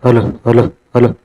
Hello, hello, hello.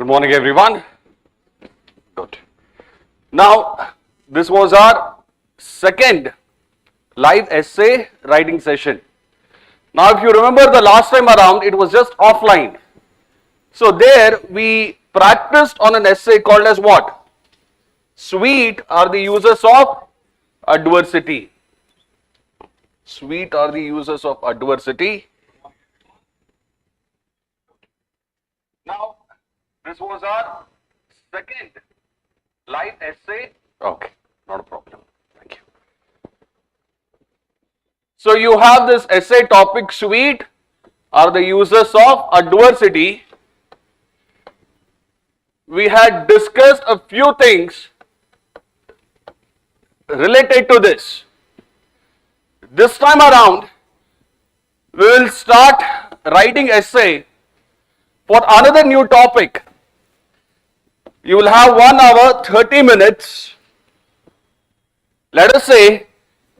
Good morning, everyone. Good. Now, this was our second live essay writing session. Now, if you remember the last time around, it was just offline. So there we practiced on an essay called as what? Sweet are the uses of adversity. Sweet are the uses of adversity. Now, this was our second live essay. Okay, not a problem. Thank you. So you have this essay topic, sweet are the uses of adversity. We had discussed a few things related to this. This time around, we will start writing essay for another new topic. You will have 1 hour, 30 minutes. Let us say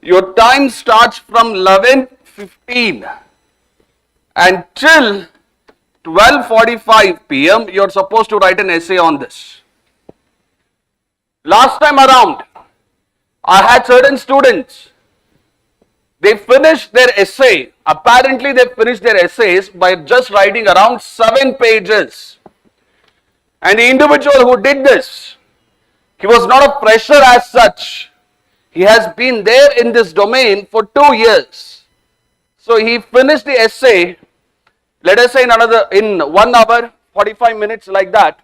your time starts from 11:15 until 12:45 p.m. You are supposed to write an essay on this. Last time around, I had certain students, they finished their essay. Apparently, they finished their essays by just writing around 7 pages. And the individual who did this, he was not a fresher as such. He has been there in this domain for 2 years. So he finished the essay, let us say in 1 hour, 45 minutes like that.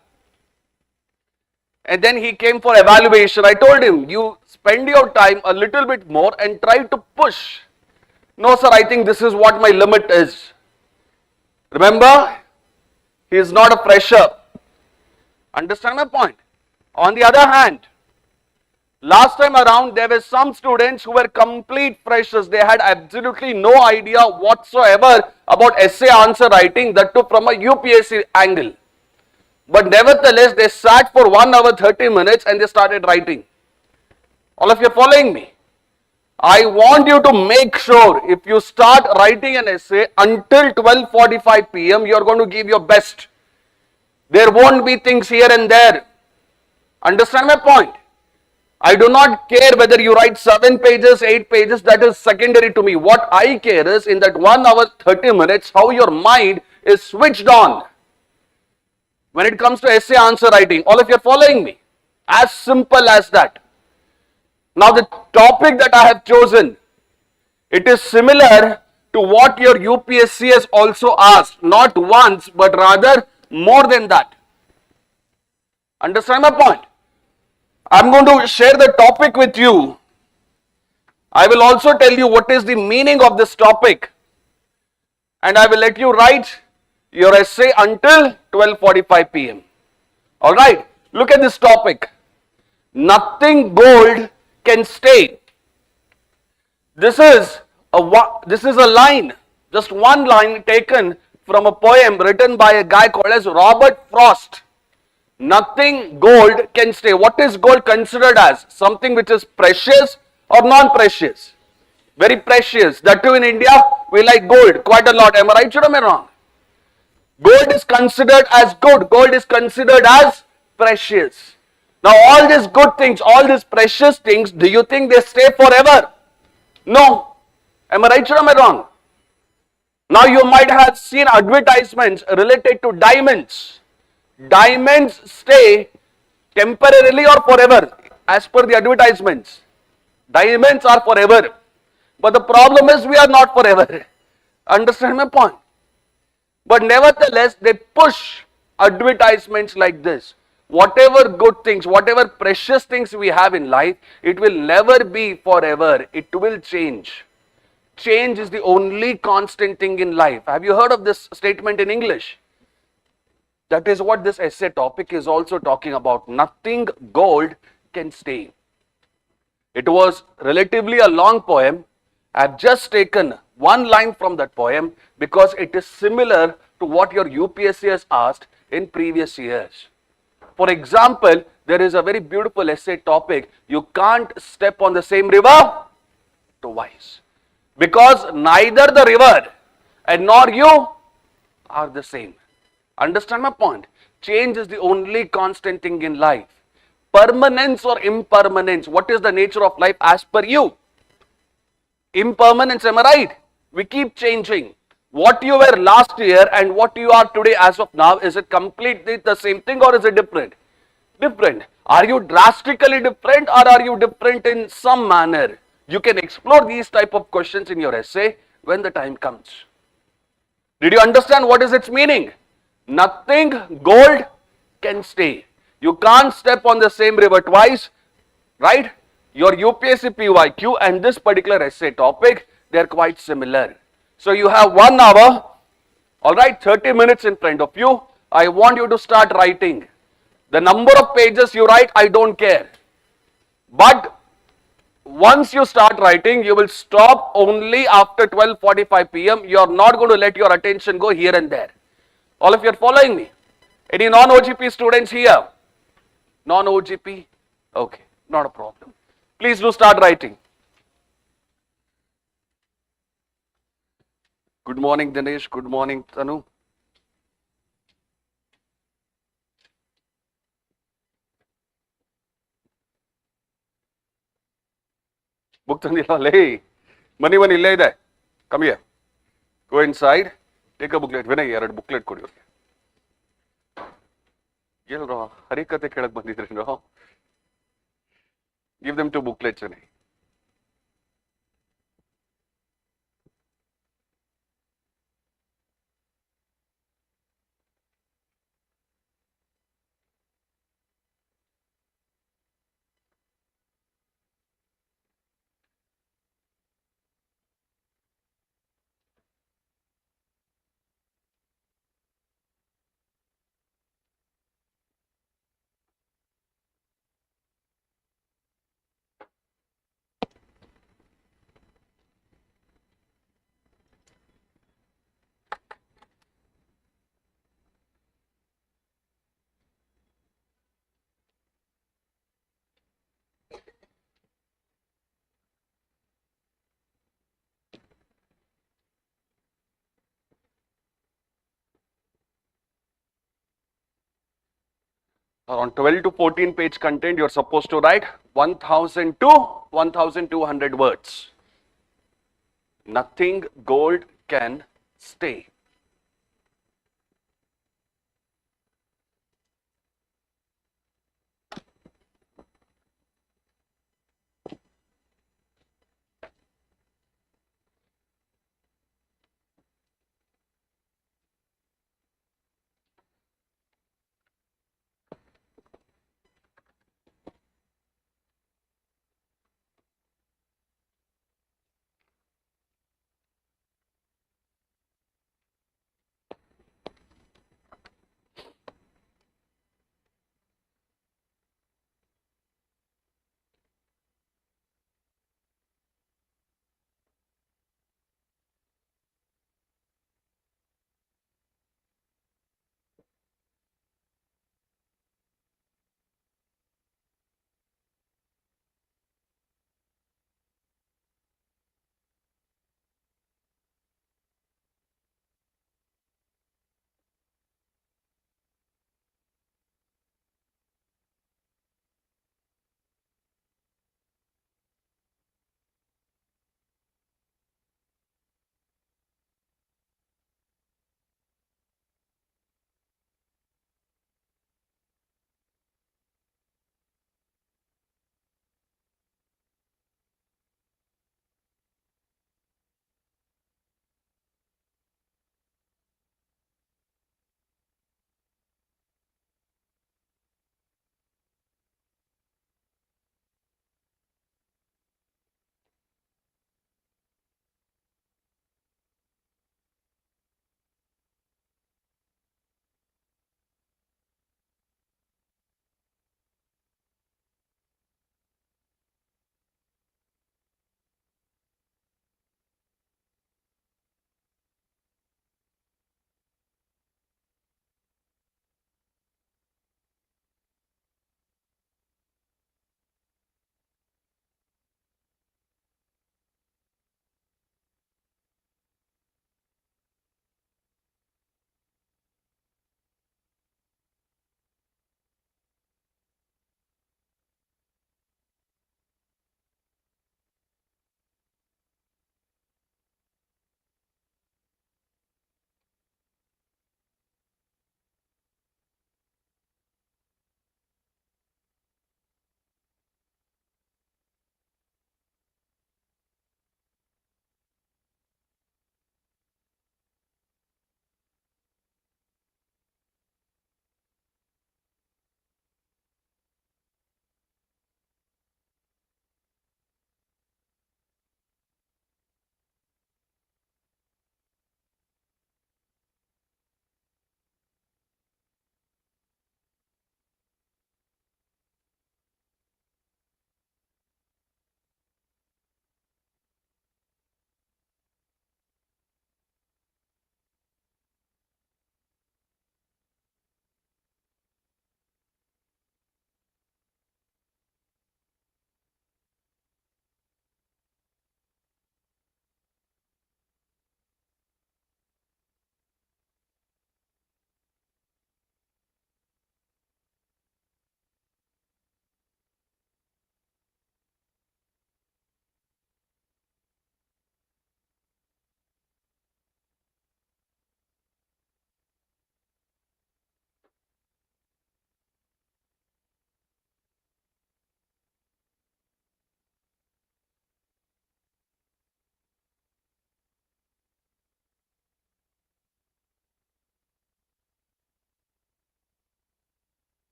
And then he came for evaluation. I told him, you spend your time a little bit more and try to push. No sir, I think this is what my limit is. Remember, he is not a fresher. Understand my point? On the other hand, last time around there were some students who were complete freshers. They had absolutely no idea whatsoever about essay answer writing, that too from a UPSC angle. But nevertheless, they sat for 1 hour 30 minutes and they started writing. All of you are following me? I want you to make sure if you start writing an essay until 12:45 p.m. you are going to give your best. There won't be things here and there. Understand my point? I do not care whether you write 7 pages, 8 pages, that is secondary to me. What I care is in that 1 hour 30 minutes how your mind is switched on when it comes to essay answer writing. All of you are following me? As simple as that. Now the topic that I have chosen, it is similar to what your UPSC has also asked. Not once, but rather more than that. Understand my point? I am going to share the topic with you. I will also tell you what is the meaning of this topic. And I will let you write your essay until 12:45 p.m. Alright, look at this topic. Nothing gold can stay. This is a line, just one line taken from a poem written by a guy called as Robert Frost. Nothing gold can stay. What is gold considered as? Something which is precious or non-precious? Very precious. That too in India, we like gold quite a lot. Am I right or am I wrong? Gold is considered as good. Gold is considered as precious. Now all these good things, all these precious things, do you think they stay forever? No. Am I right or am I wrong? Now you might have seen advertisements related to diamonds. Diamonds stay temporarily or forever as per the advertisements. Diamonds are forever. But the problem is we are not forever. Understand my point? But nevertheless, they push advertisements like this. Whatever good things, whatever precious things we have in life, it will never be forever. It will change. Change is the only constant thing in life. Have you heard of this statement in English? That is what this essay topic is also talking about. Nothing gold can stay. It was relatively a long poem. I have just taken one line from that poem because it is similar to what your UPSC has asked in previous years. For example, there is a very beautiful essay topic. You can't step on the same river twice. Because neither the river and nor you are the same. Understand my point? Change is the only constant thing in life. Permanence or impermanence, what is the nature of life as per you? Impermanence, am I right? We keep changing. What you were last year and what you are today as of now, is it completely the same thing or is it different? Different. Are you drastically different or are you different in some manner? You can explore these type of questions in your essay when the time comes. Did you understand what is its meaning? Nothing gold can stay. You can't step on the same river twice, right? Your UPSC PYQ and this particular essay topic, they are quite similar. So you have 1 hour, all right, 30 minutes in front of you. I want you to start writing. The number of pages you write, I don't care. But once you start writing, you will stop only after 12:45 p.m. You are not going to let your attention go here and there. All of you are following me? Any non-OGP students here? Non-OGP? Okay, not a problem. Please do start writing. Good morning, Dinesh. Good morning, Tanu. Book tandiಲ್ಲ ಮನಿ ಇಲ್ಲೇ ಇದೆ. Come here. Go inside. Take a booklet. Vinay 2 booklet ಕೊಡಿ ಅವ್ರಿಗೆ. ಎಲ್ರೋ ಹರಿಕತೆ ಕೇಳಕ್ ಬಂದಿದ್ರೇನೋ? Give them 2 booklets, Vinay. Around 12 to 14 page content, you're supposed to write 1000 to 1200 words. Nothing gold can stay.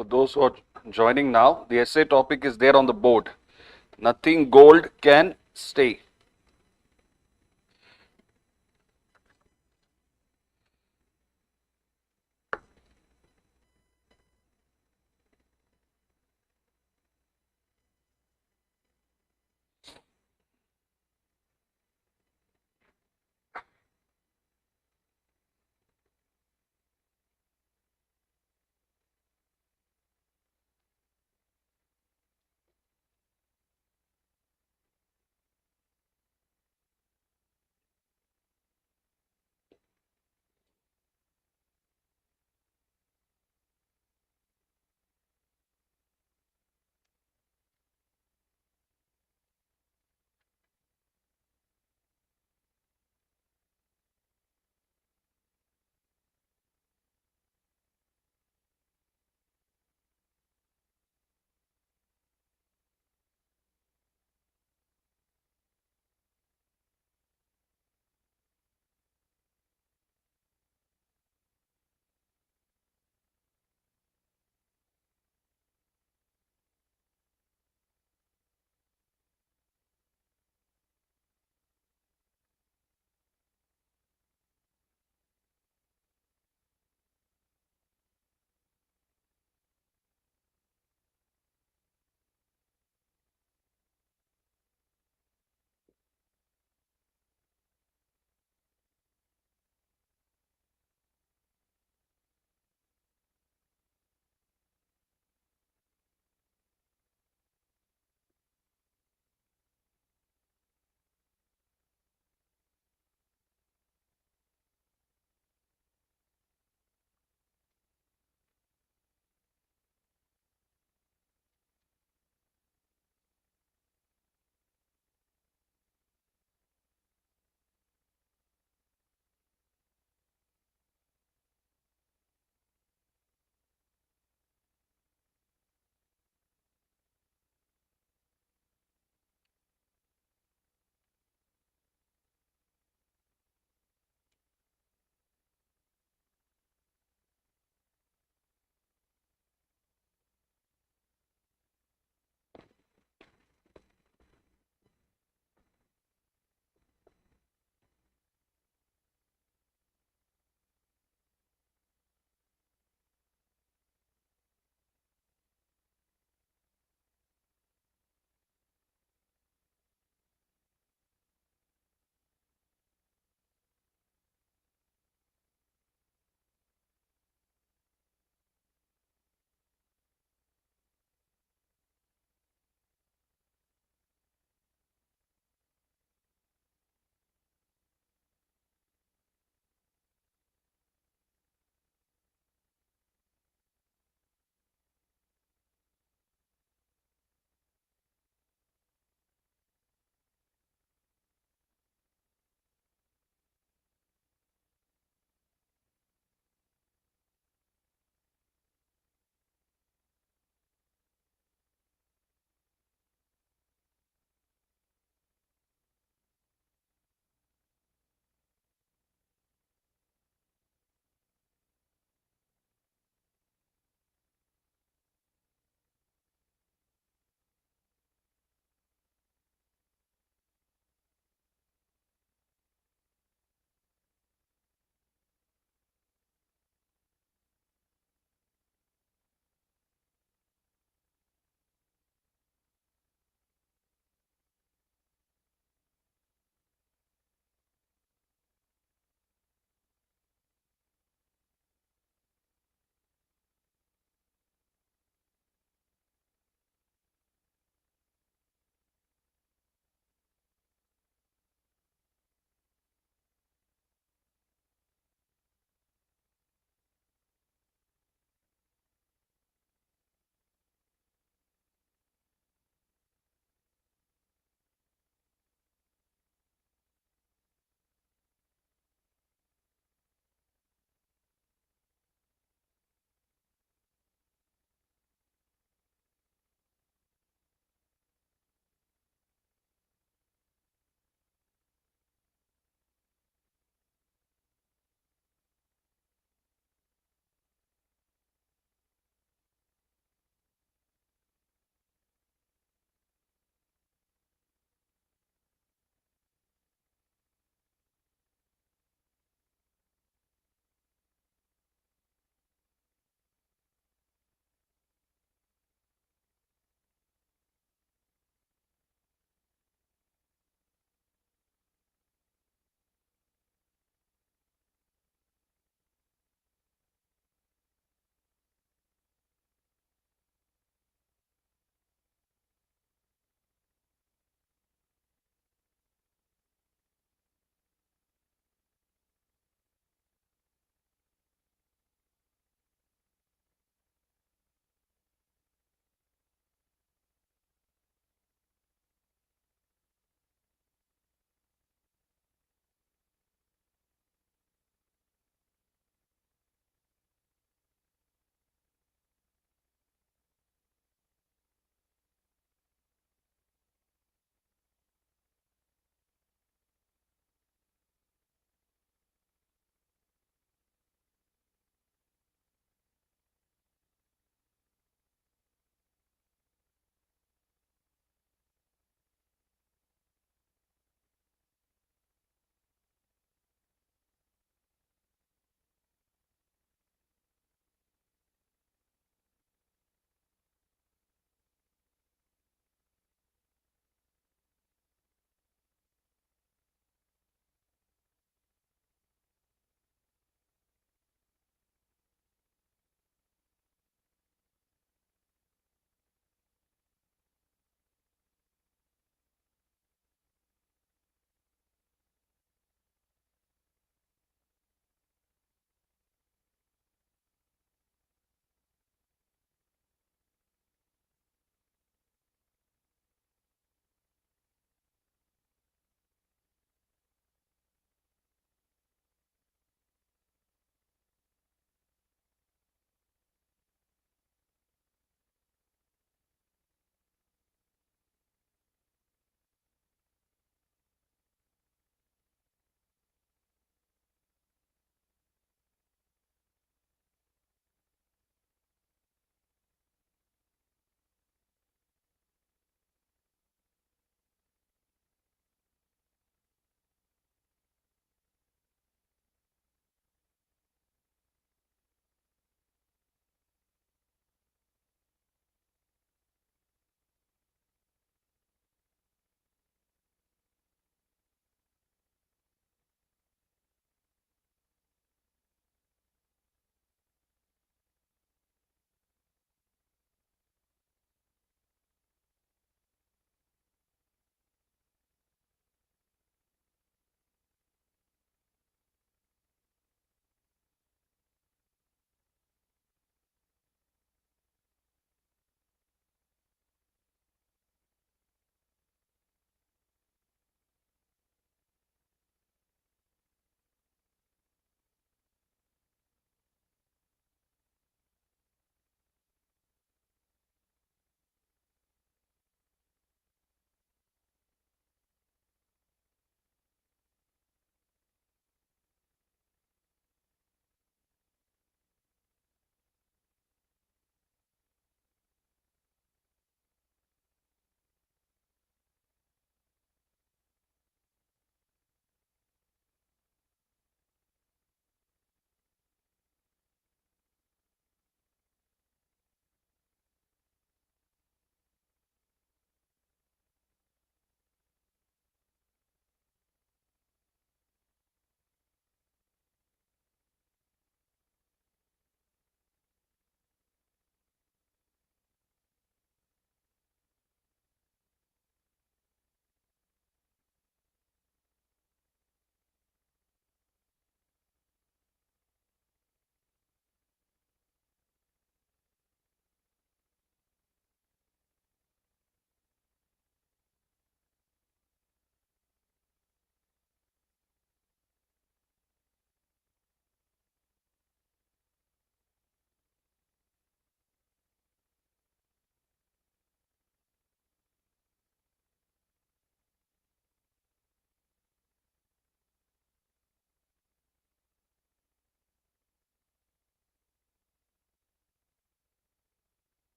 For those who are joining now, the essay topic is there on the board. Nothing gold can stay.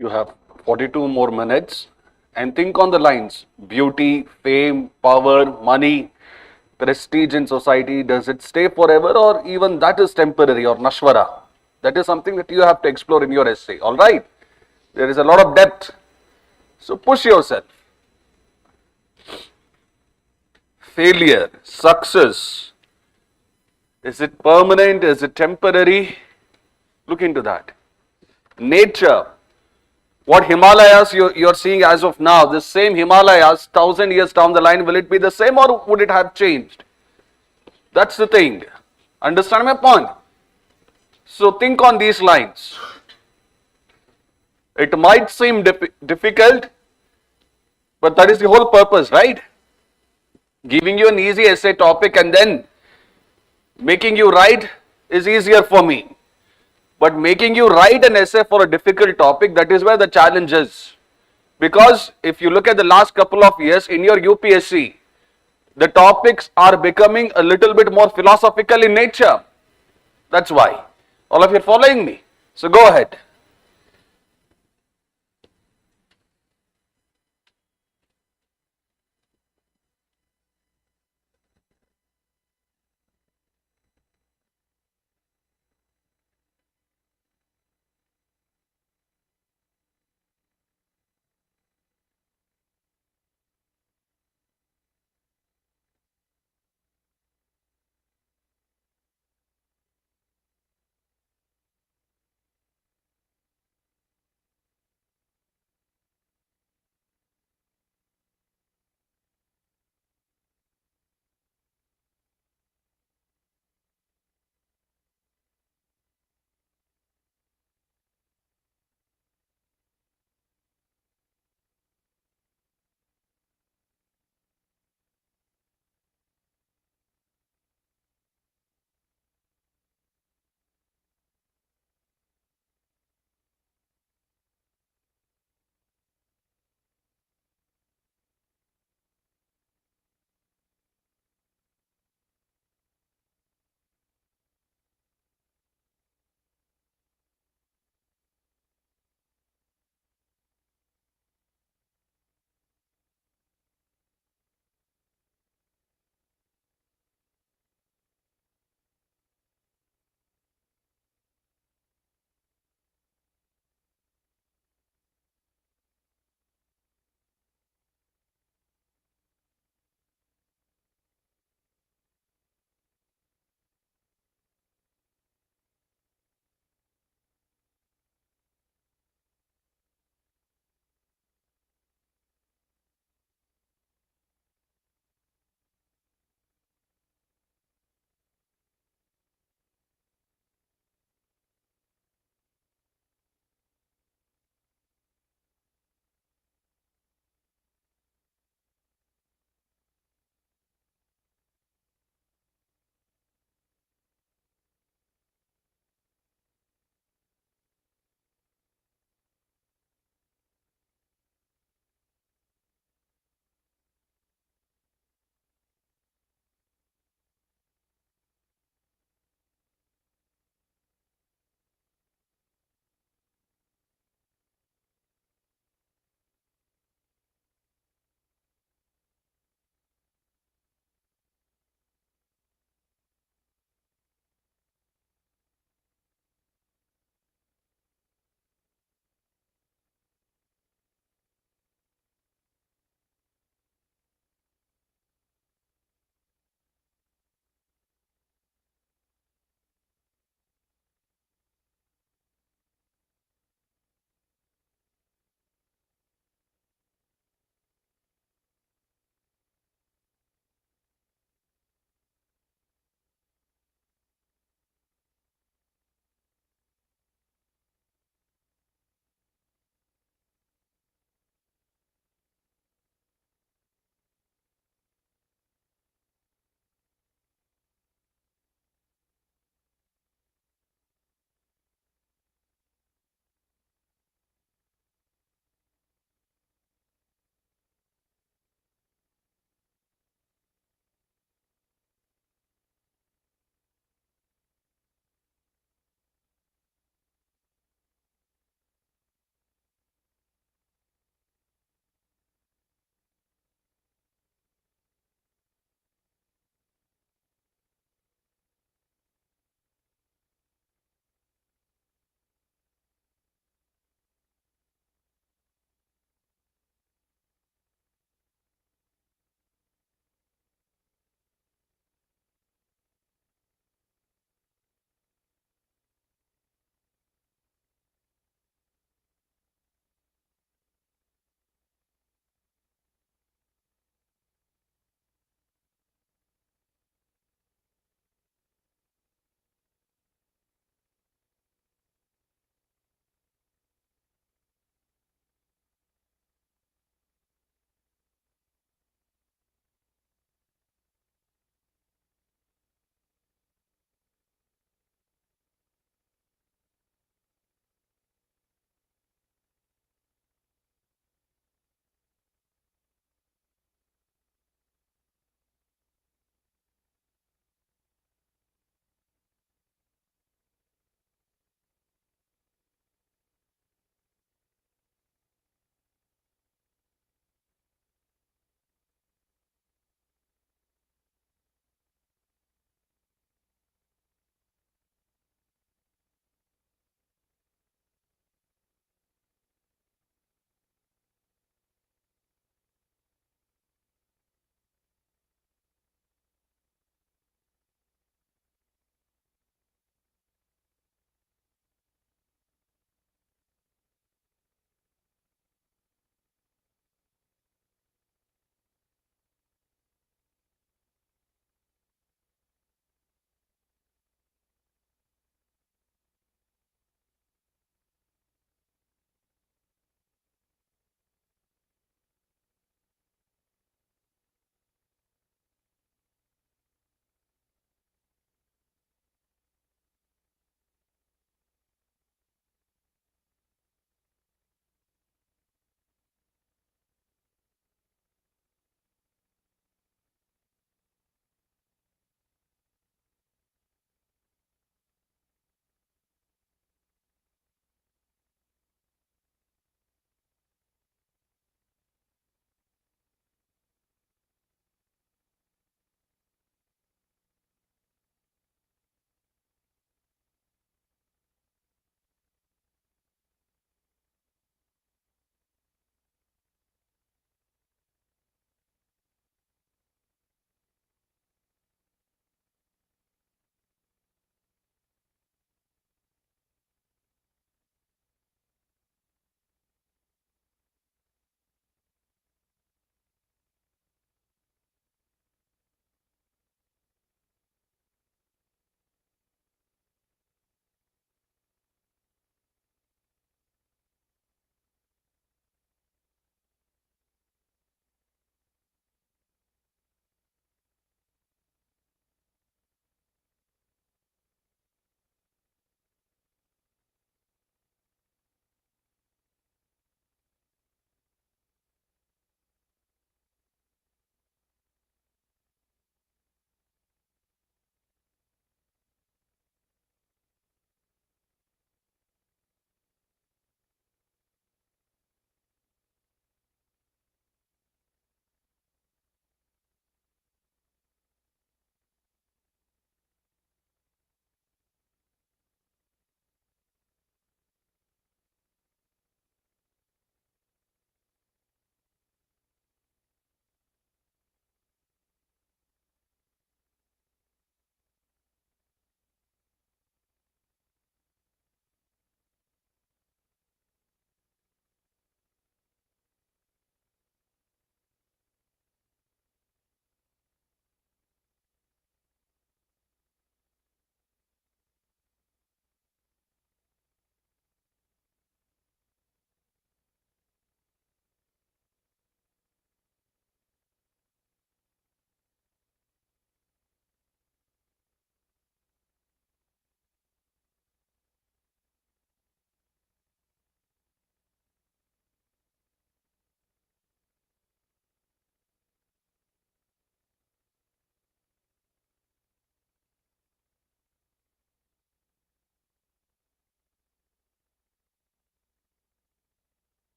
You have 42 more minutes and think on the lines beauty, fame, power, money, prestige in society. Does it stay forever or even that is temporary or nashwara? That is something that you have to explore in your essay. All right. There is a lot of depth. So push yourself. Failure, success. Is it permanent? Is it temporary? Look into that. Nature. What Himalayas you're seeing as of now, this same Himalayas 1,000 years down the line, will it be the same or would it have changed? That's the thing. Understand my point? So think on these lines. It might seem difficult, but that is the whole purpose, right? Giving you an easy essay topic and then making you write is easier for me. But making you write an essay for a difficult topic, that is where the challenge is. Because if you look at the last couple of years in your UPSC, the topics are becoming a little bit more philosophical in nature. That's why. All of you are following me. So go ahead.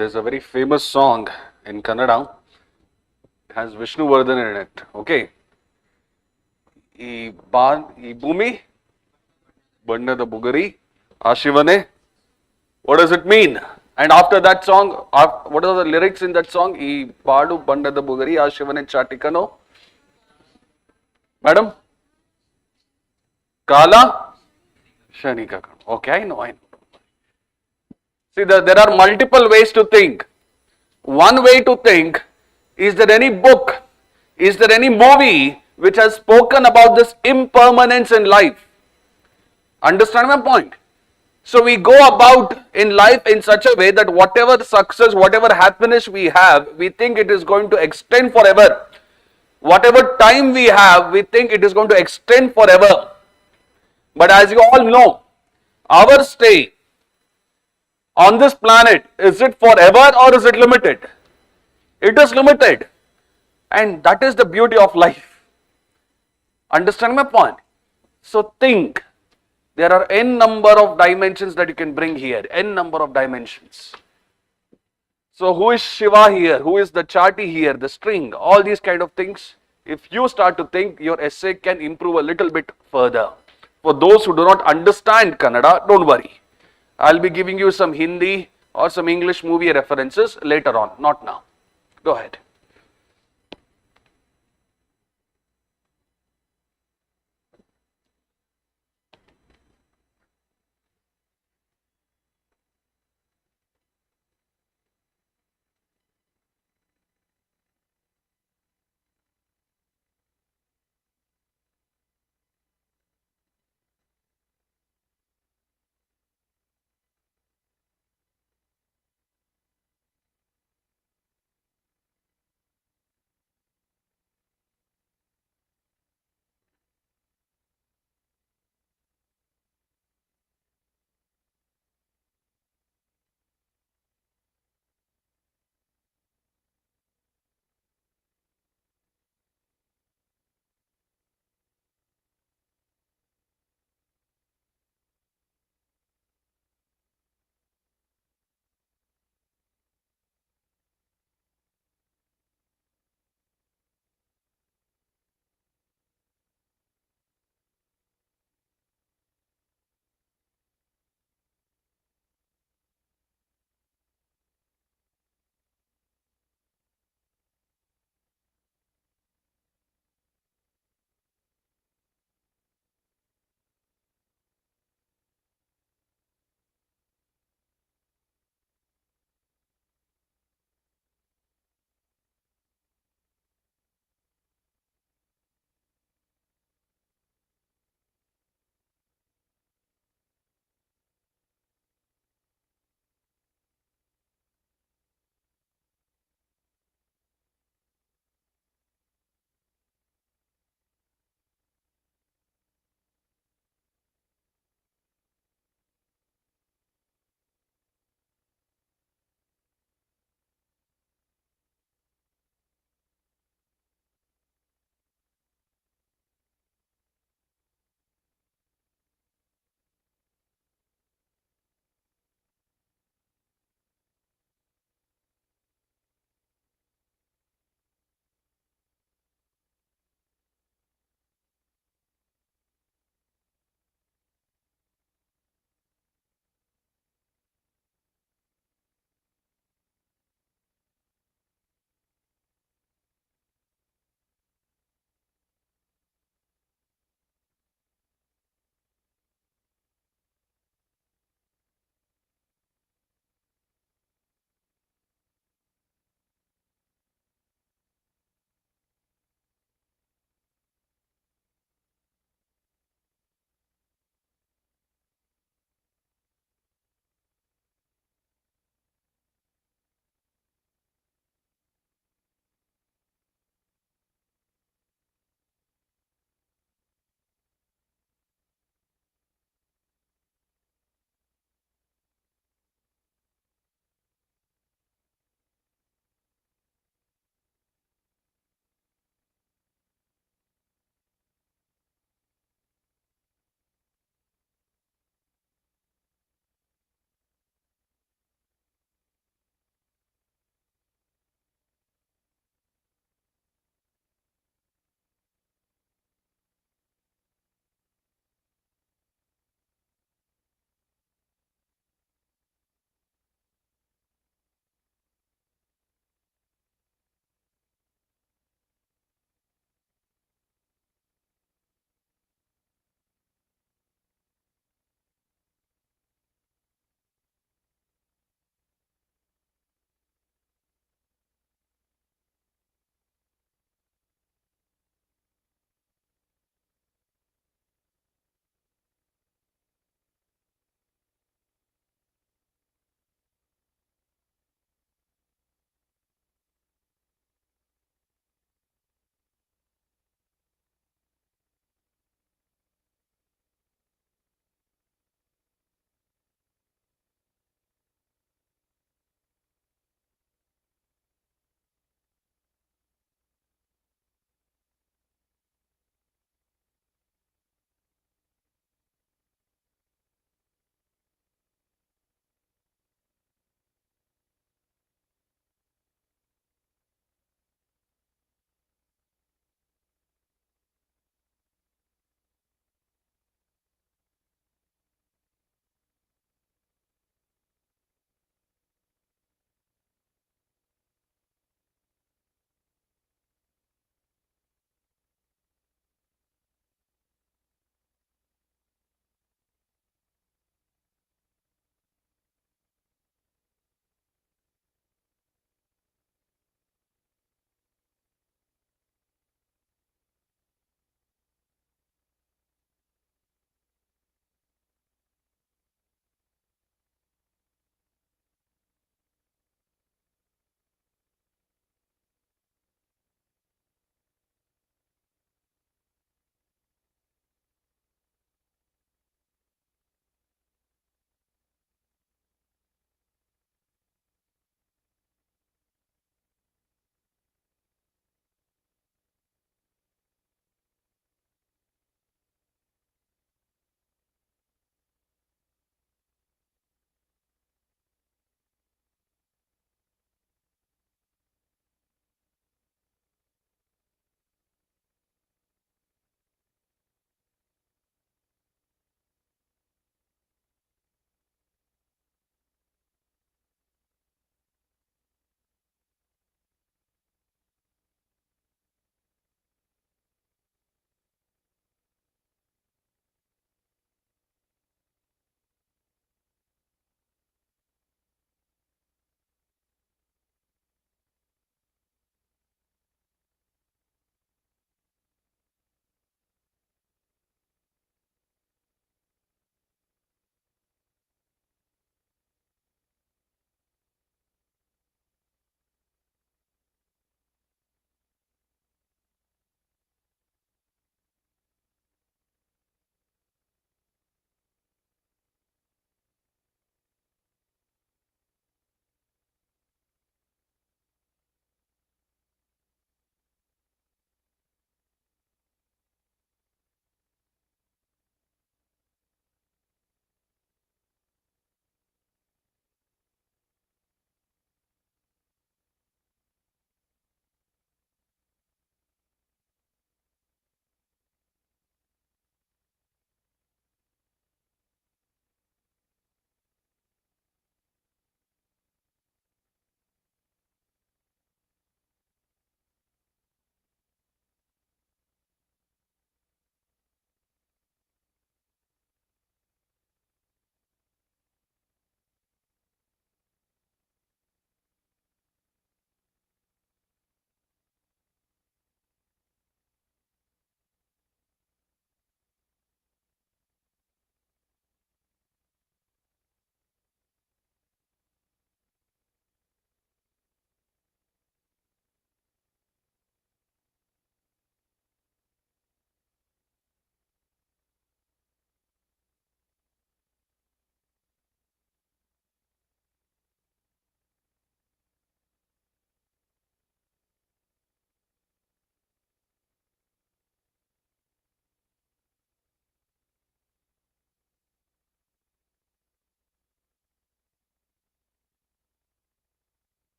There's a very famous song in Kannada. It has Vishnuvardhan in it. Okay. ಈ ಭೂಮಿ ಬಣ್ಣದ ಬುಗರಿ ಆ ಶಿವನೇ. What does it mean? And after that song, what are the lyrics in that song? ಈ ಬಾಡು ಬಣ್ಣದ ಬುಗರಿ ಆ ಶಿವನೇ ಚಾಟಿಕನೋ. Madam? Kala Shanika. Okay, I know. See, there are multiple ways to think. One way to think, is there any book, is there any movie which has spoken about this impermanence in life? Understand my point? So we go about in life in such a way that whatever success, whatever happiness we have, we think it is going to extend forever. Whatever time we have, we think it is going to extend forever. But as you all know, our stay on this planet, is it forever or is it limited? It is limited. And that is the beauty of life. Understand my point? So think, there are n number of dimensions that you can bring here, n number of dimensions. So who is Shiva here? Who is the Chati here? The string, all these kind of things. If you start to think, your essay can improve a little bit further. For those who do not understand Kannada, don't worry. I'll be giving you some Hindi or some English movie references later on, not now. Go ahead.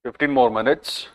15 more minutes.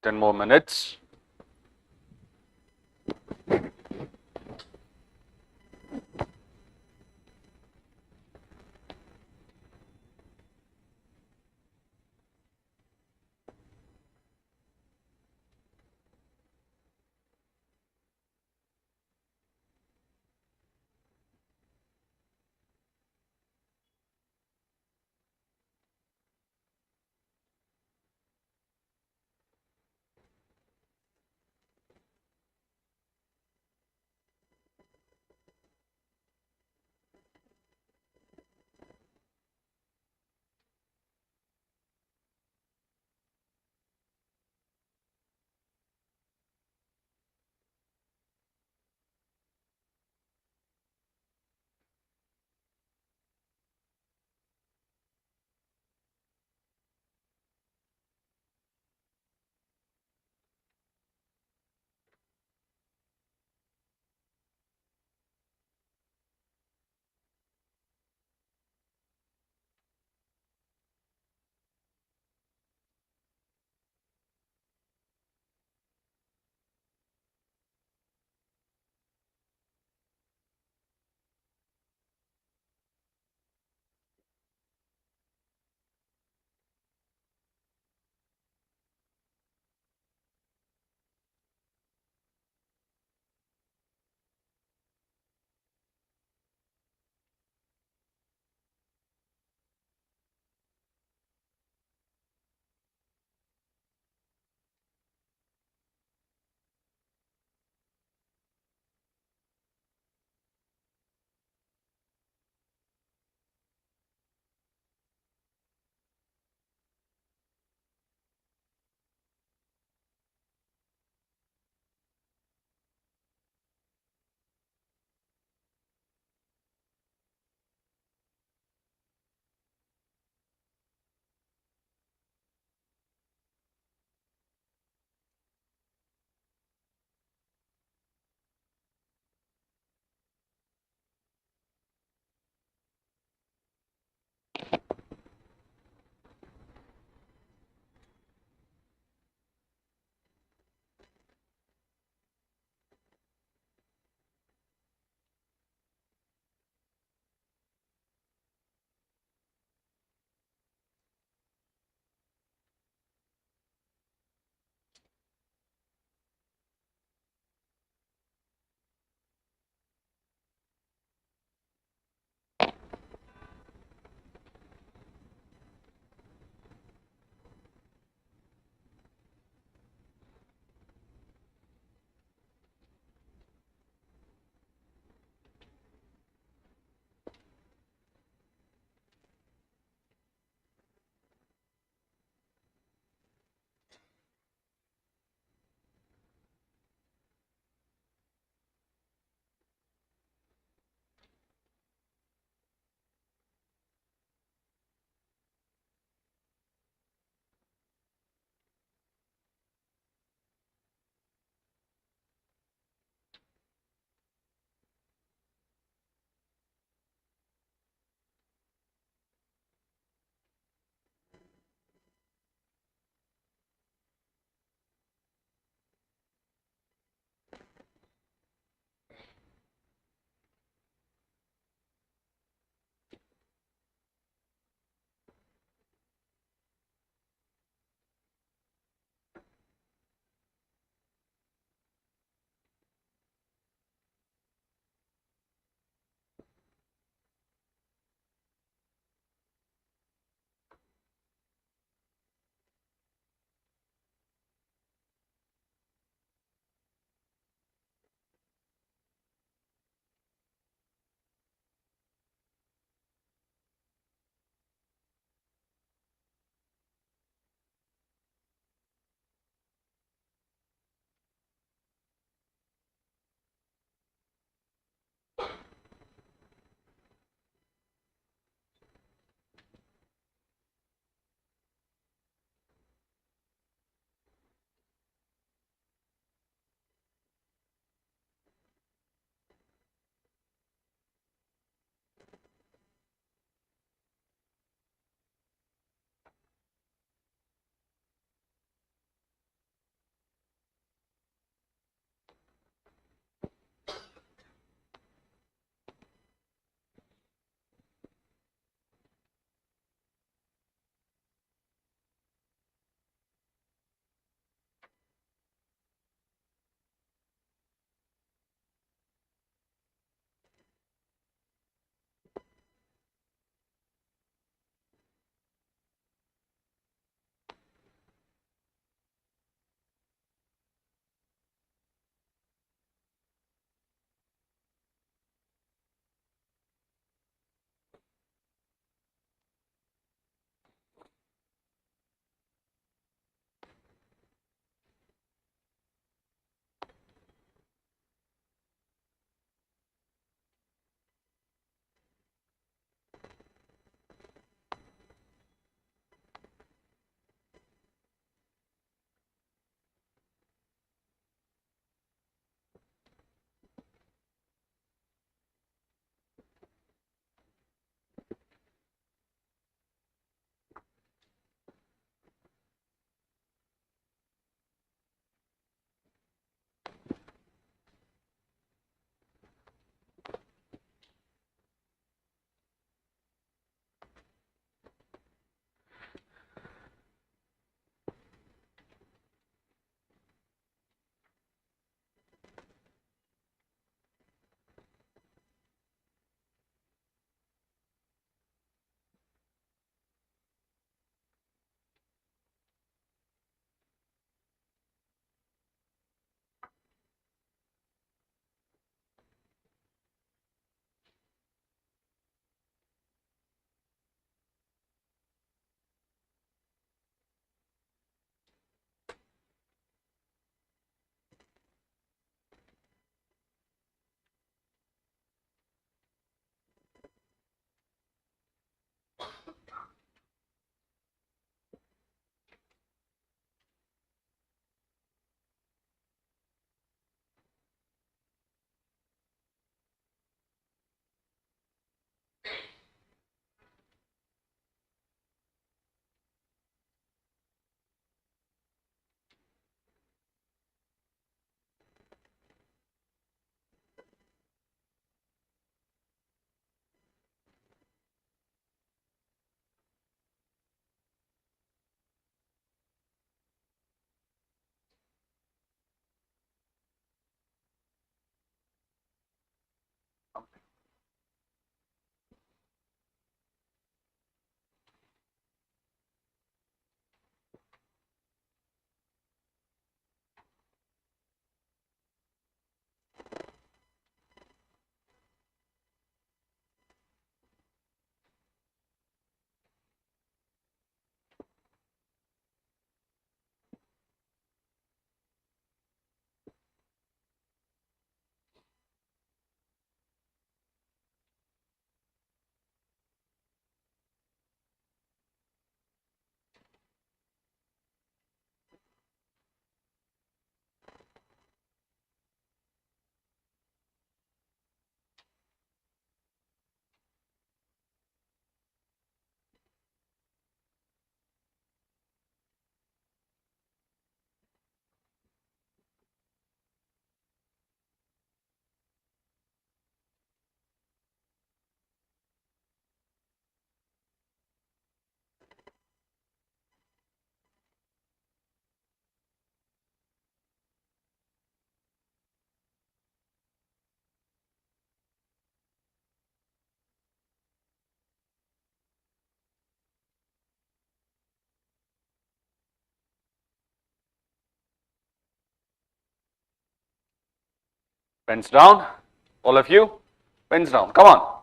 10 more minutes. Pens down, all of you, pens down, come on.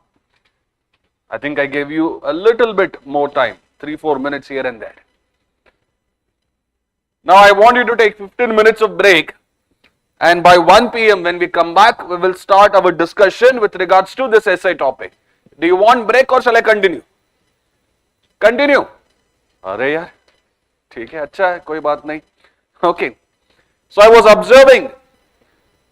I think I gave you a little bit more time, 3-4 minutes here and there. Now I want you to take 15 minutes of break, and by 1 p.m. when we come back, we will start our discussion with regards to this essay topic. Do you want break or shall I continue? Continue. अरे यार, ठीक है, अच्छा है, कोई बात नहीं. Okay. So I was observing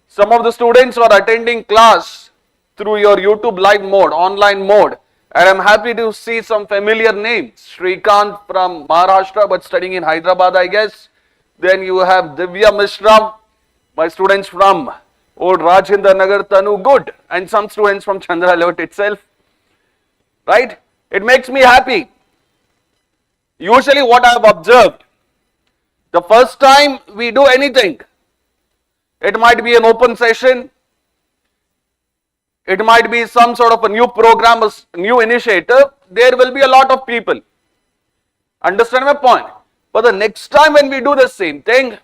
some of the students who are attending class through your YouTube live mode, online mode, and I'm happy to see some familiar names. Shrikant from Maharashtra but studying in Hyderabad, I guess. Then you have Divya Mishra, my students from old Rajendra Nagar, Tanu, good, and some students from Chandralot itself. Right? It makes me happy. Usually what I have observed, the first time we do anything, it might be an open session, it might be some sort of a new program, a new initiative, there will be a lot of people. Understand my point? But the next time when we do the same thing,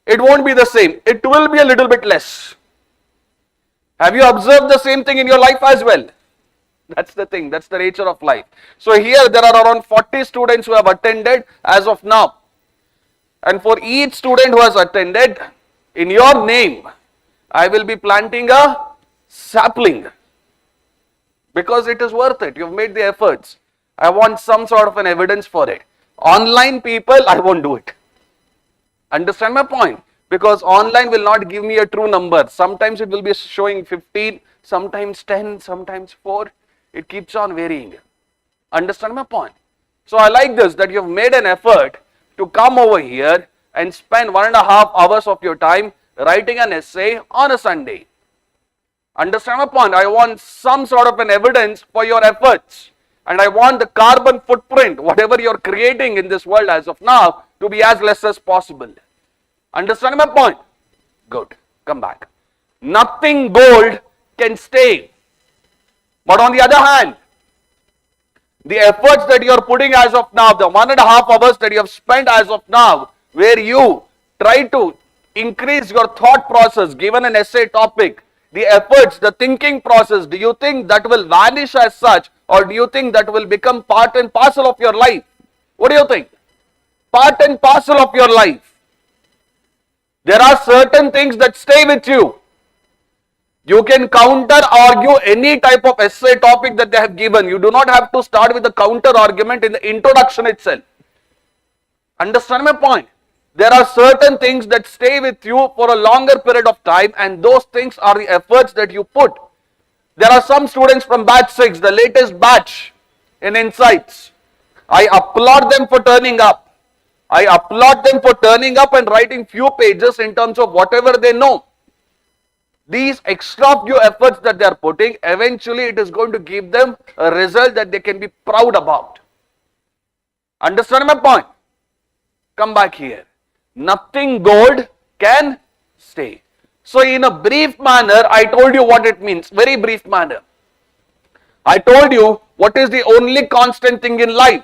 it won't be the same. It will be a little bit less. Have you observed the same thing in your life as well? That's the thing, that's the nature of life. So here there are around 40 students who have attended as of now. And for each student who has attended, in your name, I will be planting a sapling. Because it is worth it, you've made the efforts. I want some sort of an evidence for it. Online people, I won't do it. Understand my point? Because online will not give me a true number. Sometimes it will be showing 15, sometimes 10, sometimes 4. It keeps on varying. Understand my point? So I like this, that you have made an effort to come over here and spend 1.5 hours of your time writing an essay on a Sunday. Understand my point? I want some sort of an evidence for your efforts. And I want the carbon footprint, whatever you are creating in this world as of now, to be as less as possible. Understand my point? Good. Come back. Nothing gold can stay. But on the other hand, the efforts that you are putting as of now, the 1.5 hours that you have spent as of now, where you try to increase your thought process given an essay topic, the efforts, the thinking process, do you think that will vanish as such, or do you think that will become part and parcel of your life? What do you think? Part and parcel of your life. There are certain things that stay with you. You can counter argue any type of essay topic that they have given. You do not have to start with the counter argument in the introduction itself. Understand my point? There are certain things that stay with you for a longer period of time, and those things are the efforts that you put. There are some students from batch 6, the latest batch in Insights. I applaud them for turning up. I applaud them for turning up and writing few pages in terms of whatever they know. These extra few efforts that they are putting, eventually it is going to give them a result that they can be proud about. Understand my point? Come back here. Nothing gold can stay. So in a brief manner, I told you what it means. Very brief manner. I told you what is the only constant thing in life.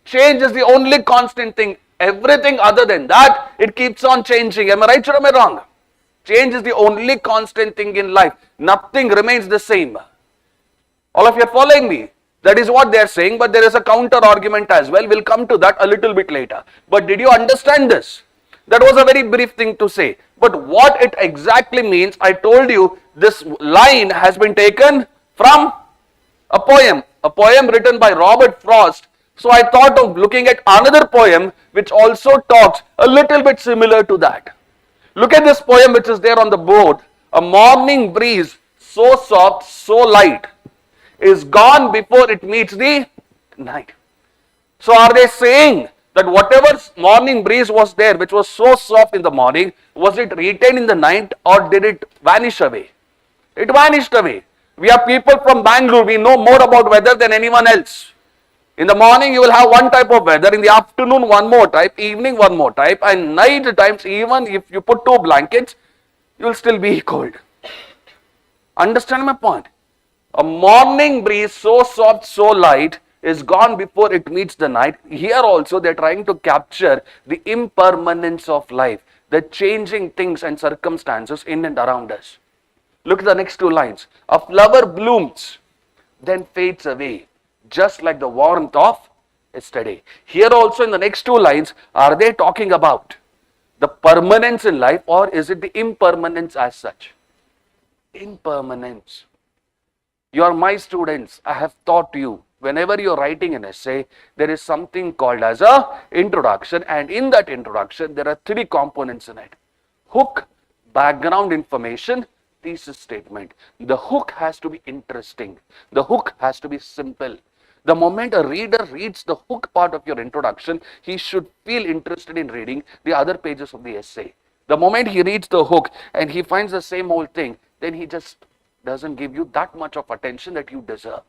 Change is the only constant thing. Everything other than that, it keeps on changing. Am I right or am I wrong? Change is the only constant thing in life. Nothing remains the same. All of you are following me? That is what they are saying, but there is a counter argument as well. We'll come to that a little bit later. But did you understand this? That was a very brief thing to say. But what it exactly means, I told you, this line has been taken from a poem written by Robert Frost. So I thought of looking at another poem which also talks a little bit similar to that. Look at this poem which is there on the board. A morning breeze, so soft, so light, is gone before it meets the night. So are they saying that whatever morning breeze was there, which was so soft in the morning, was it retained in the night or did it vanish away? It vanished away. We are people from Bangalore, we know more about weather than anyone else. In the morning you will have one type of weather, in the afternoon one more type, evening one more type, and night times even if you put 2 blankets, you will still be cold. Understand my point? A morning breeze so soft, so light is gone before it meets the night. Here also they are trying to capture the impermanence of life. the changing things and circumstances in and around us. Look at the next two lines. A flower blooms, then fades away, just like the warmth of yesterday. Here also in the next two lines, are they talking about the permanence in life, or is it the impermanence as such? Impermanence. You are my students. I have taught you, whenever you are writing an essay, there is something called as a introduction, and in that introduction, there are three components in it. Hook, background information, thesis statement. The hook has to be interesting. The hook has to be simple. The moment a reader reads the hook part of your introduction, he should feel interested in reading the other pages of the essay. The moment he reads the hook and he finds the same old thing, then he just doesn't give you that much of attention that you deserve.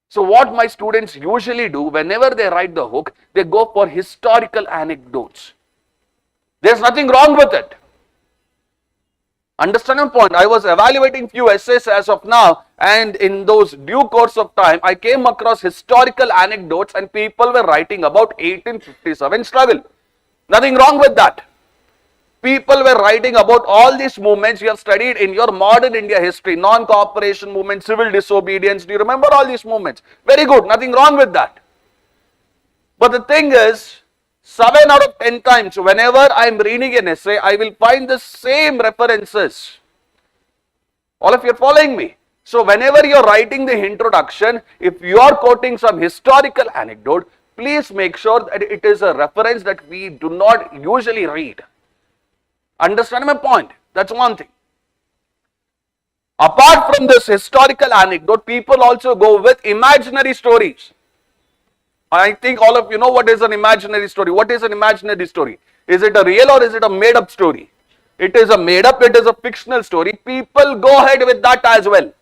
So what my students usually do, whenever they write the hook, they go for historical anecdotes. There's nothing wrong with it. Understand my point? I was evaluating few essays as of now, and in those due course of time, I came across historical anecdotes and people were writing about 1857 struggle. Nothing wrong with that. People were writing about all these movements you have studied in your modern India history, non-cooperation movement, civil disobedience. Do you remember all these movements? Very good, nothing wrong with that. But the thing is, 7 out of 10 times, whenever I am reading an essay, I will find the same references. All of you are following me? So whenever you are writing the introduction, if you are quoting some historical anecdote, please make sure that it is a reference that we do not usually read. Understand my point? That's one thing. Apart from this historical anecdote, people also go with imaginary stories. I think all of you know what is an imaginary story. What is an imaginary story? Is it a real or is it a made up story? It is a made up, it is a fictional story. People go ahead with that as well.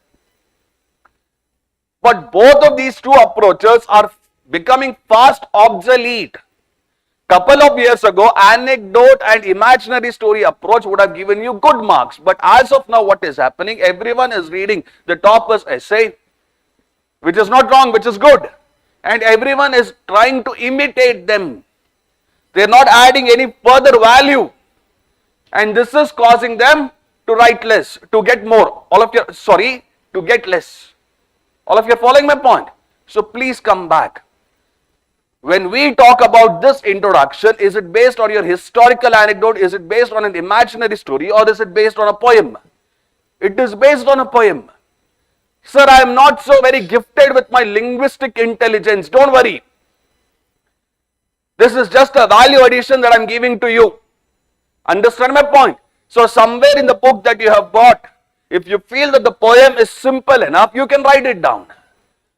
But both of these two approaches are becoming fast obsolete. Couple of years ago, anecdote and imaginary story approach would have given you good marks. But as of now, what is happening? Everyone is reading the topper's essay, which is not wrong, which is good. And everyone is trying to imitate them. They are not adding any further value. And this is causing them to write less, to get more. To get less. All of you are following my point? So please come back. When we talk about this introduction, is it based on your historical anecdote? Is it based on an imaginary story? Or is it based on a poem? It is based on a poem. Sir, I am not so very gifted with my linguistic intelligence. Don't worry. This is just a value addition that I am giving to you. Understand my point? So somewhere in the book that you have bought, if you feel that the poem is simple enough, you can write it down.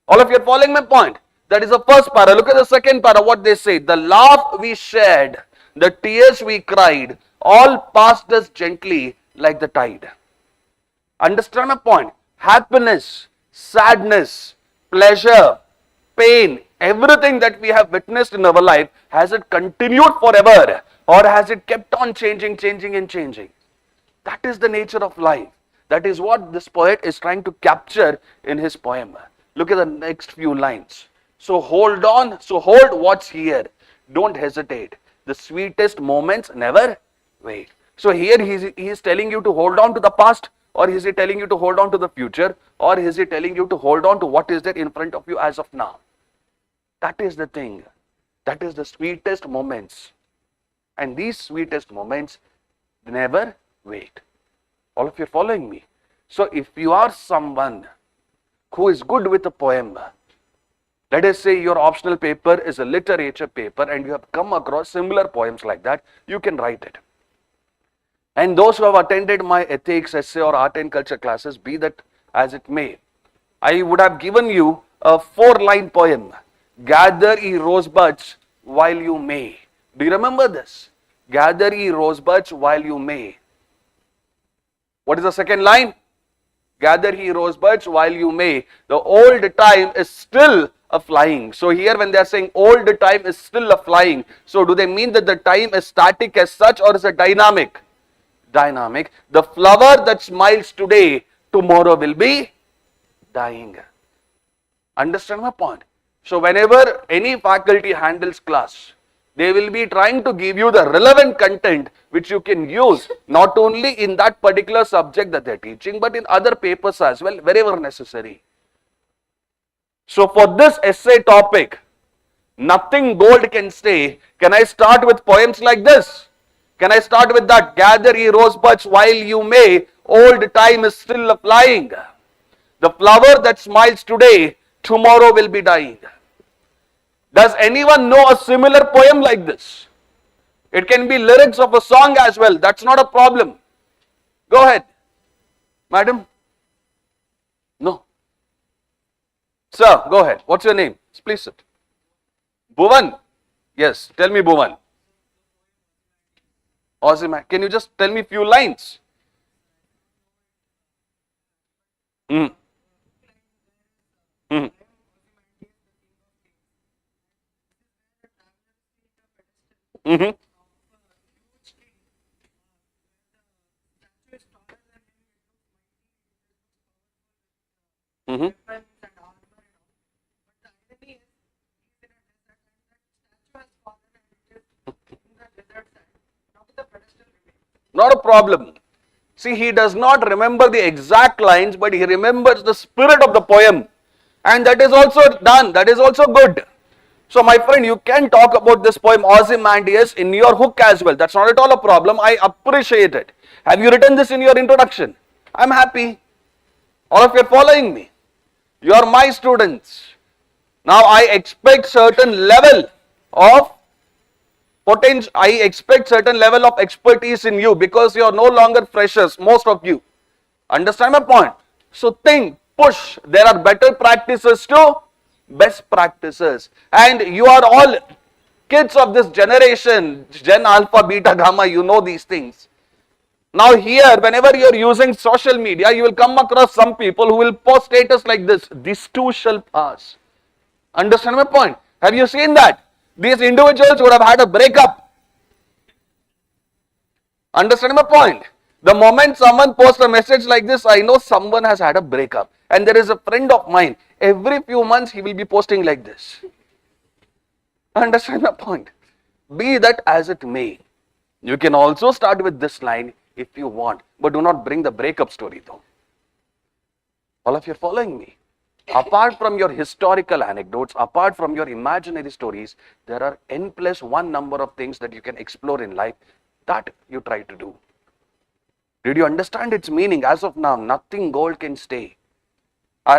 All of you are following my point? That is the first para. Look at the second para, what they say. The laugh we shared, the tears we cried, all passed us gently like the tide. Understand my point? Happiness, sadness, pleasure, pain, everything that we have witnessed in our life, has it continued forever or has it kept on changing? That is the nature of life. That is what this poet is trying to capture in his poem. Look at the next few lines. So hold on, hold what's here. Don't hesitate. The sweetest moments never wait. So here he is telling you to hold on to the past, or is he telling you to hold on to the future, or is he telling you to hold on to what is there in front of you as of now? That is the thing. That is the sweetest moments. And these sweetest moments never wait. All of you are following me? So if you are someone who is good with a poem, let us say your optional paper is a literature paper and you have come across similar poems like that, you can write it. And those who have attended my ethics, essay or art and culture classes, be that as it may, I would have given you a 4-line poem. Gather ye rosebuds while you may. Do you remember this? Gather ye rosebuds while you may. What is the second line? Gather ye rosebuds while you may. The old time is still a flying. So here when they are saying old time is still a flying, so do they mean that the time is static as such, or is it dynamic? Dynamic. The flower that smiles today, tomorrow will be dying. Understand my point? So whenever any faculty handles class, They will be trying to give you the relevant content which you can use not only in that particular subject that they're teaching, but in other papers as well, wherever necessary. So for this essay topic, nothing gold can stay. Can I start with poems like this? Can I start with that? Gather ye rosebuds while you may, old time is still flying. The flower that smiles today, tomorrow will be dying. Does anyone know a similar poem like this? It can be lyrics of a song as well. That's not a problem. Go ahead. Madam? No. Sir, go ahead. What's your name? Please sit. Bhuvan? Yes. Tell me, Bhuvan. Awesome. Can you just tell me a few lines? Hmm. Hmm. Mm-hmm. Mm-hmm. Not a problem. See, he does not remember the exact lines, but he remembers the spirit of the poem. And that is also done. That is also good. So, my friend, you can talk about this poem Ozymandias in your hook as well. That's not at all a problem. I appreciate it. Have you written this in your introduction? I'm happy. All of you are following me. You are my students. Now, I expect certain level of potential. I expect certain level of expertise in you because you are no longer freshers, most of you. Understand my point? So think, push. There are better practices too, best practices. And you are all kids of this generation, Gen Alpha, Beta, Gamma, you know these things. Now here, whenever you are using social media, you will come across some people who will post status like this. This too shall pass. Understand my point? Have you seen that? These individuals would have had a breakup. Understand my point? The moment someone posts a message like this, I know someone has had a breakup. And there is a friend of mine, every few months he will be posting like this. Understand my point? Be that as it may. You can also start with this line if you want, but do not bring the breakup story though. All of you are following me? Apart from your historical anecdotes, apart from your imaginary stories, there are n+1 number of things that you can explore in life that you try to do. Did you understand its meaning? As of now, nothing gold can stay.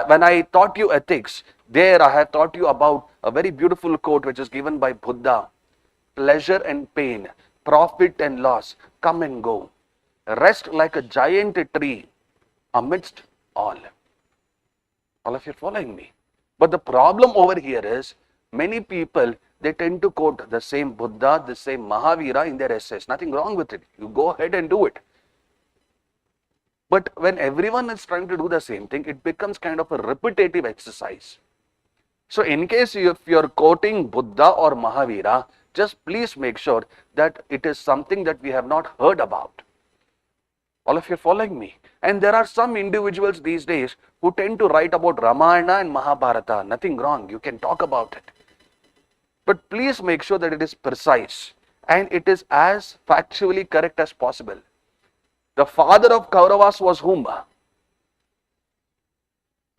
When I taught you ethics, there I have taught you about a very beautiful quote which is given by Buddha. Pleasure and pain, profit and loss, come and go. Rest like a giant tree amidst all. All of you are following me. But the problem over here is, many people, they tend to quote the same Buddha, the same Mahavira in their essays. Nothing wrong with it. You go ahead and do it. But when everyone is trying to do the same thing, it becomes kind of a repetitive exercise. So in case if you're quoting Buddha or Mahavira, just please make sure that it is something that we have not heard about. All of you are following me. And there are some individuals these days who tend to write about Ramayana and Mahabharata. Nothing wrong. You can talk about it. But please make sure that it is precise and it is as factually correct as possible. The father of Kauravas was whom?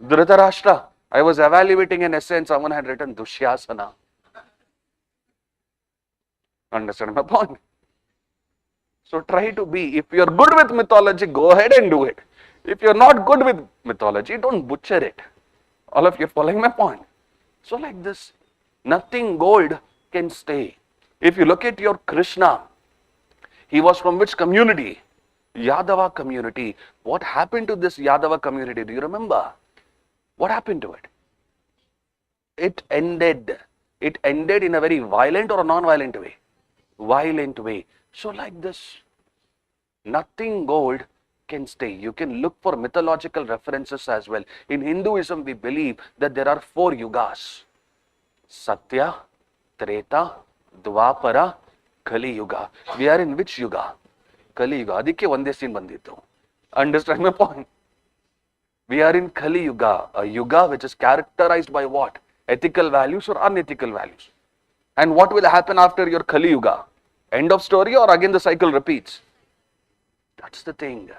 Dhritarashtra. I was evaluating an essay and someone had written Dushyasana. Understand my point? So try to be, if you're good with mythology, go ahead and do it. If you're not good with mythology, don't butcher it. All of you are following my point. So like this, nothing gold can stay. If you look at your Krishna, he was from which community? Yadava community. What happened to this Yadava community? Do you remember? What happened to it? It ended. It ended in a very violent or a non-violent way? Violent way. So like this, nothing gold can stay. You can look for mythological references as well. In Hinduism, we believe that there are 4 yugas. Satya, Treta, Dwapara, Kali Yuga. We are in which yuga? Kali Yuga. Adikke one scene bandittu. Understand my point? We are in Kali Yuga, a yuga which is characterized by what? Ethical values or unethical values? And what will happen after your Kali Yuga? End of story, or again the cycle repeats? That's the thing.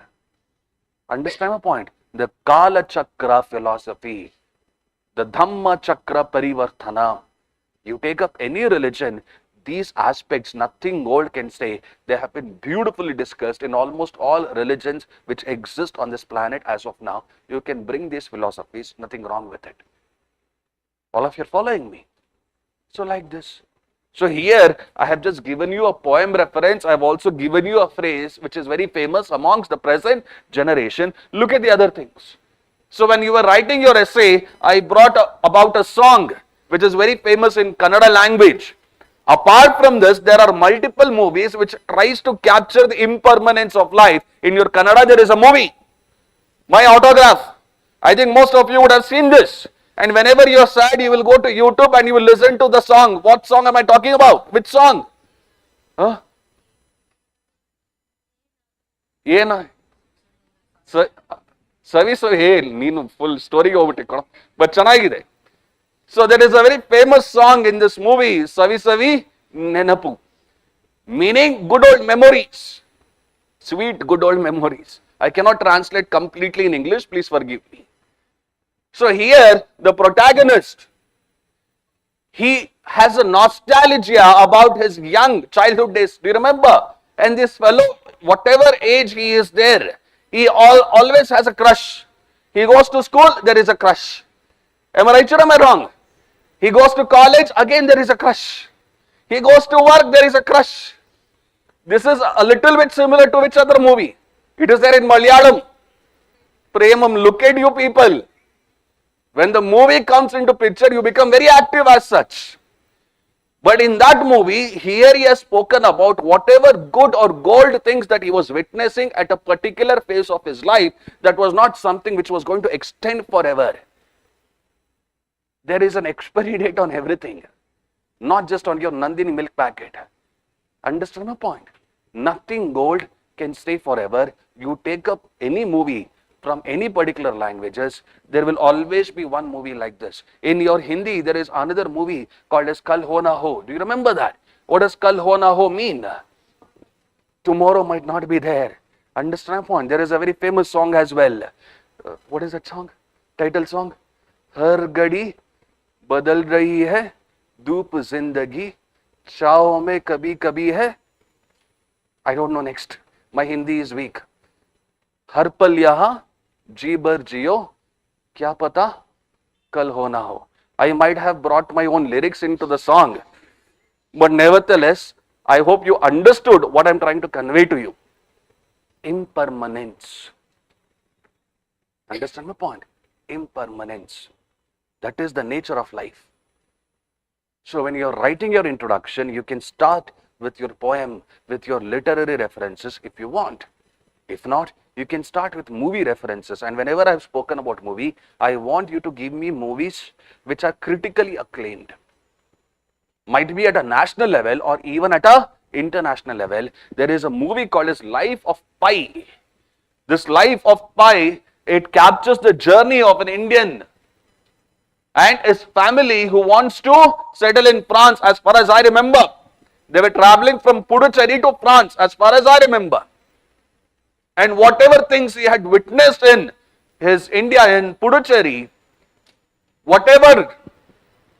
Understand my point? The Kala Chakra philosophy, the Dhamma Chakra Parivartana. You take up any religion, these aspects, nothing old can stay. They have been beautifully discussed in almost all religions which exist on this planet as of now. You can bring these philosophies, nothing wrong with it. All of you are following me? So like this. So here I have just given you a poem reference. I have also given you a phrase which is very famous amongst the present generation. Look at the other things. So when you were writing your essay, I brought about a song which is very famous in Kannada language. Apart from this, there are multiple movies which tries to capture the impermanence of life. In your Kannada, there is a movie, My Autograph. I think most of you would have seen this. And whenever you are sad, you will go to YouTube and you will listen to the song. What song am I talking about? Which song? Huh? Yena. Savi Savi, Nino full story over it. But Chanagide. So there is a very famous song in this movie, Savi Savi Nenapu, meaning good old memories, sweet good old memories. I cannot translate completely in English, please forgive me. So here the protagonist, he has a nostalgia about his young childhood days. Do you remember? And this fellow, whatever age he is there, he always has a crush. He goes to school, there is a crush. Am I right or am I wrong? He goes to college, again there is a crush. He goes to work, there is a crush. This is a little bit similar to which other movie? It is there in Malayalam. Premam, look at you people. When the movie comes into picture, you become very active as such. But in that movie, here he has spoken about whatever good or gold things that he was witnessing at a particular phase of his life, that was not something which was going to extend forever. There is an expiry date on everything, not just on your Nandini milk packet. Understand my point? Nothing gold can stay forever. You take up any movie from any particular languages, there will always be one movie like this. In your Hindi, there is another movie called as Kal Ho Na Ho. Do you remember that? What does Kal Ho Na Ho mean? Tomorrow might not be there. Understand my point? There is a very famous song as well. What is that song? Title song? Har Gadi बदल रही है धूप जिंदगी छाओं में कभी कभी है. I don't know next. My Hindi is weak. हर पल यहाँ जी भर जियो क्या पता कल हो ना हो. I might have brought my own lyrics into the song, but nevertheless, I hope you understood what I'm trying to convey to you. Impermanence. Understand my point? Impermanence. That is the nature of life. So when you're writing your introduction, you can start with your poem, with your literary references if you want. If not, you can start with movie references. And whenever I've spoken about movie, I want you to give me movies which are critically acclaimed. Might be at a national level or even at a international level. There is a movie called as Life of Pi. This Life of Pi, it captures the journey of an Indian and his family who wants to settle in France. As far as I remember, they were traveling from Puducherry to France, as far as I remember. And whatever things he had witnessed in his India, in Puducherry, whatever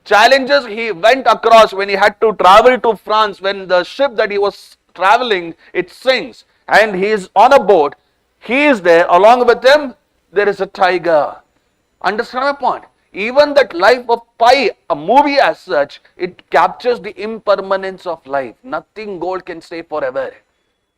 challenges he went across when he had to travel to France, when the ship that he was traveling, it sinks and he is on a boat, he is there, along with him, there is a tiger. Understand my point? Even that Life of Pi, a movie as such, it captures the impermanence of life. Nothing gold can stay forever.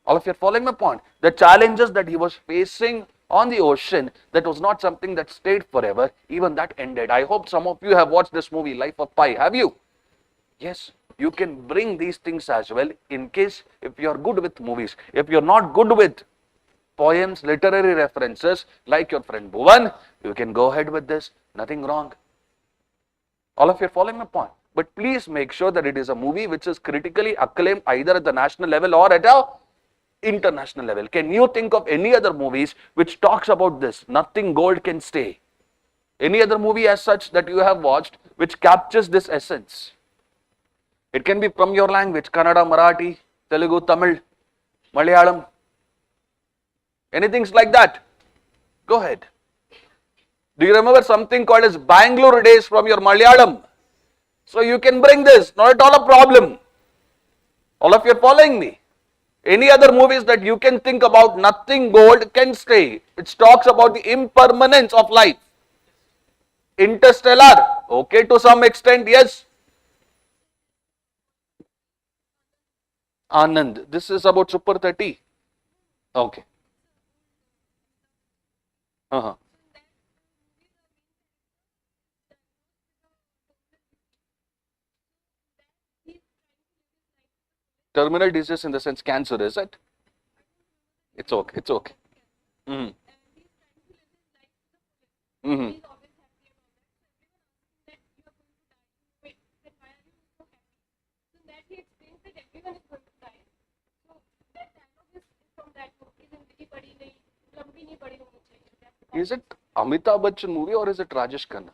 All of you are following my point? The challenges that he was facing on the ocean, that was not something that stayed forever. Even that ended. I hope some of you have watched this movie, Life of Pi. Have you? Yes. You can bring these things as well in case if you are good with movies. If you are not good with poems, literary references, like your friend Bhuvan, you can go ahead with this. Nothing wrong. All of you are following my point. But please make sure that it is a movie which is critically acclaimed either at the national level or at a international level. Can you think of any other movies which talks about this? Nothing gold can stay. Any other movie as such that you have watched which captures this essence? It can be from your language, Kannada, Marathi, Telugu, Tamil, Malayalam, anything like that. Go ahead. Do you remember something called as Bangalore days from your Malayalam? So you can bring this, not at all a problem. All of you are following me. Any other movies that you can think about, nothing gold can stay. It talks about the impermanence of life. Interstellar, okay, to some extent, yes. Anand, this is about Super 30. Okay. Uh-huh. Terminal disease in the sense cancer, is it? It's okay, it's okay. Mm-hmm. Mm-hmm. Is it Amitabh Bachchan movie or is it Rajesh Khanna?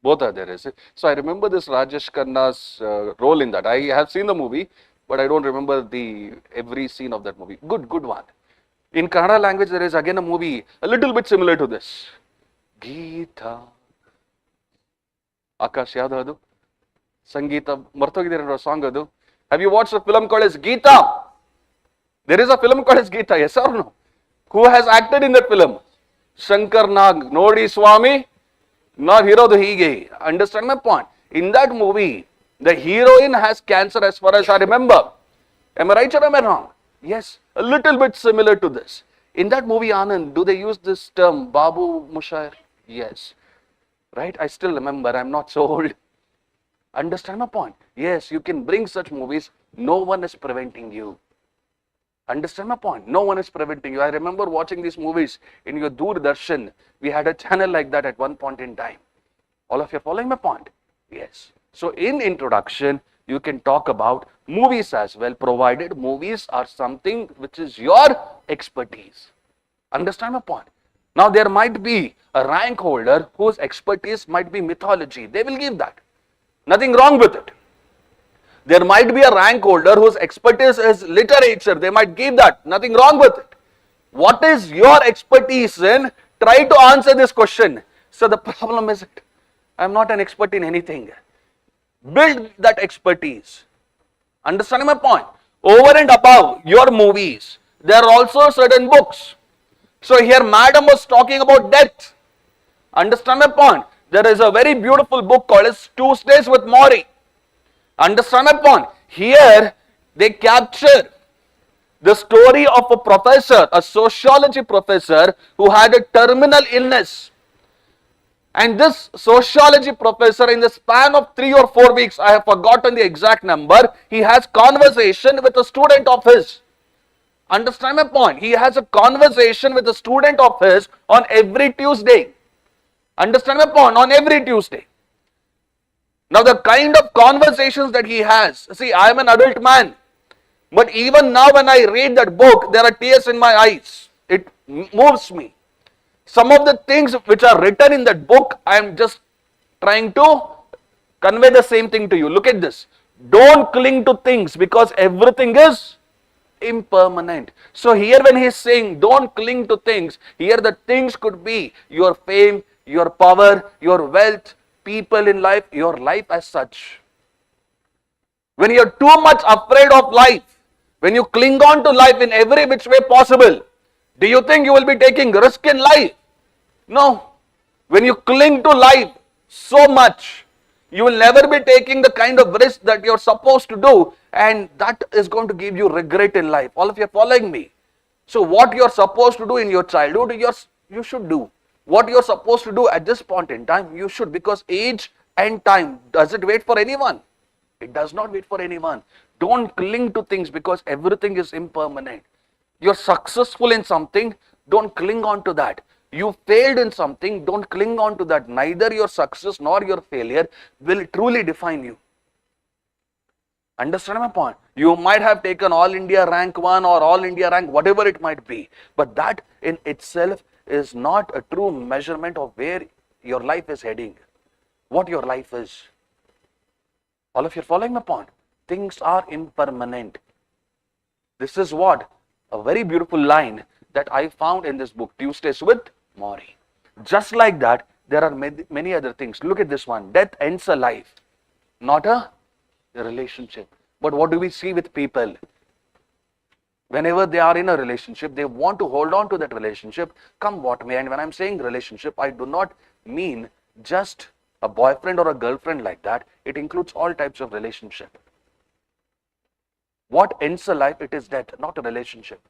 Both are there, is it? So I remember this Rajesh Khanna's role in that. I have seen the movie, but I don't remember every scene of that movie. Good one. In Kannada language, there is again a movie a little bit similar to this. Geeta. Akash, ಯಾವುದು ಅದು? ಸಂಗೀತ ಮರ್ತೋಗಿದ್ದೀರ song ಅದು. Have you watched a film called as Geeta? There is a film called as Geeta, yes or no? Who has acted in that film? Shankar Nag. Nodi Swami. Not hero the hige. Understand my point? In that movie, the heroine has cancer as far as I remember. Am I right or am I wrong? Yes, a little bit similar to this. In that movie, Anand, do they use this term, Babu Mushair? Yes. Right? I still remember, I'm not so old. Understand my point? Yes, you can bring such movies. No one is preventing you. Understand my point? No one is preventing you. I remember watching these movies in your Doordarshan. We had a channel like that at one point in time. All of you are following my point? Yes. So in introduction, you can talk about movies as well, provided movies are something which is your expertise. Understand my point? Now there might be a rank holder whose expertise might be mythology. They will give that. Nothing wrong with it. There might be a rank holder whose expertise is literature. They might give that. Nothing wrong with it. What is your expertise in? Try to answer this question. So the problem is, I'm not an expert in anything. Build that expertise. Understand my point? Over and above your movies, there are also certain books. So here madam was talking about death. Understand my point? There is a very beautiful book called as Tuesdays with Maury. Understand my point? Here they capture the story of a professor, a sociology professor who had a terminal illness. And this sociology professor, in the span of 3 or 4 weeks, I have forgotten the exact number, he has conversation with a student of his. Understand my point? He has a conversation with a student of his on every Tuesday. Understand my point? On every Tuesday. Now the kind of conversations that he has, see, I am an adult man, but even now when I read that book, there are tears in my eyes. It moves me. Some of the things which are written in that book, I am just trying to convey the same thing to you. Look at this. Don't cling to things because everything is impermanent. So here when he is saying don't cling to things, here the things could be your fame, your power, your wealth, people in life, your life as such. When you are too much afraid of life, when you cling on to life in every which way possible, do you think you will be taking risk in life? No. When you cling to life so much, you will never be taking the kind of risk that you are supposed to do, and that is going to give you regret in life. All of you are following me? So what you are supposed to do in your childhood, you should do. What you are supposed to do at this point in time, you should, because age and time, does it wait for anyone? It does not wait for anyone. Don't cling to things because everything is impermanent. You're successful in something, don't cling on to that. You failed in something, don't cling on to that. Neither your success nor your failure will truly define you. Understand my point? You might have taken All India rank 1 or All India rank whatever it might be, but that in itself is not a true measurement of where your life is heading, what your life is. All of you are following my point? Things are impermanent. This is what a very beautiful line that I found in this book, Tuesdays with Maury. Just like that, there are many other things. Look at this one. Death ends a life, not a relationship. But what do we see with people? Whenever they are in a relationship, they want to hold on to that relationship, come what may. And when I'm saying relationship, I do not mean just a boyfriend or a girlfriend like that. It includes all types of relationship. What ends a life? It is death, not a relationship.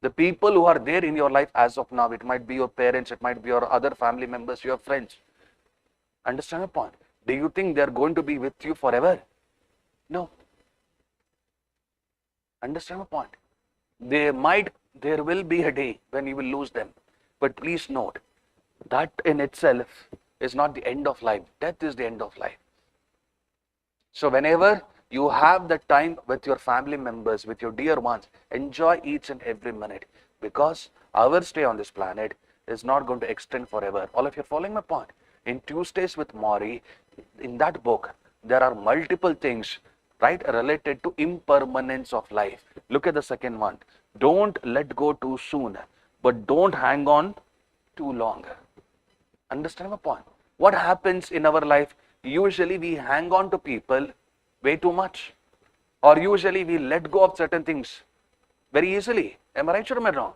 The people who are there in your life as of now, it might be your parents, it might be your other family members, your friends. Understand my point? Do you think they're going to be with you forever? No. Understand my point? There will be a day when you will lose them. But please note, that in itself is not the end of life. Death is the end of life. So whenever you have the time with your family members, with your dear ones, enjoy each and every minute, because our stay on this planet is not going to extend forever. All of you are following my point? In Tuesdays with Maury, in that book, there are multiple things, right, related to impermanence of life. Look at the second one. Don't let go too soon, but don't hang on too long. Understand my point? What happens in our life? Usually we hang on to people way too much, or usually we let go of certain things very easily. Am I right or am I wrong?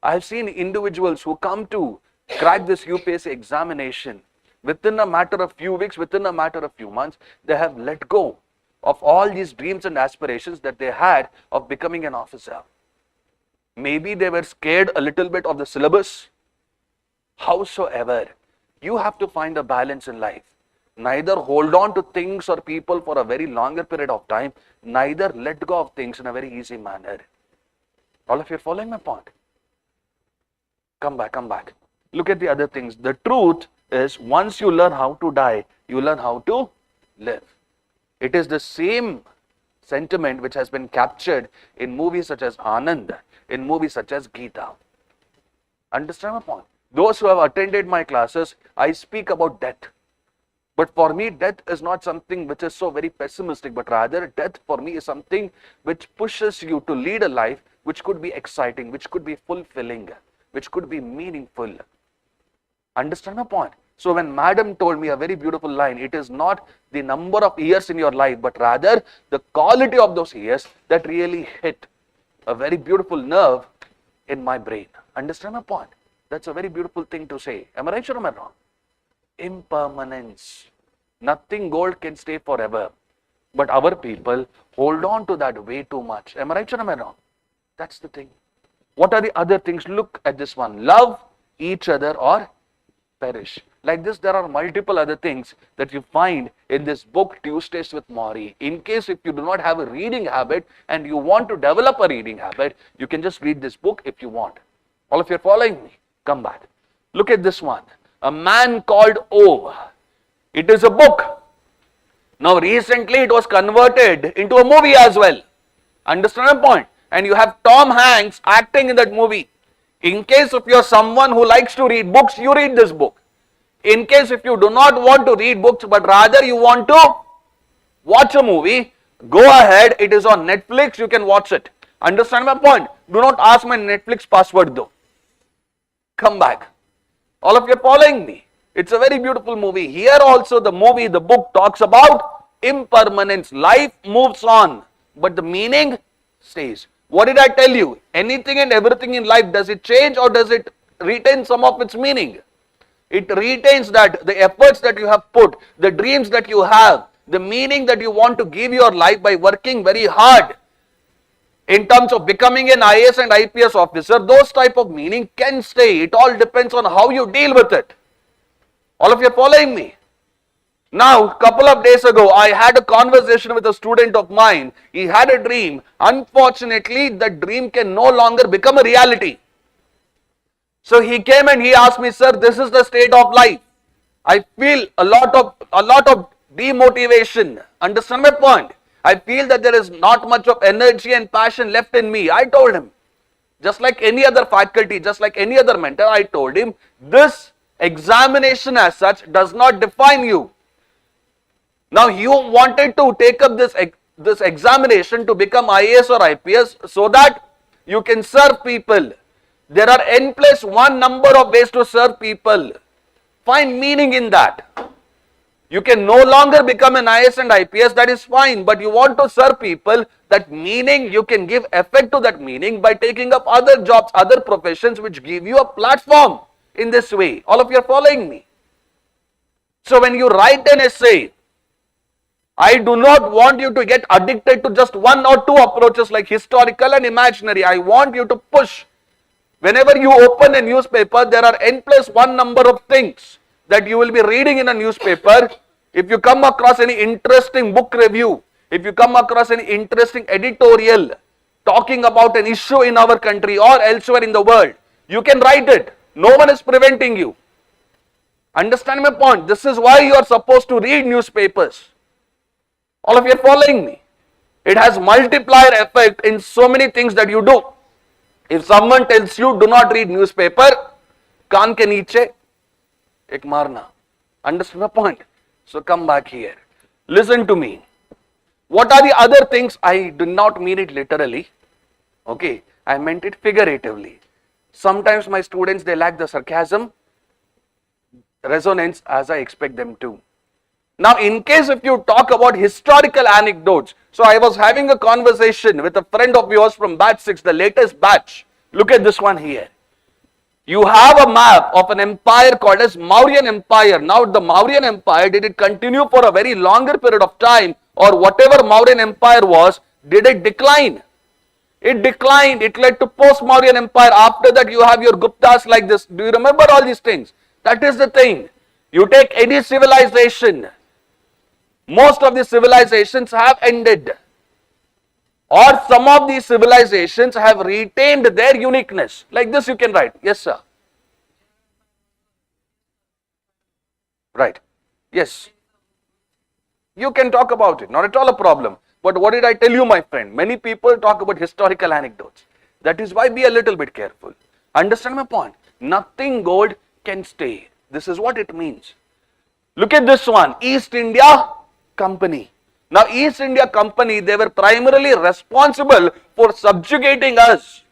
I have seen individuals who come to crack this UPSC examination within a matter of few weeks, within a matter of few months, they have let go of all these dreams and aspirations that they had of becoming an officer. Maybe they were scared a little bit of the syllabus. Howsoever, you have to find a balance in life. Neither hold on to things or people for a very longer period of time, neither let go of things in a very easy manner. All of you are following my point? Come back. Look at the other things. The truth is, once you learn how to die, you learn how to live. It is the same sentiment which has been captured in movies such as Anand, in movies such as Gita. Understand my point? Those who have attended my classes, I speak about death. But for me, death is not something which is so very pessimistic, but rather death for me is something which pushes you to lead a life which could be exciting, which could be fulfilling, which could be meaningful. Understand my point? So when Madam told me a very beautiful line, it is not the number of years in your life, but rather the quality of those years that really hit a very beautiful nerve in my brain. Understand my point? That's a very beautiful thing to say. Am I right or am I wrong? Impermanence. Nothing gold can stay forever. But our people hold on to that way too much. Am I right or am I wrong? That's the thing. What are the other things? Look at this one. Love each other or perish. Like this, there are multiple other things that you find in this book, Tuesdays with Maury. In case if you do not have a reading habit and you want to develop a reading habit, you can just read this book if you want. All of you are following me? Come back. Look at this one. A Man Called O. It is a book. Now recently it was converted into a movie as well. Understand my point? And you have Tom Hanks acting in that movie. In case if you are someone who likes to read books, you read this book. In case if you do not want to read books, but rather you want to watch a movie, go ahead. It is on Netflix. You can watch it. Understand my point? Do not ask my Netflix password though. Come back. All of you are following me. It's a very beautiful movie. Here also the book talks about impermanence. Life moves on, but the meaning stays. What did I tell you? Anything and everything in life, does it change or does it retain some of its meaning? It retains that, the efforts that you have put, the dreams that you have, the meaning that you want to give your life by working very hard in terms of becoming an IAS and IPS officer, those type of meaning can stay. It all depends on how you deal with it. All of you are following me? Now, a couple of days ago, I had a conversation with a student of mine. He had a dream. Unfortunately, that dream can no longer become a reality. So he came and he asked me, sir, this is the state of life. I feel a lot of demotivation. Understand my point? I feel that there is not much of energy and passion left in me. I told him, just like any other faculty, just like any other mentor, I told him, this examination as such does not define you. Now you wanted to take up this this examination to become IAS or IPS so that you can serve people. There are n plus 1 number of ways to serve people. Find meaning in that. You can no longer become an IAS and IPS, that is fine, but you want to serve people, that meaning, you can give effect to that meaning by taking up other jobs, other professions which give you a platform in this way. All of you are following me. So when you write an essay, I do not want you to get addicted to just one or two approaches like historical and imaginary. I want you to push. Whenever you open a newspaper, there are n plus 1 number of things that you will be reading in a newspaper. If you come across any interesting book review, if you come across any interesting editorial talking about an issue in our country or elsewhere in the world, you can write it. No one is preventing you. Understand my point? This is why you are supposed to read newspapers. All of you are following me. It has multiplier effect in so many things that you do. If someone tells you do not read newspaper, kaan ke niche ek marna. Understand my point? So come back here. Listen to me. What are the other things? I do not mean it literally. Okay, I meant it figuratively. Sometimes my students, they lack the sarcasm, resonance as I expect them to. Now, in case if you talk about historical anecdotes, so I was having a conversation with a friend of yours from batch 6, the latest batch. Look at this one here. You have a map of an empire called as Mauryan Empire. Now, the Mauryan Empire, did it continue for a very longer period of time, or whatever Mauryan Empire was, did it decline? It declined. It led to post-Mauryan Empire. After that, you have your Guptas like this. Do you remember all these things? That is the thing. You take any civilization, most of the civilizations have ended, or some of these civilizations have retained their uniqueness. Like this you can write. Yes, sir. Right. Yes. You can talk about it. Not at all a problem. But what did I tell you, my friend? Many people talk about historical anecdotes. That is why be a little bit careful. Understand my point? Nothing gold can stay. This is what it means. Look at this one. East India Company. Now, East India Company, they were primarily responsible for subjugating us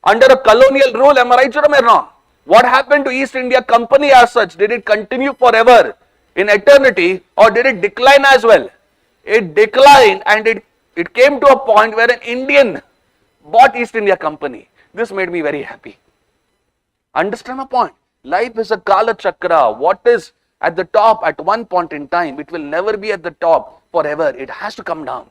under a colonial rule. Am I right or am I wrong? What happened to East India Company as such? Did it continue forever in eternity, or did it decline as well? It declined, and it came to a point where an Indian bought East India Company. This made me very happy. Understand my point? Life is a Kala Chakra. What is at the top at one point in time, it will never be at the top forever. It has to come down.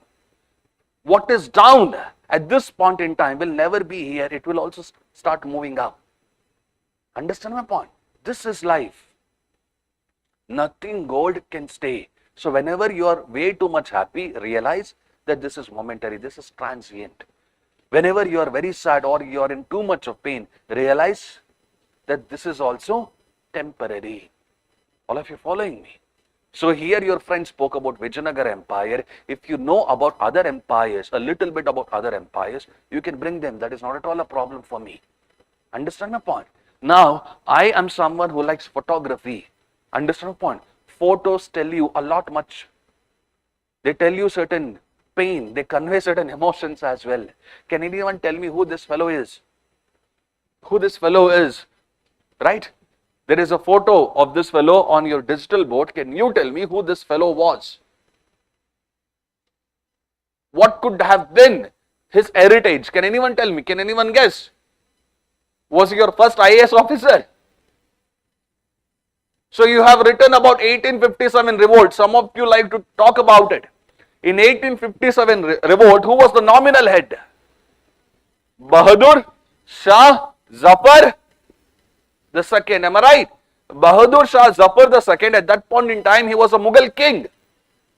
What is down at this point in time will never be here. It will also start moving up. Understand my point? This is life. Nothing gold can stay. So whenever you are way too much happy, realize that this is momentary. This is transient. Whenever you are very sad or you are in too much of pain, realize that this is also temporary. All of you following me? So here your friend spoke about Vijayanagar Empire. If you know about other empires, a little bit about other empires, you can bring them. That is not at all a problem for me. Understand my point? Now, I am someone who likes photography. Understand my point? Photos tell you a lot much. They tell you certain pain. They convey certain emotions as well. Can anyone tell me who this fellow is? Who this fellow is? Right? There is a photo of this fellow on your digital board. Can you tell me who this fellow was? What could have been his heritage? Can anyone tell me? Can anyone guess? Was he your first IAS officer? So you have written about 1857 revolt. Some of you like to talk about it. In 1857 revolt, who was the nominal head? Bahadur Shah Zafar the second. Am I right? Bahadur Shah Zafar the second, at that point in time, he was a Mughal king.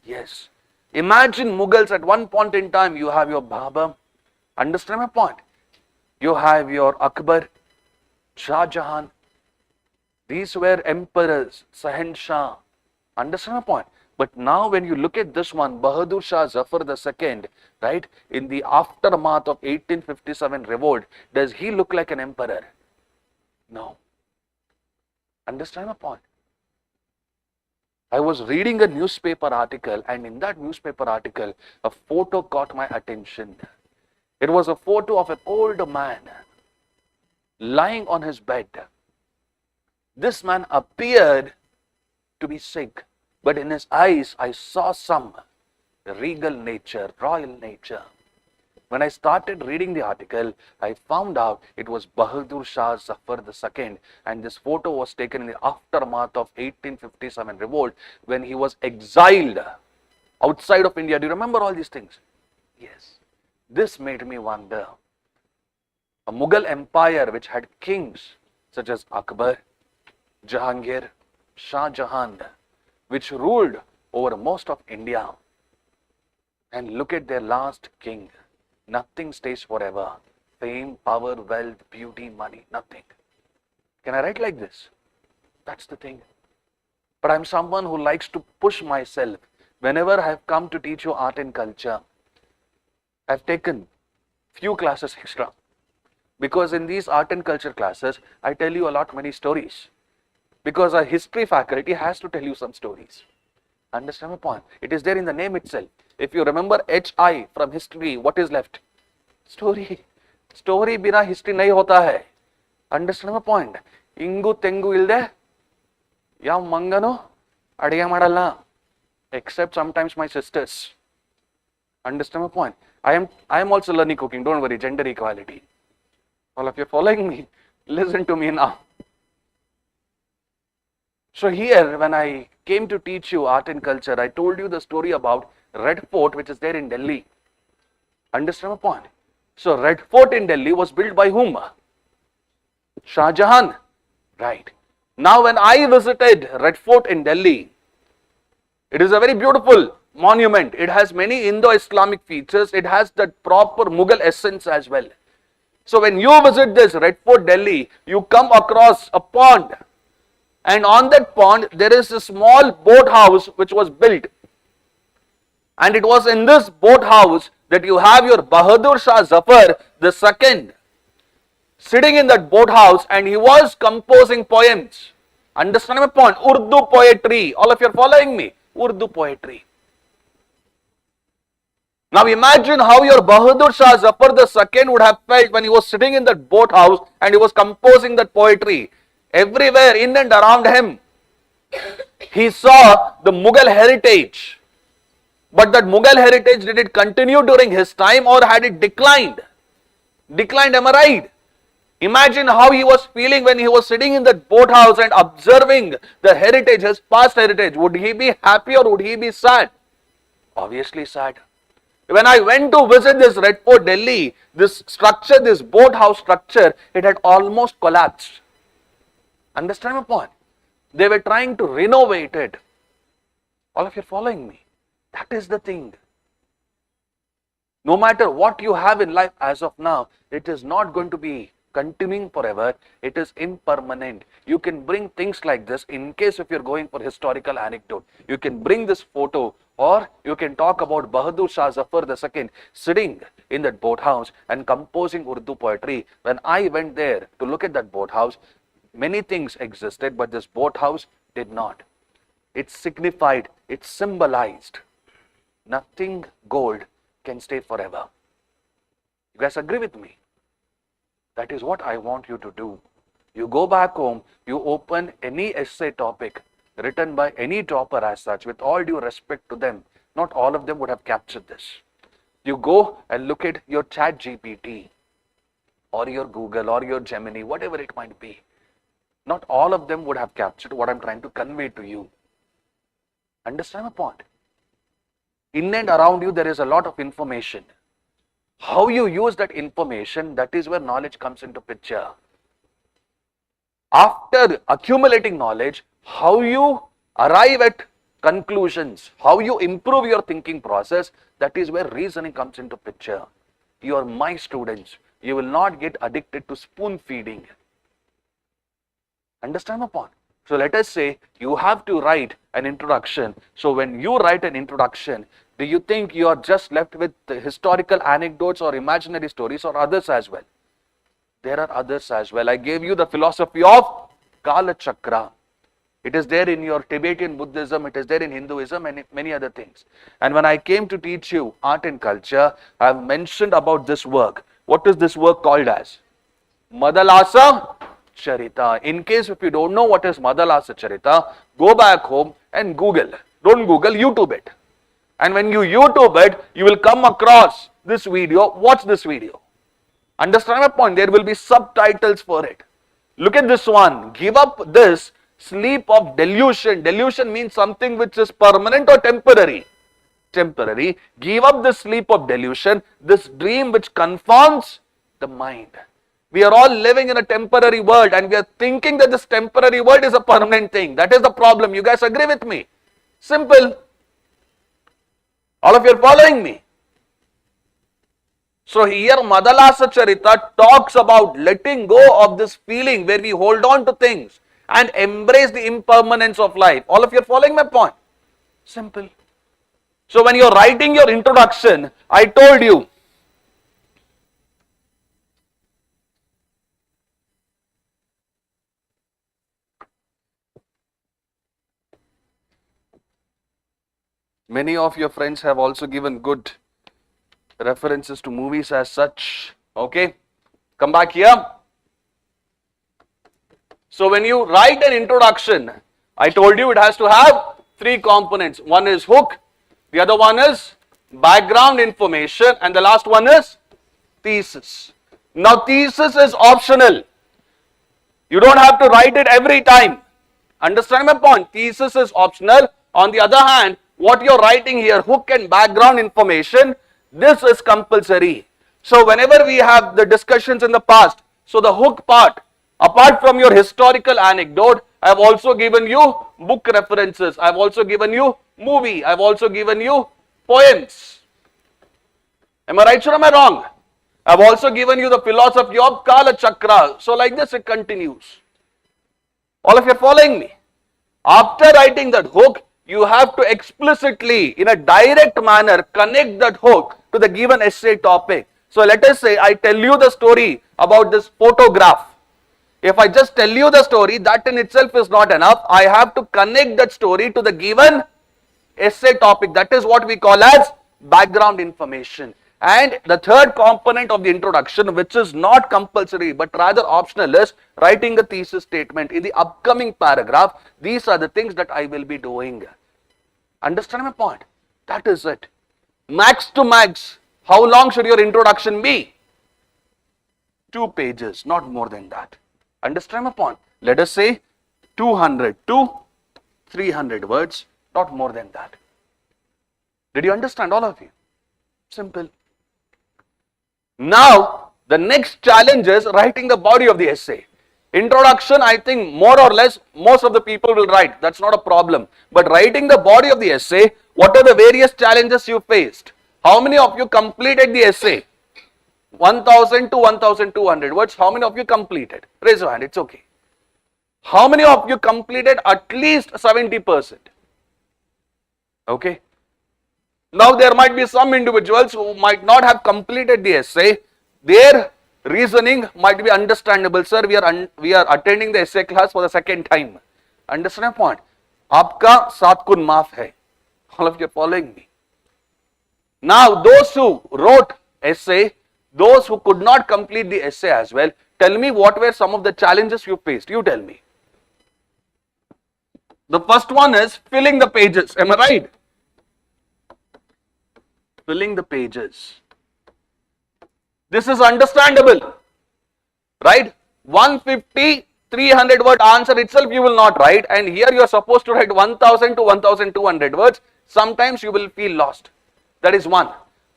Yes. Imagine Mughals at one point in time. You have your Babur. Understand my point? You have your Akbar, Shah Jahan. These were emperors, Sahenshah. Understand my point? But now when you look at this one, Bahadur Shah Zafar II, right, in the aftermath of 1857 revolt, does he look like an emperor? No. Understand my point? I was reading a newspaper article, and in that newspaper article, a photo caught my attention. It was a photo of an old man lying on his bed. This man appeared to be sick, but in his eyes I saw some regal nature, royal nature. When I started reading the article, I found out it was Bahadur Shah Zafar II, and this photo was taken in the aftermath of 1857 revolt when he was exiled outside of India. Do you remember all these things? Yes. This made me wonder. A Mughal empire which had kings such as Akbar, Jahangir, Shah Jahan, which ruled over most of India. And look at their last king. Nothing stays forever. Fame, power, wealth, beauty, money, nothing. Can I write like this? That's the thing. But I'm someone who likes to push myself. Whenever I have come to teach you art and culture, I've taken few classes extra. Because in these art and culture classes, I tell you a lot many stories. Because our history faculty has to tell you some stories. Understand my point? It is there in the name itself. If you remember HI from history, what is left? Story. Story bina history nahi hota hai. Understand my point? Ingu tengu ilde ya mangano adiga madalla. Except sometimes my sisters. Understand my point? I am also learning cooking. Don't worry, gender equality. All of you following me? Listen to me now. So here, when I came to teach you art and culture, I told you the story about Red Fort, which is there in Delhi. Understand my point? So Red Fort in Delhi was built by whom? Shah Jahan. Right. Now when I visited Red Fort in Delhi, it is a very beautiful monument. It has many Indo-Islamic features. It has that proper Mughal essence as well. So when you visit this Red Fort Delhi, you come across a pond. And on that pond, there is a small boathouse which was built. And it was in this boathouse that you have your Bahadur Shah Zafar II sitting in that boathouse, and he was composing poems. Understand my point? Urdu poetry. All of you are following me? Urdu poetry. Now imagine how your Bahadur Shah Zafar II would have felt when he was sitting in that boathouse and he was composing that poetry. Everywhere in and around him, he saw the Mughal heritage. But that Mughal heritage, did it continue during his time or had it declined? Declined, am I right? Imagine how he was feeling when he was sitting in that boathouse and observing the heritage, his past heritage. Would he be happy or would he be sad? Obviously sad. When I went to visit this Red Fort Delhi, this structure, this boathouse structure, it had almost collapsed. Understand my point? They were trying to renovate it. All of you are following me? That is the thing. No matter what you have in life as of now, it is not going to be continuing forever. It is impermanent. You can bring things like this in case if you're going for historical anecdote. You can bring this photo, or you can talk about Bahadur Shah Zafar II sitting in that boathouse and composing Urdu poetry. When I went there to look at that boathouse, many things existed, but this boathouse did not. It signified, it symbolized, nothing gold can stay forever. You guys agree with me? That is what I want you to do. You go back home, you open any essay topic written by any topper as such, with all due respect to them, not all of them would have captured this. You go and look at your Chat GPT or your Google or your Gemini, whatever it might be. Not all of them would have captured what I'm trying to convey to you. Understand my point? In and around you, there is a lot of information. How you use that information, that is where knowledge comes into picture. After accumulating knowledge, how you arrive at conclusions, how you improve your thinking process, that is where reasoning comes into picture. You are my students. You will not get addicted to spoon feeding. Understand my point? So let us say you have to write an introduction. So when you write an introduction, do you think you are just left with historical anecdotes or imaginary stories, or others as well? There are others as well. I gave you the philosophy of Kala Chakra. It is there in your Tibetan Buddhism, it is there in Hinduism and many other things. And when I came to teach you art and culture, I have mentioned about this work. What is this work called as? Madalasa Charita. In case if you don't know what is Madalasa Charita, go back home and Google. Don't Google, YouTube it. And when you YouTube it, you will come across this video. Watch this video. Understand my point? There will be subtitles for it. Look at this one. Give up this sleep of delusion. Delusion means something which is permanent or temporary. Temporary. Give up the sleep of delusion, this dream which confounds the mind. We are all living in a temporary world and we are thinking that this temporary world is a permanent thing. That is the problem. You guys agree with me? Simple. All of you are following me. So here Madalasa Charita talks about letting go of this feeling where we hold on to things and embrace the impermanence of life. All of you are following my point? Simple. So when you are writing your introduction, I told you, many of your friends have also given good references to movies as such. Okay, come back here. So when you write an introduction, I told you it has to have three components. One is hook, the other one is background information, and the last one is thesis. Now thesis is optional. You don't have to write it every time. Understand my point? Thesis is optional. On the other hand, what you're writing here, hook and background information, this is compulsory. So whenever we have the discussions in the past, so the hook part, apart from your historical anecdote, I have also given you book references, I have also given you movie, I have also given you poems. Am I right or am I wrong? I have also given you the philosophy of Kala Chakra. So like this it continues. All of you are following me? After writing that hook, you have to explicitly, in a direct manner, connect that hook to the given essay topic. So let us say I tell you the story about this photograph. If I just tell you the story, that in itself is not enough. I have to connect that story to the given essay topic. That is what we call as background information. And the third component of the introduction, which is not compulsory but rather optional, is writing a thesis statement. In the upcoming paragraph, these are the things that I will be doing. Understand my point? That is it. Max to max, how long should your introduction be? 2 pages, not more than that. Understand my point? Let us say 200 to 300 words, not more than that. Did you understand, all of you? Simple. Now, the next challenge is writing the body of the essay. Introduction, I think more or less most of the people will write. That's not a problem. But writing the body of the essay, what are the various challenges you faced? How many of you completed the essay? 1000 to 1200 words. How many of you completed? Raise your hand, it's okay. How many of you completed at least 70%? Okay. Now there might be some individuals who might not have completed the essay. Their reasoning might be understandable. Sir, we are attending the essay class for the second time. Understand my point? Aapka 7 kun maaf hai. All of you are following me. Now those who wrote essay, those who could not complete the essay as well, tell me what were some of the challenges you faced. You tell me. The first one is filling the pages. Am I right? Filling the pages. This is understandable, right? 150, 300 word answer itself you will not write, and here you are supposed to write 1000 to 1200 words. Sometimes you will feel lost. That is one.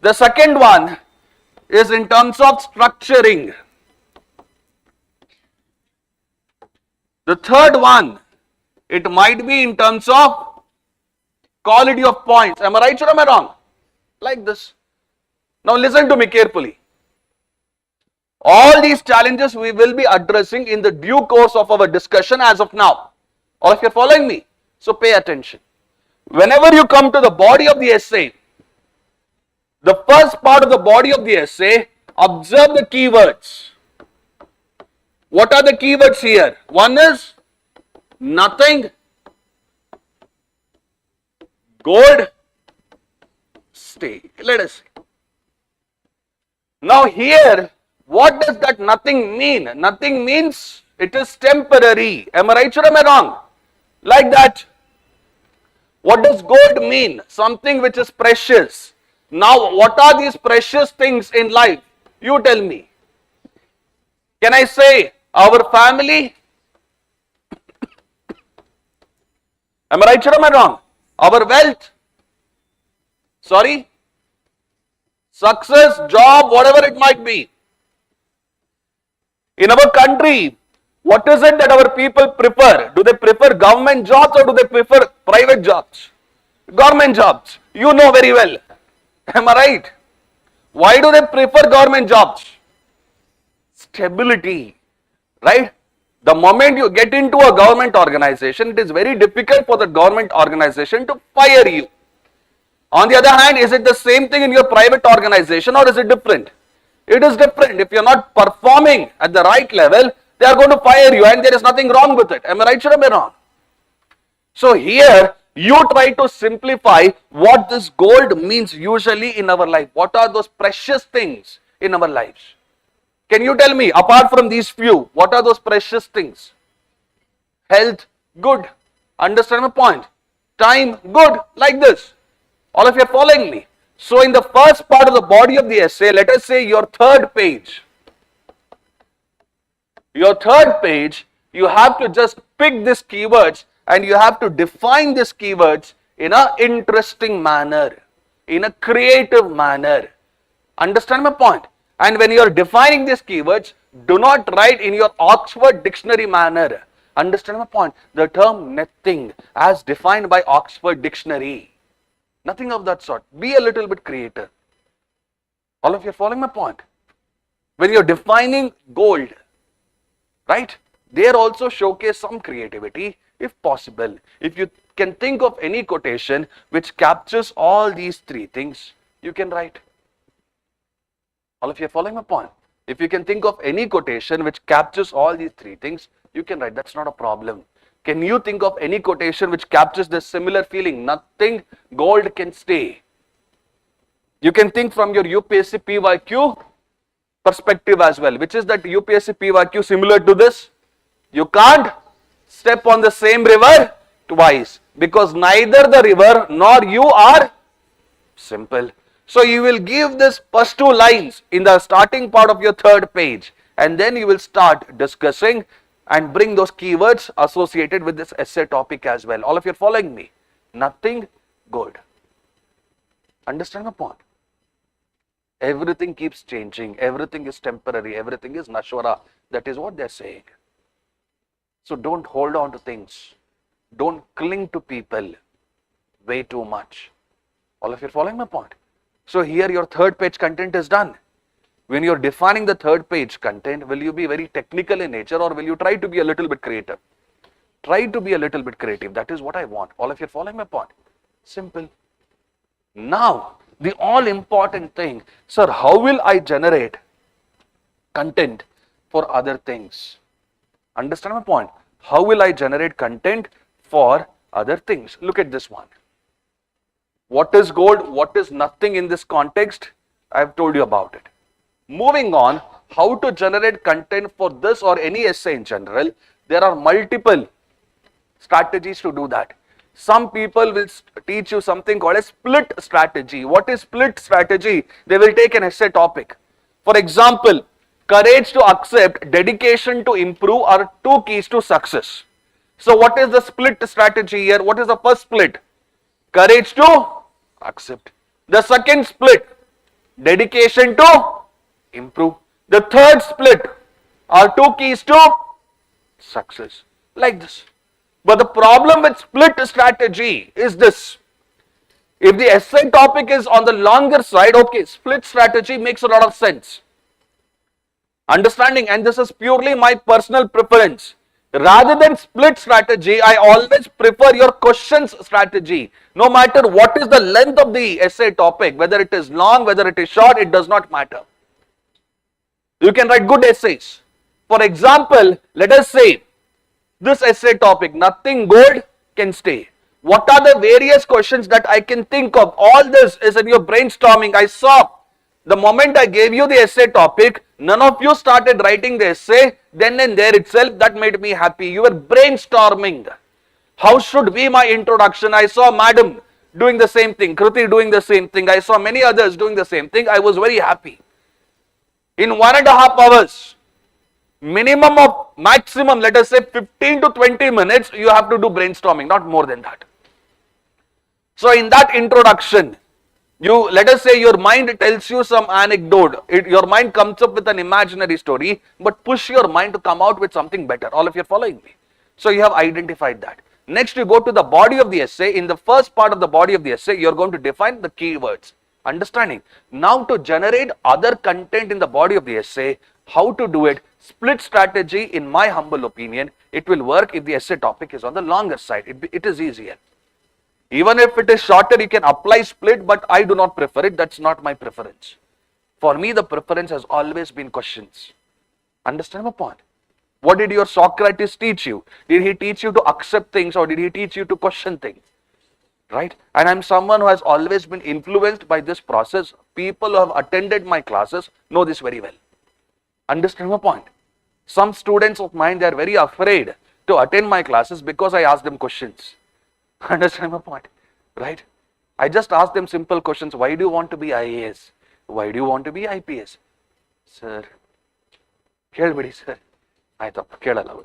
The second one is in terms of structuring. The third one, it might be in terms of quality of points. Am I right or am I wrong? Like this. Now listen to me carefully. All these challenges we will be addressing in the due course of our discussion as of now. All of you are following me? So pay attention. Whenever you come to the body of the essay, the first part of the body of the essay, observe the keywords. What are the keywords here? One is nothing, gold stay. Let us see. Now here, what does that nothing mean? Nothing means it is temporary. Am I right or am I wrong? Like that. What does gold mean? Something which is precious. Now, what are these precious things in life? You tell me. Can I say our family? Am I right or am I wrong? Our wealth? Sorry? Success, job, whatever it might be. In our country, what is it that our people prefer? Do they prefer government jobs or do they prefer private jobs? Government jobs. You know very well. Am I right? Why do they prefer government jobs? Stability. Right? The moment you get into a government organization, it is very difficult for the government organization to fire you. On the other hand, is it the same thing in your private organization or is it different? It is different. If you are not performing at the right level, they are going to fire you and there is nothing wrong with it. Am I right or am I wrong? So here, you try to simplify what this gold means usually in our life. What are those precious things in our lives? Can you tell me, apart from these few, what are those precious things? Health, good. Understand my point? Time, good. Like this. All of you are following me. So in the first part of the body of the essay, let us say your third page. Your third page, you have to just pick these keywords and you have to define these keywords in an interesting manner, in a creative manner. Understand my point? And when you are defining these keywords, do not write in your Oxford dictionary manner. Understand my point? The term nothing as defined by Oxford dictionary. Nothing of that sort. Be a little bit creative. All of you are following my point? When you are defining gold, right? There also showcase some creativity if possible. If you can think of any quotation which captures all these three things, you can write. All of you are following my point? If you can think of any quotation which captures all these three things, you can write. That's not a problem. Can you think of any quotation which captures this similar feeling? Nothing gold can stay. You can think from your UPSC PYQ perspective as well. Which is that UPSC PYQ similar to this? You can't step on the same river twice because neither the river nor you are simple. So you will give this first two lines in the starting part of your third page and then you will start discussing and bring those keywords associated with this essay topic as well. All of you are following me? Nothing good. Understand my point? Everything keeps changing. Everything is temporary. Everything is nashwara. That is what they are saying. So don't hold on to things. Don't cling to people way too much. All of you are following my point? So here your third page content is done. When you're defining the third page content, will you be very technical in nature or will you try to be a little bit creative? Try to be a little bit creative. That is what I want. All of you are following my point? Simple. Now, the all important thing, sir, how will I generate content for other things? Understand my point? How will I generate content for other things? Look at this one. What is gold? What is nothing in this context? I have told you about it. Moving on, how to generate content for this or any essay in general. There are multiple strategies to do that. Some people will teach you something called a split strategy. What is split strategy? They will take an essay topic. For example, courage to accept, dedication to improve are two keys to success. So what is the split strategy here? What is the first split? Courage to accept. The second split, dedication to improve. The third split are two keys to success. Like this. But the problem with split strategy is this. If the essay topic is on the longer side, okay, split strategy makes a lot of sense. Understanding, and this is purely my personal preference. Rather than split strategy, I always prefer your questions strategy. No matter what is the length of the essay topic, whether it is long, whether it is short, it does not matter. You can write good essays. For example, let us say this essay topic, nothing gold can stay. What are the various questions that I can think of? All this is in your brainstorming. I saw the moment I gave you the essay topic, none of you started writing the essay. Then and there itself, that made me happy. You were brainstorming. How should be my introduction? I saw Madam doing the same thing, Kruti doing the same thing. I saw many others doing the same thing. I was very happy. In 1.5 hours, minimum of maximum, let us say 15 to 20 minutes, you have to do brainstorming, not more than that. So in that introduction, let us say your mind tells you some anecdote, your mind comes up with an imaginary story, but push your mind to come out with something better. All of you are following me. So you have identified that. Next, you go to the body of the essay. In the first part of the body of the essay, you are going to define the keywords. Understanding. Now to generate other content in the body of the essay, how to do it? Split strategy, in my humble opinion, it will work if the essay topic is on the longer side. It is easier. Even if it is shorter, you can apply split, but I do not prefer it. That's not my preference. For me, the preference has always been questions. Understand my point? What did your Socrates teach you? Did he teach you to accept things, or did he teach you to question things? Right? And I'm someone who has always been influenced by this process. People who have attended my classes know this very well. Understand my point? Some students of mine, they are very afraid to attend my classes because I ask them questions. Understand my point? Right? I just ask them simple questions. Why do you want to be IAS? Why do you want to be IPS? Sir, kelbidi sir. I thought, kelala.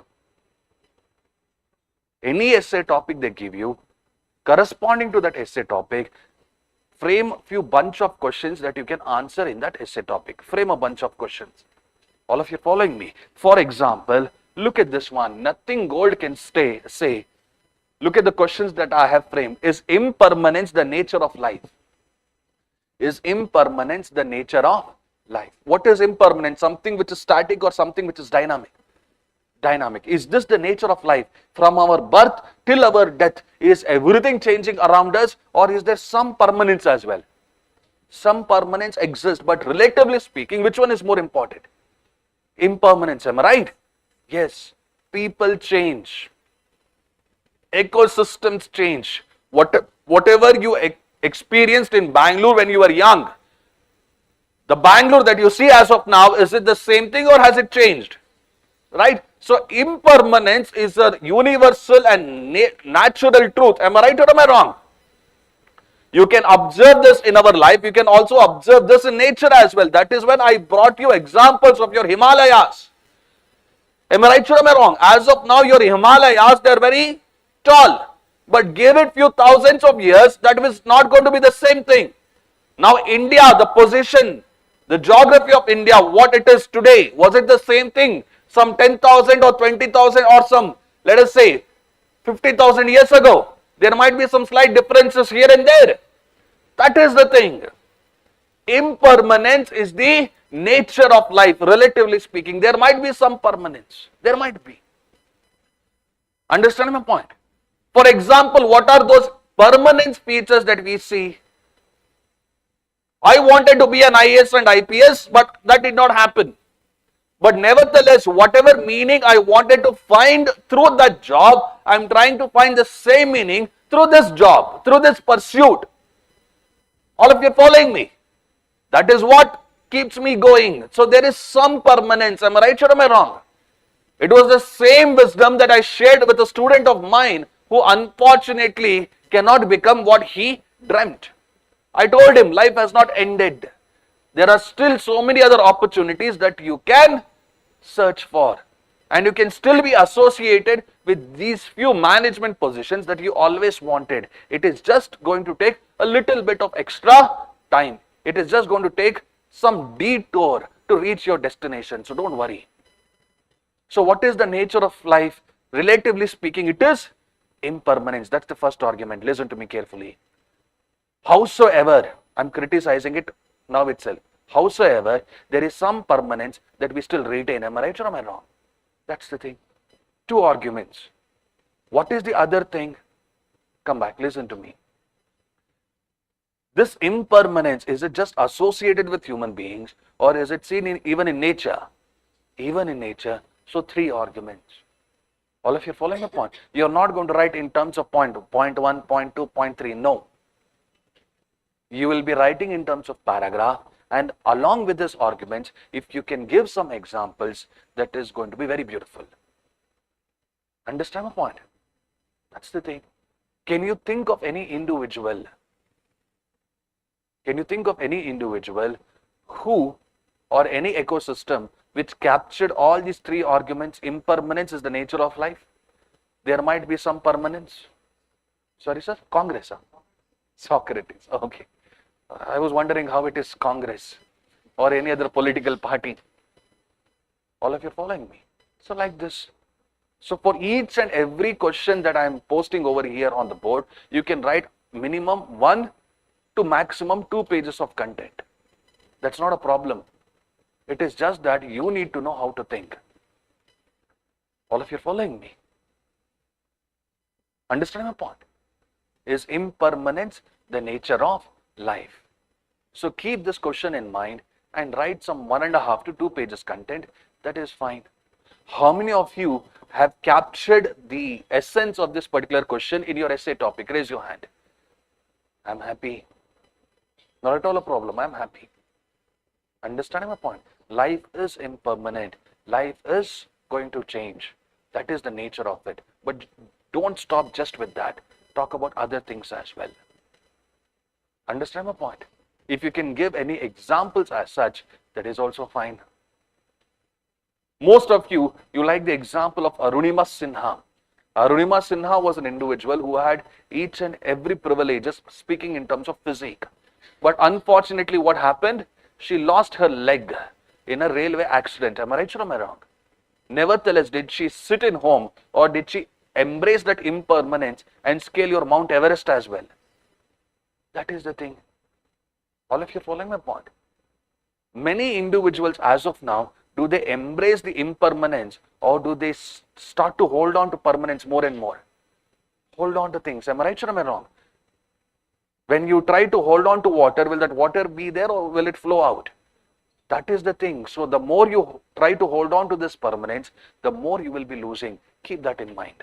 Any essay topic they give you, corresponding to that essay topic, frame few bunch of questions that you can answer in that essay topic. Frame a bunch of questions. All of you following me? For example, look at this one. Nothing gold can say. Look at the questions that I have framed. Is impermanence the nature of life? Is impermanence the nature of life? What is impermanence? Something which is static or something which is dynamic? Dynamic. Is this the nature of life? From our birth till our death, is everything changing around us, or is there some permanence as well? Some permanence exists, but relatively speaking, which one is more important? Impermanence, am I right? Yes. People change. Ecosystems change. Whatever you experienced in Bangalore when you were young, the Bangalore that you see as of now, is it the same thing or has it changed? Right? So impermanence is a universal and natural truth. Am I right or am I wrong? You can observe this in our life. You can also observe this in nature as well. That is when I brought you examples of your Himalayas. Am I right or am I wrong? As of now, your Himalayas, they are very tall. But give it few thousands of years, that is not going to be the same thing. Now India, the position, the geography of India, what it is today, was it the same thing some 10,000 or 20,000 or some, let us say, 50,000 years ago? There might be some slight differences here and there. That is the thing. Impermanence is the nature of life, relatively speaking. There might be some permanence. There might be. Understand my point? For example, what are those permanence features that we see? I wanted to be an IAS and IPS, but that did not happen. But nevertheless, whatever meaning I wanted to find through that job, I am trying to find the same meaning through this job, through this pursuit. All of you are following me? That is what keeps me going. So there is some permanence. Am I right or am I wrong? It was the same wisdom that I shared with a student of mine who unfortunately cannot become what he dreamt. I told him life has not ended. There are still so many other opportunities that you can search for, and you can still be associated with these few management positions that you always wanted. It is just going to take a little bit of extra time. It is just going to take some detour to reach your destination. So don't worry. So what is the nature of life? Relatively speaking, it is impermanence. That's the first argument. Listen to me carefully. Howsoever, I'm criticizing it now itself. Howsoever, there is some permanence that we still retain. Am I right or am I wrong? That's the thing. Two arguments. What is the other thing? Come back, listen to me. This impermanence, is it just associated with human beings, or is it seen even in nature? Even in nature. So three arguments. All of you are following the point. You're not going to write in terms of point 1, point 2, point 3. No. You will be writing in terms of paragraph, and along with this arguments, if you can give some examples, that is going to be very beautiful. Understand my point? That's the thing. Can you think of any individual? Can you think of any individual who, or any ecosystem which captured all these three arguments? Impermanence is the nature of life. There might be some permanence. Sorry, sir? Congress, huh? Socrates. Okay. I was wondering how it is Congress or any other political party. All of you are following me. So like this. So for each and every question that I am posting over here on the board, you can write minimum 1 to maximum 2 pages of content. That's not a problem. It is just that you need to know how to think. All of you are following me. Understand my point? Is impermanence the nature of life? So keep this question in mind and write some 1.5 to 2 pages content. That is fine. How many of you have captured the essence of this particular question in your essay topic? Raise your hand. I'm happy. Not at all a problem. I'm happy. Understanding my point? Life is impermanent. Life is going to change. That is the nature of it. But don't stop just with that. Talk about other things as well. Understand my point? If you can give any examples as such, that is also fine. Most of you like the example of Arunima Sinha. Arunima Sinha was an individual who had each and every privileges speaking in terms of physique. But unfortunately, what happened? She lost her leg in a railway accident. Am I right or am I wrong? Nevertheless, did she sit in home or did she embrace that impermanence and scale your Mount Everest as well? That is the thing. All of you are following my point. Many individuals as of now, do they embrace the impermanence or do they start to hold on to permanence more and more? Hold on to things. Am I right or am I wrong? When you try to hold on to water, will that water be there or will it flow out? That is the thing. So the more you try to hold on to this permanence, the more you will be losing. Keep that in mind.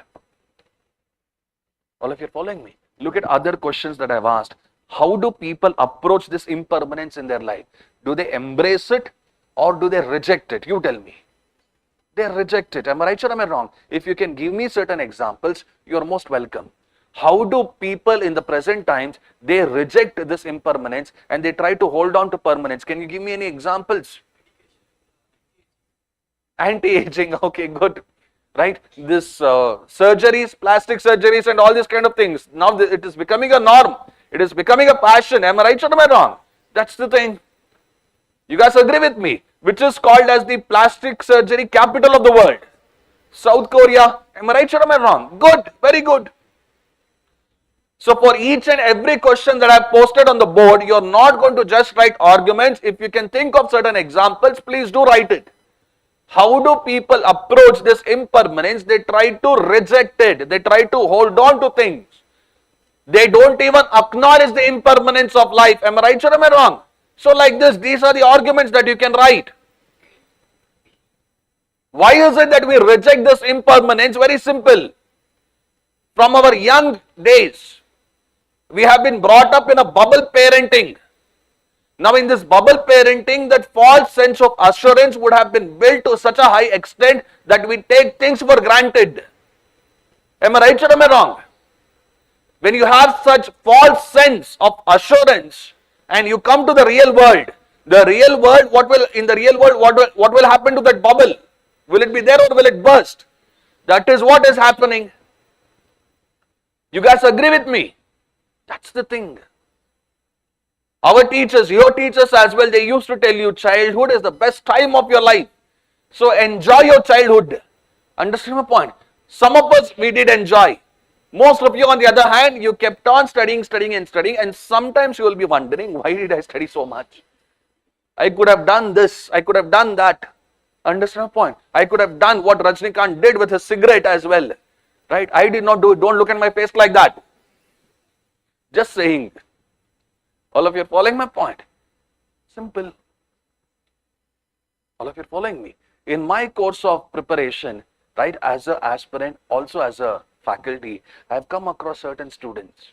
All of you are following me? Look at other questions that I've asked. How do people approach this impermanence in their life? Do they embrace it or do they reject it? You tell me. They reject it. Am I right or am I wrong? If you can give me certain examples, you are most welcome. How do people in the present times, they reject this impermanence and they try to hold on to permanence? Can you give me any examples? Anti-aging, okay, good. Right? This surgeries, plastic surgeries and all these kind of things. Now it is becoming a norm. It is becoming a passion. Am I right or am I wrong? That's the thing. You guys agree with me? Which is called as the plastic surgery capital of the world. South Korea. Am I right or am I wrong? Good. Very good. So for each and every question that I have posted on the board, you are not going to just write arguments. If you can think of certain examples, please do write it. How do people approach this impermanence? They try to reject it. They try to hold on to things. They don't even acknowledge the impermanence of life. Am I right or am I wrong? So like this, these are the arguments that you can write. Why is it that we reject this impermanence? Very simple. From our young days, we have been brought up in a bubble parenting. Now in this bubble parenting, that false sense of assurance would have been built to such a high extent that we take things for granted. Am I right or am I wrong? When you have such false sense of assurance and you come to the real world, what will happen to that bubble? Will it be there or will it burst? That is what is happening. You guys agree with me? That's the thing. Our teachers, your teachers as well, they used to tell you childhood is the best time of your life. So enjoy your childhood. Understand my point? Some of us, we did enjoy. Most of you on the other hand, you kept on studying and sometimes you will be wondering, why did I study so much? I could have done this, I could have done that. Understand my point? I could have done what Rajnikant did with his cigarette as well. Right? I did not do it. Don't look at my face like that. Just saying. All of you are following my point? Simple. All of you are following me? In my course of preparation, right? As an aspirant, also as a faculty, I have come across certain students.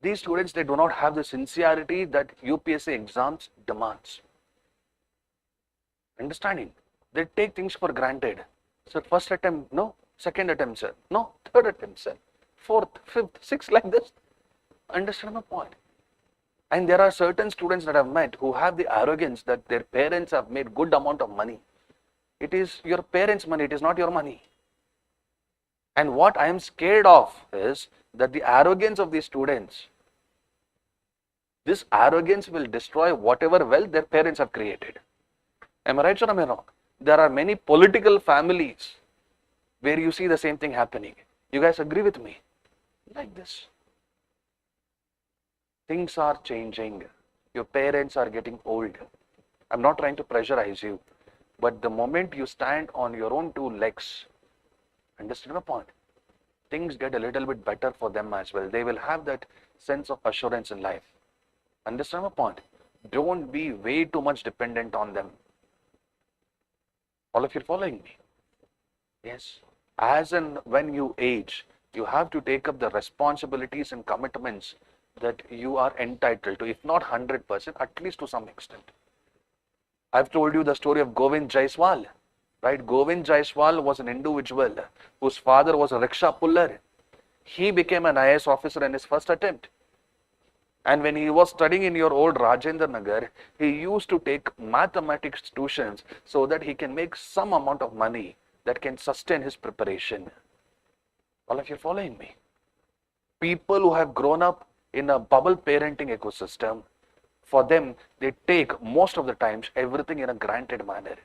These students, they do not have the sincerity that UPSC exams demands. Understanding? They take things for granted. So first attempt, no. Second attempt, sir. No. Third attempt, sir. Fourth, fifth, sixth, like this. Understand my point? And there are certain students that I've met who have the arrogance that their parents have made good amount of money. It is your parents' money, it is not your money. And what I am scared of is that the arrogance of these students, this arrogance will destroy whatever wealth their parents have created. Am I right or am I wrong? There are many political families where you see the same thing happening. You guys agree with me? Like this. Things are changing. Your parents are getting old. I'm not trying to pressurize you, but the moment you stand on your own two legs, understand my point? Things get a little bit better for them as well. They will have that sense of assurance in life. Understand my point? Don't be way too much dependent on them. All of you are following me? Yes. As and when you age, you have to take up the responsibilities and commitments that you are entitled to, if not 100%, at least to some extent. I've told you the story of Govind Jaiswal, right? Govind Jaiswal was an individual whose father was a rickshaw puller. He became an IAS officer in his first attempt. And when he was studying in your old Rajendra Nagar, he used to take mathematics tuitions so that he can make some amount of money that can sustain his preparation. All of you are following me? People who have grown up in a bubble parenting ecosystem, for them, they take most of the times everything in a granted manner.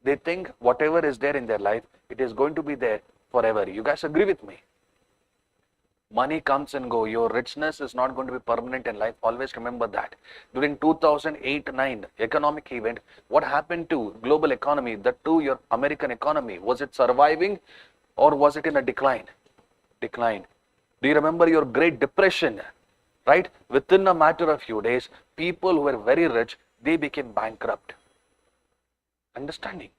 They think whatever is there in their life, it is going to be there forever. You guys agree with me? Money comes and go. Your richness is not going to be permanent in life. Always remember that. During 2008-9 economic event, what happened to global economy, that to your American economy? Was it surviving or was it in a decline? Decline. Do you remember your Great Depression? Right? Within a matter of few days, people who were very rich, they became bankrupt. Understanding?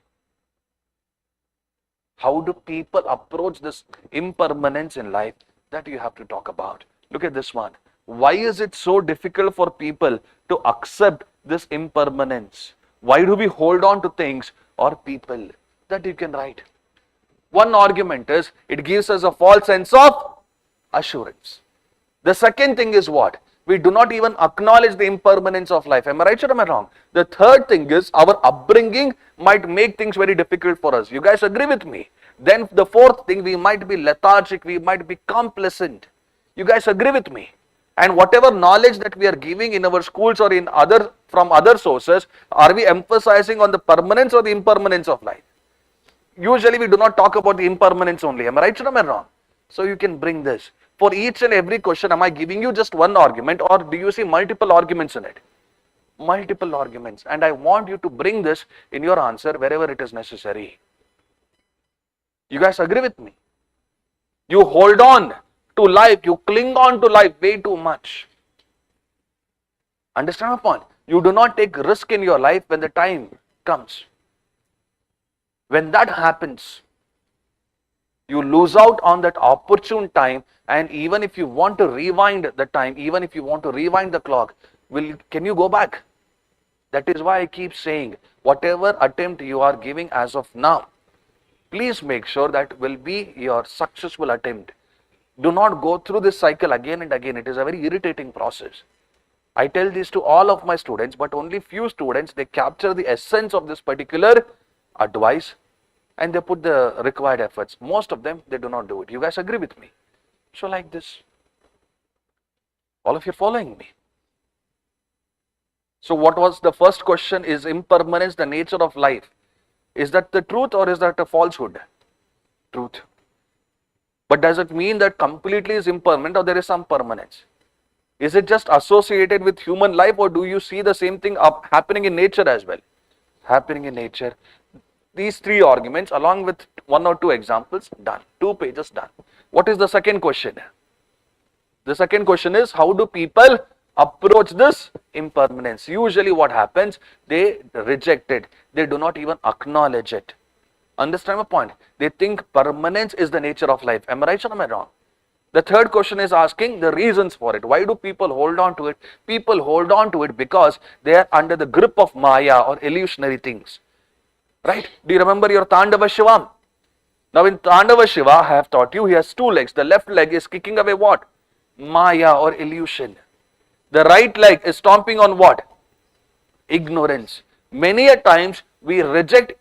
How do people approach this impermanence in life? That you have to talk about. Look at this one. Why is it so difficult for people to accept this impermanence? Why do we hold on to things or people? That you can write. One argument is it gives us a false sense of assurance. The second thing is what? We do not even acknowledge the impermanence of life. Am I right or am I wrong? The third thing is our upbringing might make things very difficult for us. You guys agree with me? Then the fourth thing, we might be lethargic, we might be complacent. You guys agree with me? And whatever knowledge that we are giving in our schools or in from other sources, are we emphasizing on the permanence or the impermanence of life? Usually we do not talk about the impermanence only. Am I right or am I wrong? So you can bring this. For each and every question, am I giving you just one argument or do you see multiple arguments in it? Multiple arguments. And I want you to bring this in your answer wherever it is necessary. You guys agree with me? You hold on to life, you cling on to life way too much. Understand my point? You do not take risk in your life when the time comes. When that happens, you lose out on that opportune time, and even if you want to rewind the time, even if you want to rewind the clock, can you go back? That is why I keep saying, whatever attempt you are giving as of now, please make sure that will be your successful attempt. Do not go through this cycle again and again. It is a very irritating process. I tell this to all of my students, but only few students, they capture the essence of this particular advice and they put the required efforts. Most of them, they do not do it. You guys agree with me? So like this. All of you following me? So what was the first question? Is impermanence the nature of life? Is that the truth or is that a falsehood? Truth. But does it mean that completely is impermanent or there is some permanence? Is it just associated with human life or do you see the same thing happening in nature as well? Happening in nature. These three arguments along with one or two examples, done. 2 pages done. What is the second question? The second question is, how do people approach this impermanence? Usually what happens, they reject it. They do not even acknowledge it. Understand my point? They think permanence is the nature of life. Am I right or am I wrong? The third question is asking the reasons for it. Why do people hold on to it? People hold on to it because they are under the grip of Maya or illusionary things. Right? Do you remember your Tandava Shivam? Now in Tandava Shiva, I have taught you, he has two legs. The left leg is kicking away what? Maya or illusion. The right leg is stomping on what? Ignorance. Many a times we reject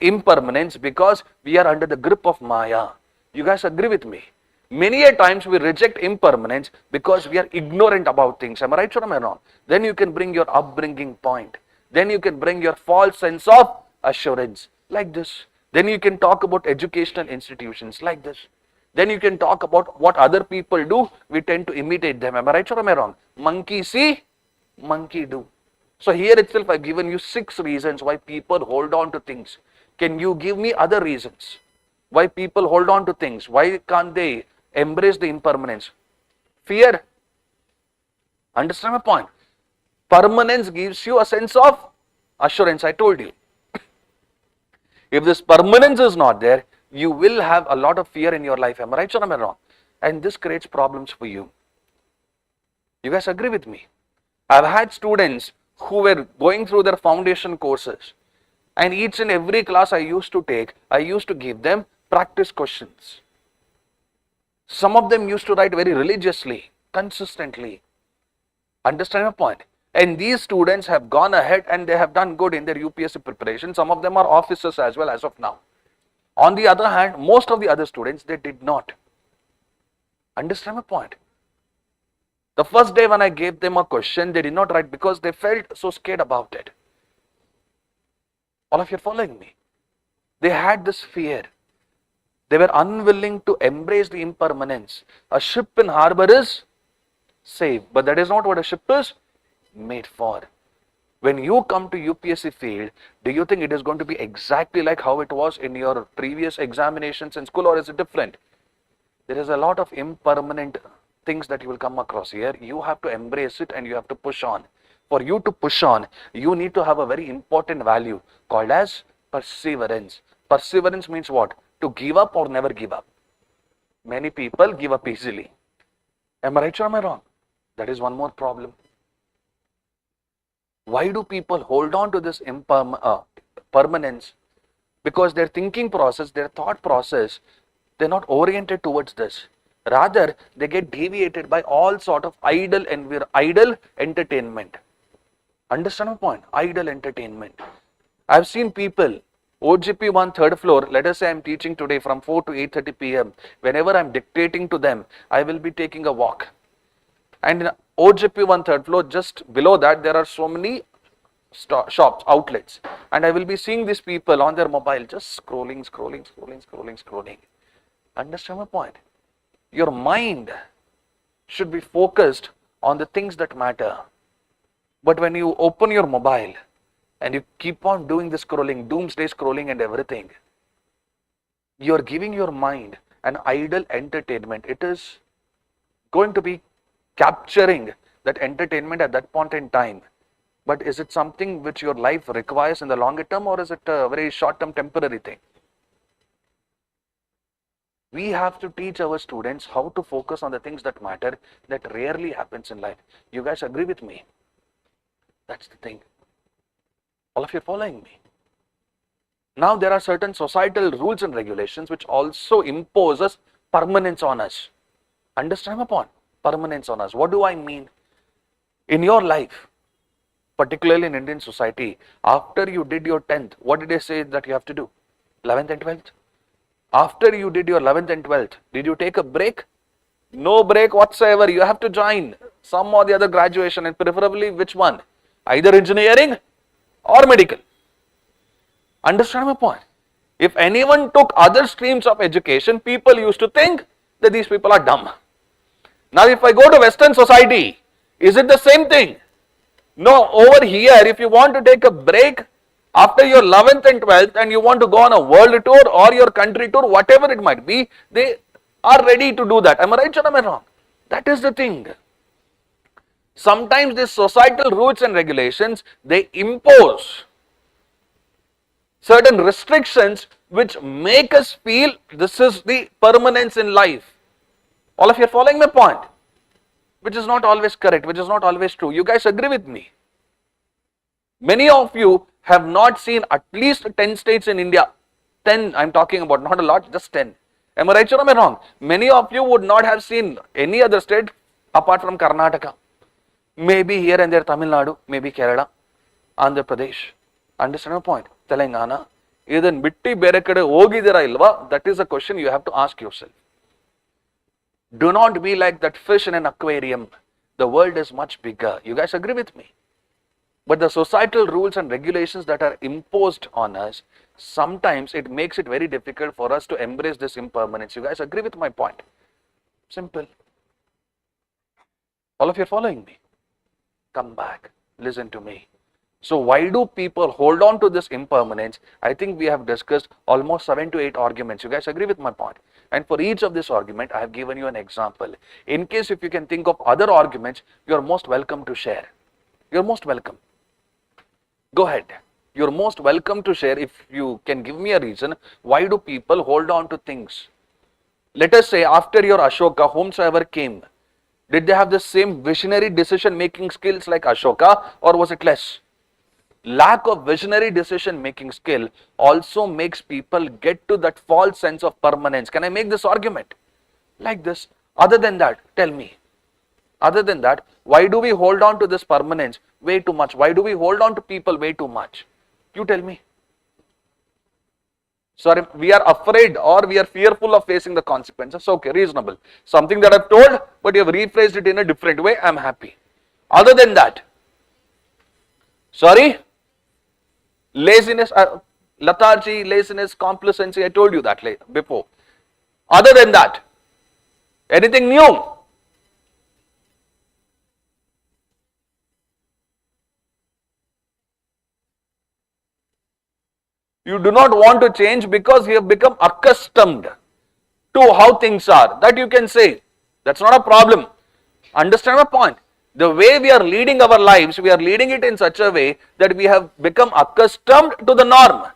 impermanence because we are under the grip of Maya. You guys agree with me? Many a times we reject impermanence because we are ignorant about things. Am I right or am I wrong? Then you can bring your upbringing point. Then you can bring your false sense of assurance like this. Then you can talk about educational institutions like this. Then you can talk about what other people do. We tend to imitate them. Am I right or am I wrong? Monkey see, monkey do. So here itself I've given you 6 reasons why people hold on to things. Can you give me other reasons why people hold on to things? Why can't they embrace the impermanence? Fear. Understand my point? Permanence gives you a sense of assurance. I told you. If this permanence is not there, you will have a lot of fear in your life. Am I right or am I wrong? And this creates problems for you. You guys agree with me? I've had students who were going through their foundation courses, and each and every class I used to take, I used to give them practice questions. Some of them used to write very religiously, consistently. Understand my point? And these students have gone ahead and they have done good in their UPSC preparation. Some of them are officers as well as of now. On the other hand, most of the other students, they did not. Understand my point? The first day when I gave them a question, they did not write because they felt so scared about it. All of you are following me? They had this fear. They were unwilling to embrace the impermanence. A ship in harbor is safe, but that is not what a ship is made for. When you come to UPSC field, do you think it is going to be exactly like how it was in your previous examinations in school, or is it different? There is a lot of impermanent things that you will come across here. You have to embrace it and you have to push on. For you to push on, you need to have a very important value called as perseverance. Perseverance means what? To give up or never give up. Many people give up easily. Am I right or am I wrong? That is one more problem. Why do people hold on to this permanence? Because their thinking process, their thought process, they're not oriented towards this. Rather, they get deviated by all sort of idle entertainment. Understand my point? Idle entertainment. I've seen people, OGP 1 third floor, let us say I'm teaching today from 4 to 8:30 p.m. Whenever I'm dictating to them, I will be taking a walk. And in OGP 1 third floor, just below that, there are so many shops, outlets. And I will be seeing these people on their mobile, just scrolling. Understand my point? Your mind should be focused on the things that matter. But when you open your mobile and you keep on doing the scrolling, doomsday scrolling and everything, you are giving your mind an idle entertainment. It is going to be capturing that entertainment at that point in time. But is it something which your life requires in the longer term, or is it a very short-term temporary thing? We have to teach our students how to focus on the things that matter. That rarely happens in life. You guys agree with me? That's the thing. All of you are following me? Now there are certain societal rules and regulations which also imposes permanence on us. Understand my point? Permanence on us. What do I mean? In your life, particularly in Indian society, after you did your 10th, what did they say that you have to do? 11th and 12th? After you did your 11th and 12th, did you take a break? No break whatsoever. You have to join some or the other graduation, and preferably which one? Either engineering or medical. Understand my point? If anyone took other streams of education, people used to think that these people are dumb. Now if I go to Western society, is it the same thing? No, over here, if you want to take a break after your 11th and 12th and you want to go on a world tour or your country tour, whatever it might be, they are ready to do that. Am I right or am I wrong? That is the thing. Sometimes these societal rules and regulations, they impose certain restrictions which make us feel this is the permanence in life. All of you are following my point? Which is not always correct, which is not always true. You guys agree with me? Many of you have not seen at least 10 states in India. 10 I'm talking about, not a lot, just 10. Am I right or am I wrong? Many of you would not have seen any other state apart from Karnataka. Maybe here and there Tamil Nadu, maybe Kerala, Andhra Pradesh. Understand my point? Telangana. Idan bitti bere kade hogidira ilva? That is a question you have to ask yourself. Do not be like that fish in an aquarium. The world is much bigger. You guys agree with me? But the societal rules and regulations that are imposed on us, sometimes it makes it very difficult for us to embrace this impermanence. You guys agree with my point? Simple. All of you are following me? Come back. Listen to me. So why do people hold on to this impermanence? I think we have discussed almost 7 to 8 arguments. You guys agree with my point? And for each of this argument, I have given you an example. In case if you can think of other arguments, you are most welcome to share. You are most welcome. Go ahead. You're most welcome to share if you can give me a reason. Why do people hold on to things? Let us say after your Ashoka, whomsoever came, did they have the same visionary decision making skills like Ashoka, or was it less? Lack of visionary decision making skill also makes people get to that false sense of permanence. Can I make this argument? Like this. Other than that, tell me. Other than that, why do we hold on to this permanence way too much? Why do we hold on to people way too much? You tell me. Sorry, we are afraid or we are fearful of facing the consequences. Okay, reasonable. Something that I've told, but you have rephrased it in a different way. I'm happy. Other than that, sorry, laziness, lethargy, laziness, complacency. I told you that before. Other than that, anything new? You do not want to change because you have become accustomed to how things are. That you can say. That's not a problem. Understand my point? The way we are leading our lives, we are leading it in such a way that we have become accustomed to the norm.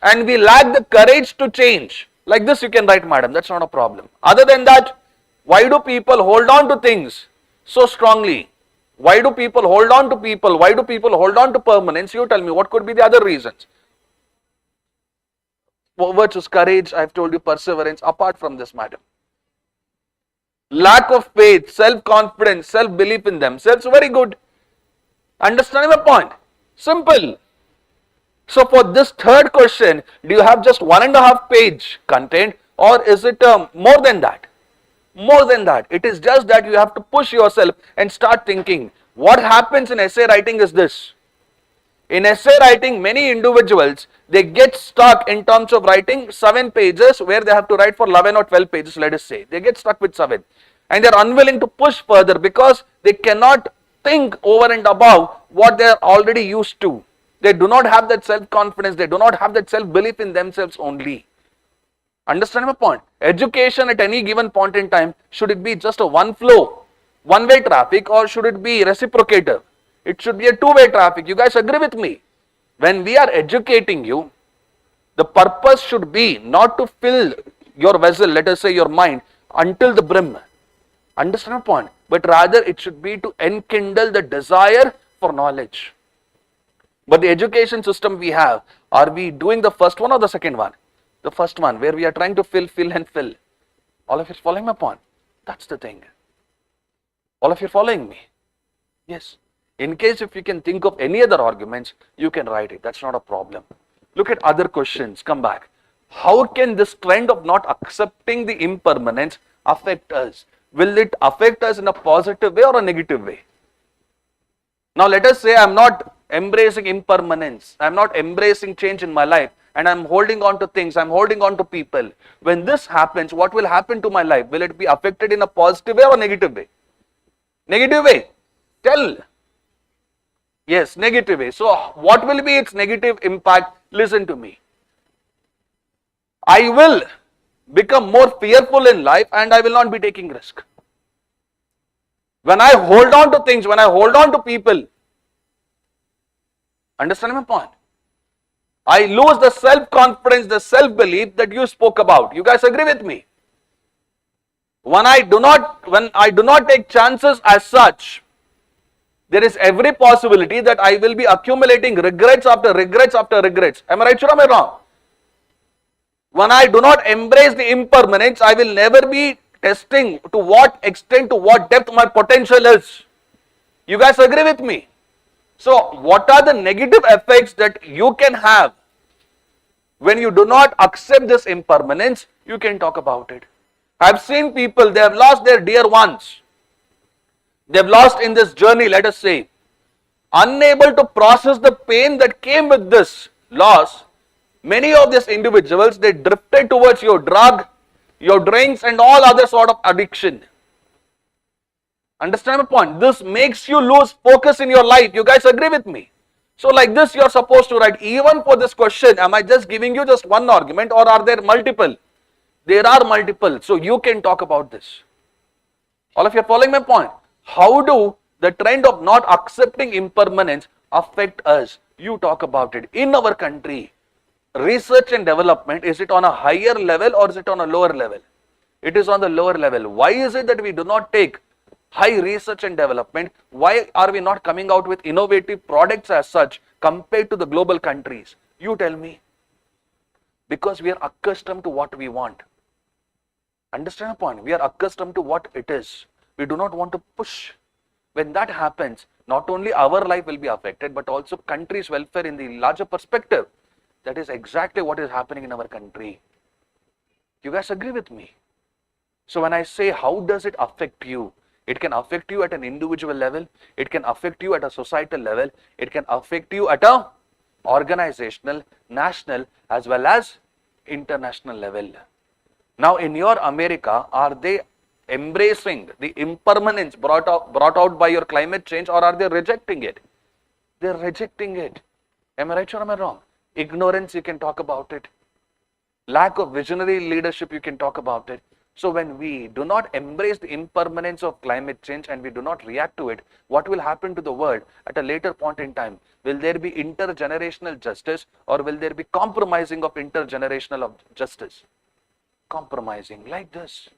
And we lack the courage to change. Like this you can write, madam. That's not a problem. Other than that, why do people hold on to things so strongly? Why do people hold on to people? Why do people hold on to permanence? You tell me, what could be the other reasons? Virtues, courage, I've told you, perseverance, apart from this, madam. Lack of faith, self-confidence, self-belief in themselves, very good. Understanding my point? Simple. So for this third question, do you have just 1.5 page content or is it more than that? More than that. It is just that you have to push yourself and start thinking. What happens in essay writing is this. In essay writing, many individuals, they get stuck in terms of writing 7 pages where they have to write for 11 or 12 pages, let us say. They get stuck with 7. And they are unwilling to push further because they cannot think over and above what they are already used to. They do not have that self-confidence. They do not have that self-belief in themselves only. Understand my point? Education at any given point in time, should it be just a one flow, one-way traffic, or should it be reciprocative? It should be a two-way traffic. You guys agree with me? When we are educating you, the purpose should be not to fill your vessel, let us say your mind, until the brim. Understand my point? But rather it should be to enkindle the desire for knowledge. But the education system we have, are we doing the first one or the second one? The first one, where we are trying to fill and fill. All of you are following my point? That's the thing. All of you are following me? Yes. In case if you can think of any other arguments, you can write it. That's not a problem. Look at other questions. Come back. How can this trend of not accepting the impermanence affect us? Will it affect us in a positive way or a negative way? Now let us say I am not embracing impermanence. I am not embracing change in my life and I am holding on to things. I am holding on to people. When this happens, what will happen to my life? Will it be affected in a positive way or a negative way? Negative way. Tell. Yes, negative way. So what will be its negative impact? Listen to me. I will become more fearful in life and I will not be taking risk. When I hold on to things, when I hold on to people, understand my point? I lose the self-confidence, the self-belief that you spoke about. You guys agree with me? When I do not take chances as such, there is every possibility that I will be accumulating regrets after regrets after regrets. Am I right or am I wrong? When I do not embrace the impermanence, I will never be testing to what extent, to what depth my potential is. You guys agree with me? So, what are the negative effects that you can have when you do not accept this impermanence? You can talk about it. I've seen people, they have lost their dear ones. They have lost in this journey, let us say, unable to process the pain that came with this loss. Many of these individuals, they drifted towards your drug, your drinks and all other sort of addiction. Understand my point? This makes you lose focus in your life. You guys agree with me? So like this you are supposed to write. Even for this question, am I just giving you just one argument or are there multiple? There are multiple. So you can talk about this. All of you are following my point? How do the trend of not accepting impermanence affect us? You talk about it. In our country, research and development, is it on a higher level or is it on a lower level? It is on the lower level. Why is it that we do not take high research and development? Why are we not coming out with innovative products as such compared to the global countries? You tell me. Because we are accustomed to what we want. Understand the point? We are accustomed to what it is. We do not want to push. When that happens, not only our life will be affected, but also country's welfare in the larger perspective. That is exactly what is happening in our country. You guys agree with me? So when I say how does it affect you, it can affect you at an individual level, it can affect you at a societal level, it can affect you at a organizational, national as well as international level. Now in your America, are they embracing the impermanence brought out by your climate change or are they rejecting it? They are rejecting it. Am I right or am I wrong? Ignorance, you can talk about it. Lack of visionary leadership, you can talk about it. So when we do not embrace the impermanence of climate change and we do not react to it, what will happen to the world at a later point in time? Will there be intergenerational justice or will there be compromising of intergenerational justice? Compromising like this.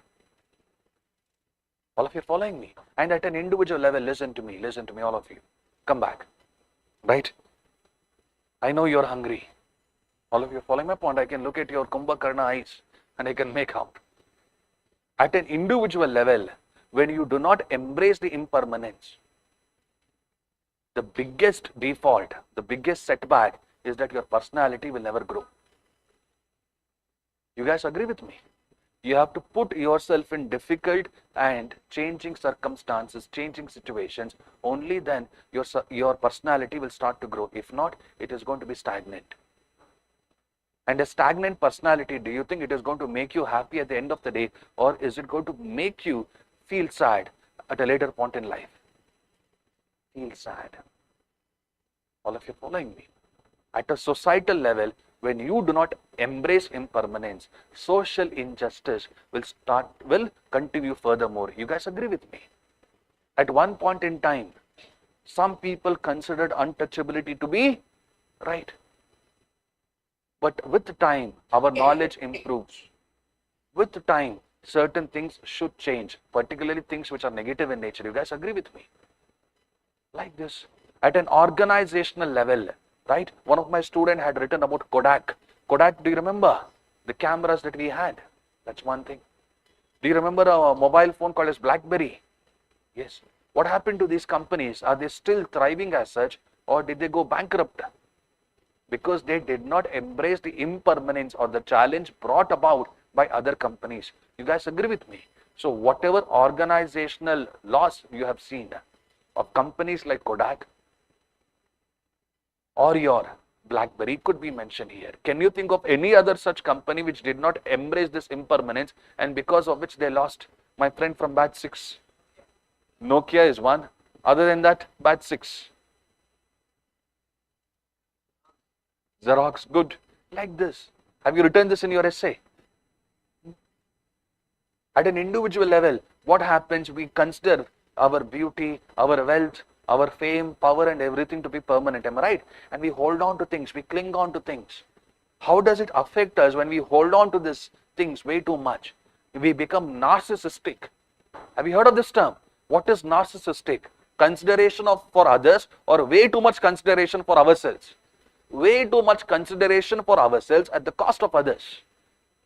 All of you following me? And at an individual level, listen to me, all of you. Come back. Right? I know you're hungry. All of you following my point? I can look at your Kumbhakarna eyes and I can make out. At an individual level, when you do not embrace the impermanence, the biggest default, the biggest setback is that your personality will never grow. You guys agree with me? You have to put yourself in difficult and changing circumstances, changing situations. Only then your personality will start to grow. If not, it is going to be stagnant. And a stagnant personality, do you think it is going to make you happy at the end of the day, or is it going to make you feel sad at a later point in life? Feel sad. All of you following me? At a societal level, when you do not embrace impermanence, social injustice will continue furthermore. You guys agree with me? At one point in time, some people considered untouchability to be right. But with time, our knowledge improves. With time, certain things should change, particularly things which are negative in nature. You guys agree with me? Like this. At an organizational level, right? One of my students had written about Kodak. Kodak, do you remember the cameras that we had? That's one thing. Do you remember a mobile phone called as BlackBerry? Yes. What happened to these companies? Are they still thriving as such, or did they go bankrupt? Because they did not embrace the impermanence or the challenge brought about by other companies. You guys agree with me? So whatever organizational loss you have seen of companies like Kodak or your BlackBerry could be mentioned here. Can you think of any other such company which did not embrace this impermanence and because of which they lost? My friend from batch 6. Nokia is one. Other than that, batch 6. Xerox, good. Like this. Have you written this in your essay? At an individual level, what happens? We consider our beauty, our wealth, our fame, power and everything to be permanent, am I right? And we hold on to things, we cling on to things. How does it affect us when we hold on to these things way too much? We become narcissistic. Have you heard of this term? What is narcissistic? Consideration for others or way too much consideration for ourselves? Way too much consideration for ourselves at the cost of others.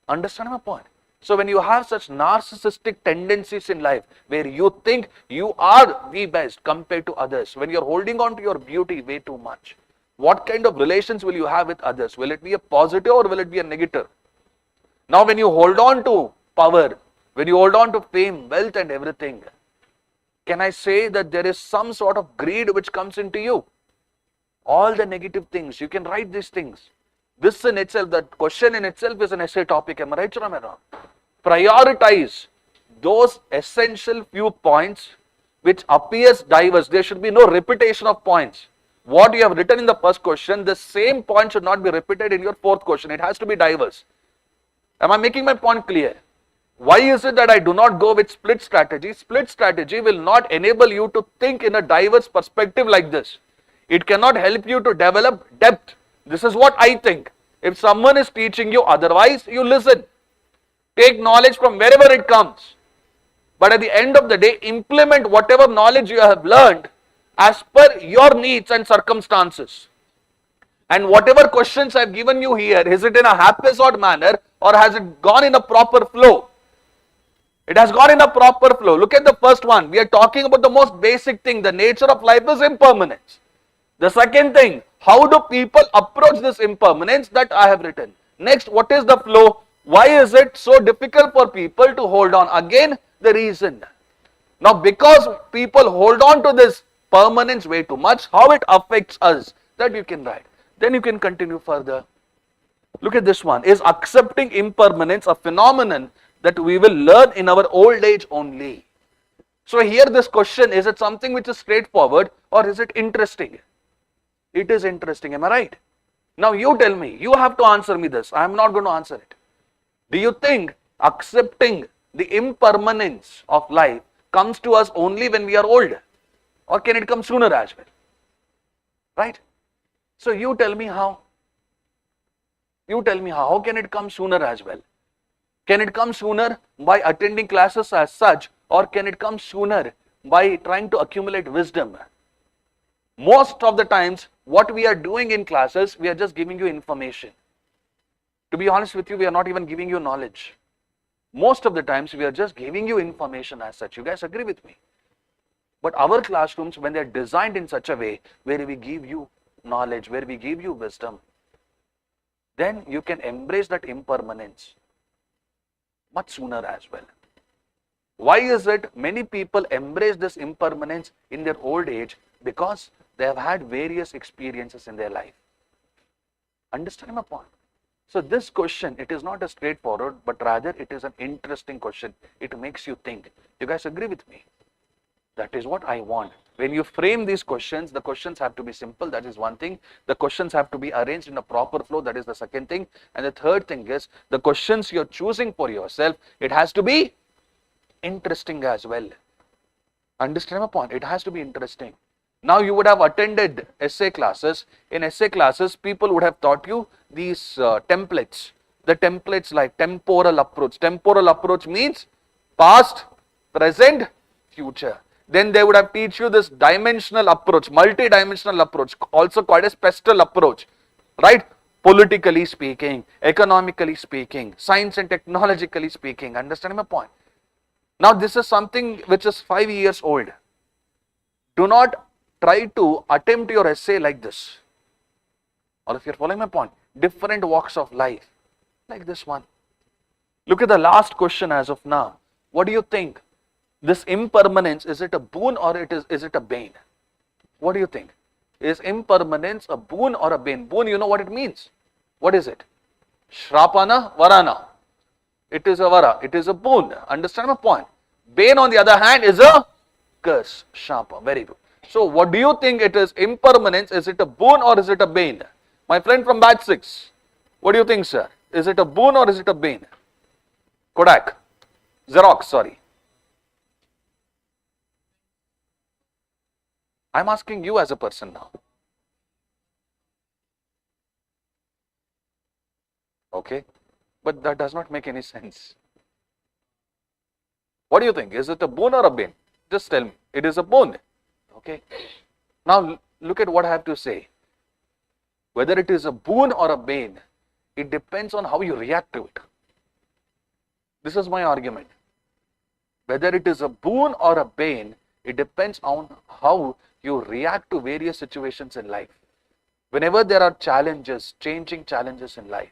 Understand my point? So when you have such narcissistic tendencies in life where you think you are the best compared to others, when you're holding on to your beauty way too much, what kind of relations will you have with others? Will it be a positive or will it be a negative? Now when you hold on to power, when you hold on to fame, wealth and everything, can I say that there is some sort of greed which comes into you? All the negative things, you can write these things. This in itself, that question in itself is an essay topic, am I right or am I wrong? Prioritize those essential few points which appears diverse. There should be no repetition of points. What you have written in the first question, the same point should not be repeated in your fourth question. It has to be diverse. Am I making my point clear? Why is it that I do not go with split strategy? Split strategy will not enable you to think in a diverse perspective like this. It cannot help you to develop depth. This is what I think. If someone is teaching you otherwise, you listen. Take knowledge from wherever it comes. But at the end of the day, implement whatever knowledge you have learned as per your needs and circumstances. And whatever questions I have given you here, is it in a haphazard manner or has it gone in a proper flow? It has gone in a proper flow. Look at the first one. We are talking about the most basic thing. The nature of life is impermanence. The second thing, how do people approach this impermanence that I have written? Next, what is the flow? Why is it so difficult for people to hold on? Again, the reason. Now, because people hold on to this permanence way too much, how it affects us, that you can write. Then you can continue further. Look at this one. Is accepting impermanence a phenomenon that we will learn in our old age only? So here this question, is it something which is straightforward or is it interesting? It is interesting, am I right? Now you tell me, you have to answer me this. I am not going to answer it. Do you think accepting the impermanence of life comes to us only when we are old? Or can it come sooner as well? Right? So you tell me how. You tell me how can it come sooner as well? Can it come sooner by attending classes as such, or can it come sooner by trying to accumulate wisdom? Most of the times, what we are doing in classes, we are just giving you information. To be honest with you, we are not even giving you knowledge. Most of the times, we are just giving you information as such. You guys agree with me? But our classrooms, when they are designed in such a way where we give you knowledge, where we give you wisdom, then you can embrace that impermanence much sooner as well. Why is it many people embrace this impermanence in their old age? Because they have had various experiences in their life. Understand my point? So this question, it is not a straightforward, but rather it is an interesting question. It makes you think. You guys agree with me? That is what I want. When you frame these questions, the questions have to be simple. That is one thing. The questions have to be arranged in a proper flow. That is the second thing. And the third thing is the questions you're choosing for yourself, it has to be interesting as well. Understand my point? It has to be interesting. Now you would have attended essay classes. In essay classes, people would have taught you these templates. The templates like temporal approach. Temporal approach means past, present, future. Then they would have teach you this dimensional approach, multi-dimensional approach, also called as pestle approach, right? Politically speaking, economically speaking, science and technologically speaking. Understand my point? Now this is something which is 5 years old. Do not try to attempt your essay like this. Or if you're following my point, different walks of life, like this one. Look at the last question as of now. What do you think? This impermanence, is it a boon or is it a bane? What do you think? Is impermanence a boon or a bane? Boon, you know what it means. What is it? Shrapana, varana. It is a vara. It is a boon. Understand my point? Bane, on the other hand, is a curse. Shapa. Very good. So, what do you think it is? Impermanence, is it a boon or is it a bane? My friend from batch 6, what do you think, sir? Is it a boon or is it a bane? Kodak. Xerox, sorry. I'm asking you as a person now. Okay, but that does not make any sense. What do you think? Is it a boon or a bane? Just tell me. It is a boon. Okay. Now look at what I have to say. Whether it is a boon or a bane, it depends on how you react to it. This is my argument. Whether it is a boon or a bane, it depends on how you react to various situations in life. Whenever there are challenges, changing challenges in life,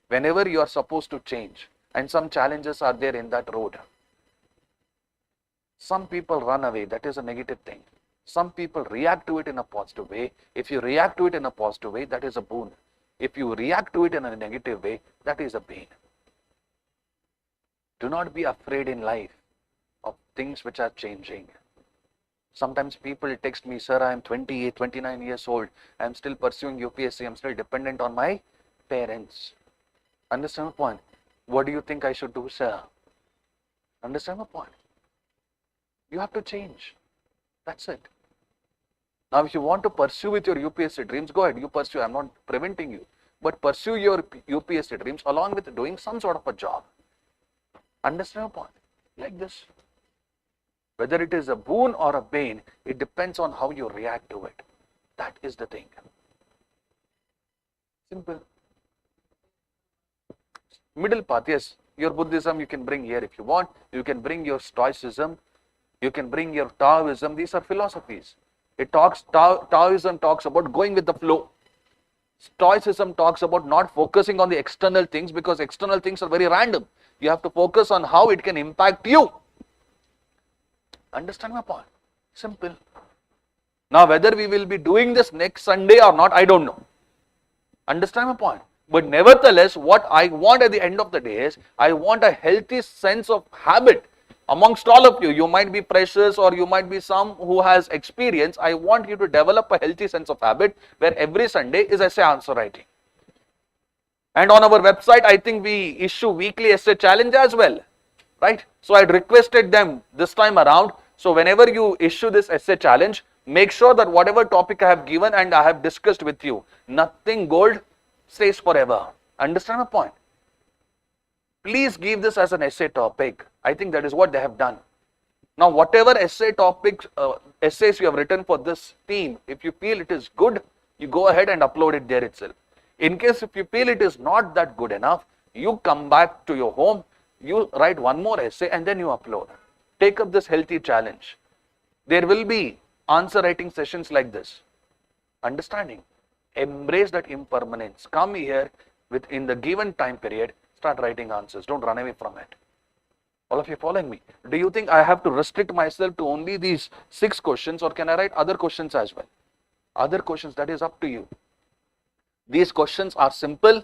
whenever you are supposed to change, and some challenges are there in that road, some people run away. That is a negative thing. Some people react to it in a positive way. If you react to it in a positive way, that is a boon. If you react to it in a negative way, that is a bane. Do not be afraid in life of things which are changing. Sometimes people text me, sir, I am 28, 29 years old. I am still pursuing UPSC. I am still dependent on my parents. Understand my point? What do you think I should do, sir? Understand my point? You have to change. That's it. Now, if you want to pursue with your UPSC dreams, go ahead. You pursue. I'm not preventing you. But pursue your UPSC dreams along with doing some sort of a job. Understand my point? Like this. Whether it is a boon or a bane, it depends on how you react to it. That is the thing. Simple. Middle path, yes. Your Buddhism you can bring here if you want. You can bring your Stoicism. You can bring your Taoism. These are philosophies. Taoism talks about going with the flow. Stoicism talks about not focusing on the external things because external things are very random. You have to focus on how it can impact you. Understand my point? Simple. Now, whether we will be doing this next Sunday or not, I don't know. Understand my point? But nevertheless, what I want at the end of the day is, I want a healthy sense of habit amongst all of you. You might be freshers or you might be some who has experience. I want you to develop a healthy sense of habit where every Sunday is essay answer writing. And on our website, I think we issue weekly essay challenge as well. Right? So I had requested them this time around. So whenever you issue this essay challenge, make sure that whatever topic I have given and I have discussed with you, nothing gold stays forever. Understand my point? Please give this as an essay topic. I think that is what they have done. Now whatever essay topics, essays you have written for this team, if you feel it is good, you go ahead and upload it there itself. In case if you feel it is not that good enough, you come back to your home, you write one more essay and then you upload. Take up this healthy challenge. There will be answer writing sessions like this. Understanding? Embrace that impermanence. Come here within the given time period, start writing answers. Don't run away from it. All of you following me? Do you think I have to restrict myself to only these 6 questions or can I write other questions as well? Other questions, that is up to you. These questions are simple,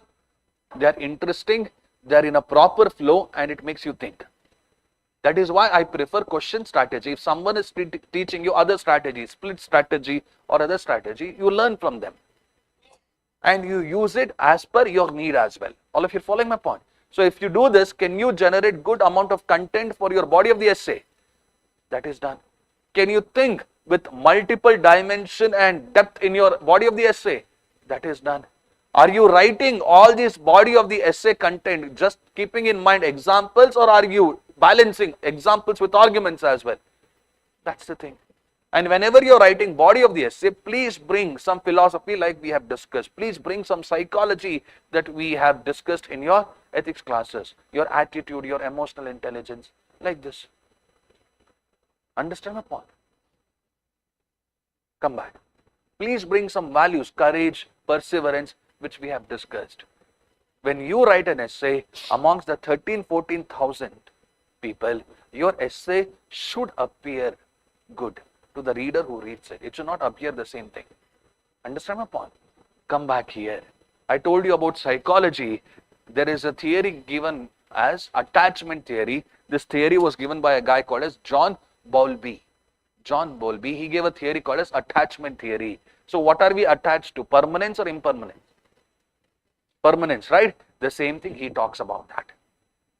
they are interesting, they are in a proper flow and it makes you think. That is why I prefer question strategy. If someone is teaching you other strategy, split strategy or other strategy, you learn from them. And you use it as per your need as well. All of you following my point? So if you do this, can you generate good amount of content for your body of the essay? That is done. Can you think with multiple dimension and depth in your body of the essay? That is done. Are you writing all this body of the essay content just keeping in mind examples or are you balancing examples with arguments as well? That's the thing. And whenever you're writing body of the essay, please bring some philosophy like we have discussed. Please bring some psychology that we have discussed in your ethics classes, your attitude, your emotional intelligence, like this. Understand my point? Come back. Please bring some values, courage, perseverance, which we have discussed. When you write an essay amongst the 14,000 people, your essay should appear good to the reader who reads it. It should not appear the same thing. Understand my point? Come back here. I told you about psychology. There is a theory given as attachment theory. This theory was given by a guy called as John Bowlby. John Bowlby, he gave a theory called as attachment theory. So what are we attached to? Permanence or impermanence? Permanence, right? The same thing he talks about that.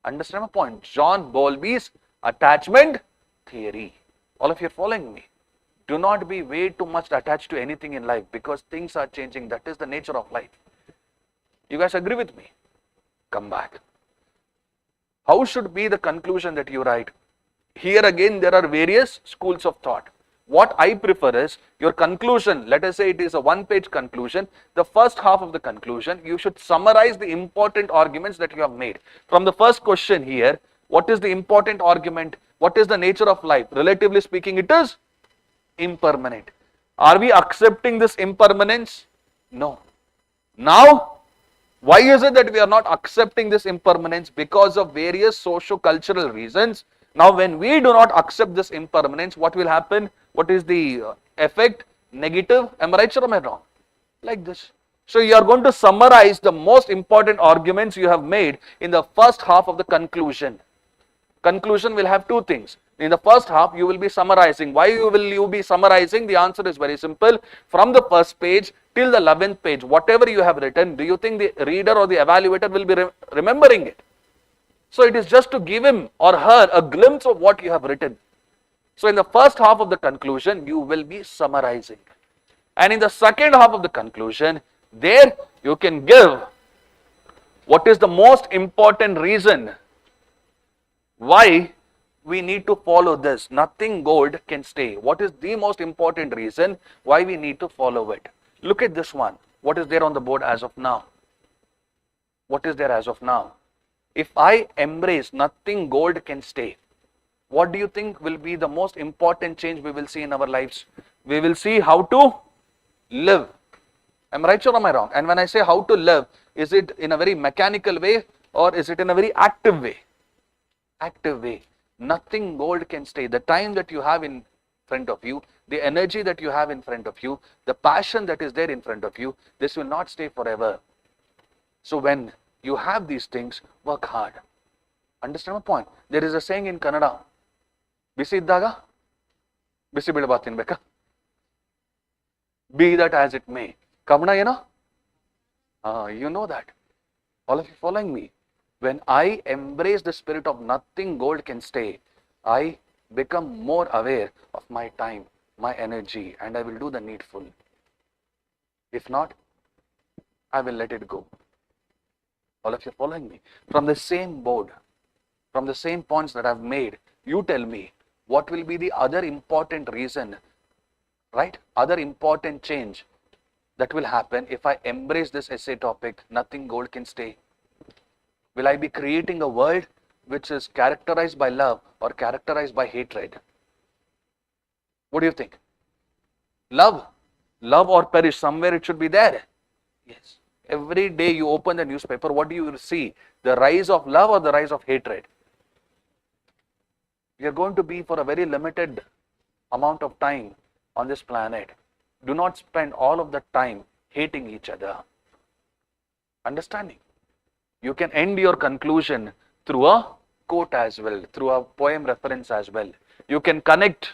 Understand my point? John Bowlby's attachment theory. All of you are following me? Do not be way too much attached to anything in life because things are changing. That is the nature of life. You guys agree with me? Come back. How should be the conclusion that you write? Here again, there are various schools of thought. What I prefer is your conclusion, let us say it is a one-page conclusion, the first half of the conclusion, you should summarize the important arguments that you have made. From the first question here, what is the important argument? What is the nature of life? Relatively speaking, it is impermanent. Are we accepting this impermanence? No. Now, why is it that we are not accepting this impermanence? Because of various socio-cultural reasons. Now, when we do not accept this impermanence, what will happen? What is the effect? Negative. Am I right or am I wrong? Like this. So, you are going to summarize the most important arguments you have made in the first half of the conclusion. Conclusion will have two things. In the first half, you will be summarizing. Why will you be summarizing? The answer is very simple. From the first page till the 11th page, whatever you have written, do you think the reader or the evaluator will be remembering it? So it is just to give him or her a glimpse of what you have written. So in the first half of the conclusion, you will be summarizing. And in the second half of the conclusion, there you can give what is the most important reason why we need to follow this. Nothing gold can stay. What is the most important reason why we need to follow it? Look at this one. What is there on the board as of now? What is there as of now? If I embrace nothing gold can stay, what do you think will be the most important change we will see in our lives? We will see how to live. Am I right or am I wrong? And when I say how to live, is it in a very mechanical way or is it in a very active way? Active way. Nothing gold can stay. The time that you have in front of you, the energy that you have in front of you, the passion that is there in front of you, this will not stay forever. So when you have these things, work hard. Understand my point? There is a saying in Kannada, bisi iddaga, bisi bidbaat tinbeka. Be that as it may. Kamna yena? You know that. All of you following me? When I embrace the spirit of nothing gold can stay, I become more aware of my time, my energy, and I will do the needful. If not, I will let it go. All of you following me? From the same board, from the same points that I've made, you tell me what will be the other important reason, right? Other important change that will happen if I embrace this essay topic, nothing gold can stay. Will I be creating a world which is characterized by love or characterized by hatred? What do you think? Love. Love or perish. Somewhere it should be there. Yes. Every day you open the newspaper, what do you see? The rise of love or the rise of hatred? We are going to be for a very limited amount of time on this planet. Do not spend all of the time hating each other. Understanding? You can end your conclusion through a quote as well, through a poem reference as well. You can connect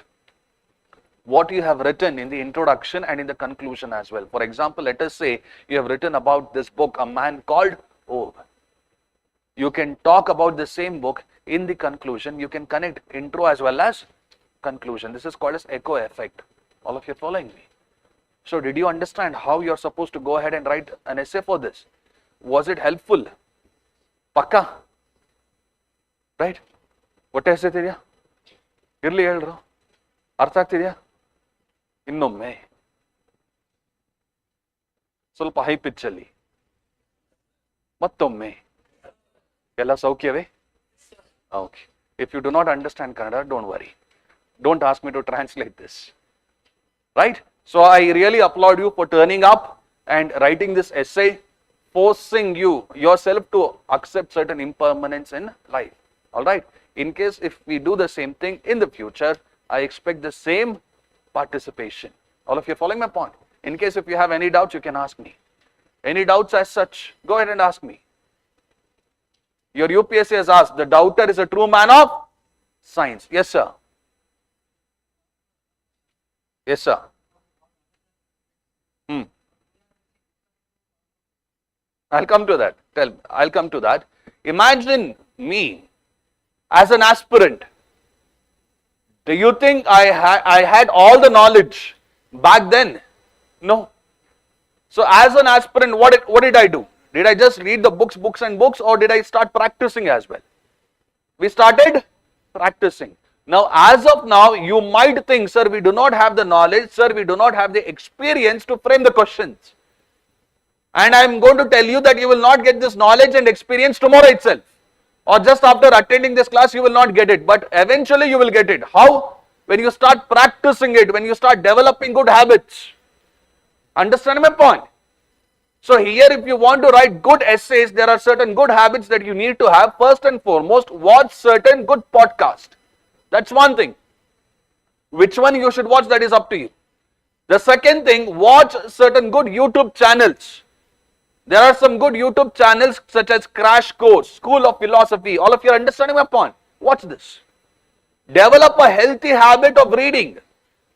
what you have written in the introduction and in the conclusion as well. For example, let us say you have written about this book, A Man Called Ove. You can talk about the same book in the conclusion. You can connect intro as well as conclusion. This is called as echo effect. All of you following me? So did you understand how you are supposed to go ahead and write an essay for this? Was it helpful? Pakka? Right? What essay tidiya? Irli helro. ಅರ್ಥ ಆಗ್ತಿದೆಯಾ? ಇನ್ನೊಮ್ಮೆ ಸ್ವಲ್ಪ high pitch ಅಲ್ಲಿ ಮತ್ತೊಮ್ಮೆ ಎಲ್ಲ ಸೌಖ್ಯವೇ? Okay. If you do not understand Kannada, don't worry. Don't ask me to translate this. Right? So I really applaud you for turning up and writing this essay, forcing you yourself to accept certain impermanence in life. All right? In case if we do the same thing in the future, I expect the same participation. All of you following my point? In case if you have any doubts, you can ask me. Any doubts as such, go ahead and ask me. Your UPSC has asked, the doubter is a true man of science. Yes, sir. Yes, sir. I'll come to that. I'll come to that. Imagine me as an aspirant. Do you think I had all the knowledge back then? No. So as an aspirant, what did I do? Did I just read the books and books, or did I start practicing as well? We started practicing. Now, as of now, you might think, sir, we do not have the knowledge, sir, we do not have the experience to frame the questions. And I am going to tell you that you will not get this knowledge and experience tomorrow itself. Or just after attending this class, you will not get it. But eventually you will get it. How? When you start practicing it, when you start developing good habits. Understand my point? So here, if you want to write good essays, there are certain good habits that you need to have. First and foremost, watch certain good podcasts. That's one thing. Which one you should watch, that is up to you. The second thing, watch certain good YouTube channels. There are some good YouTube channels such as Crash Course, School of Philosophy. All of you are understanding my point. Watch this. Develop a healthy habit of reading.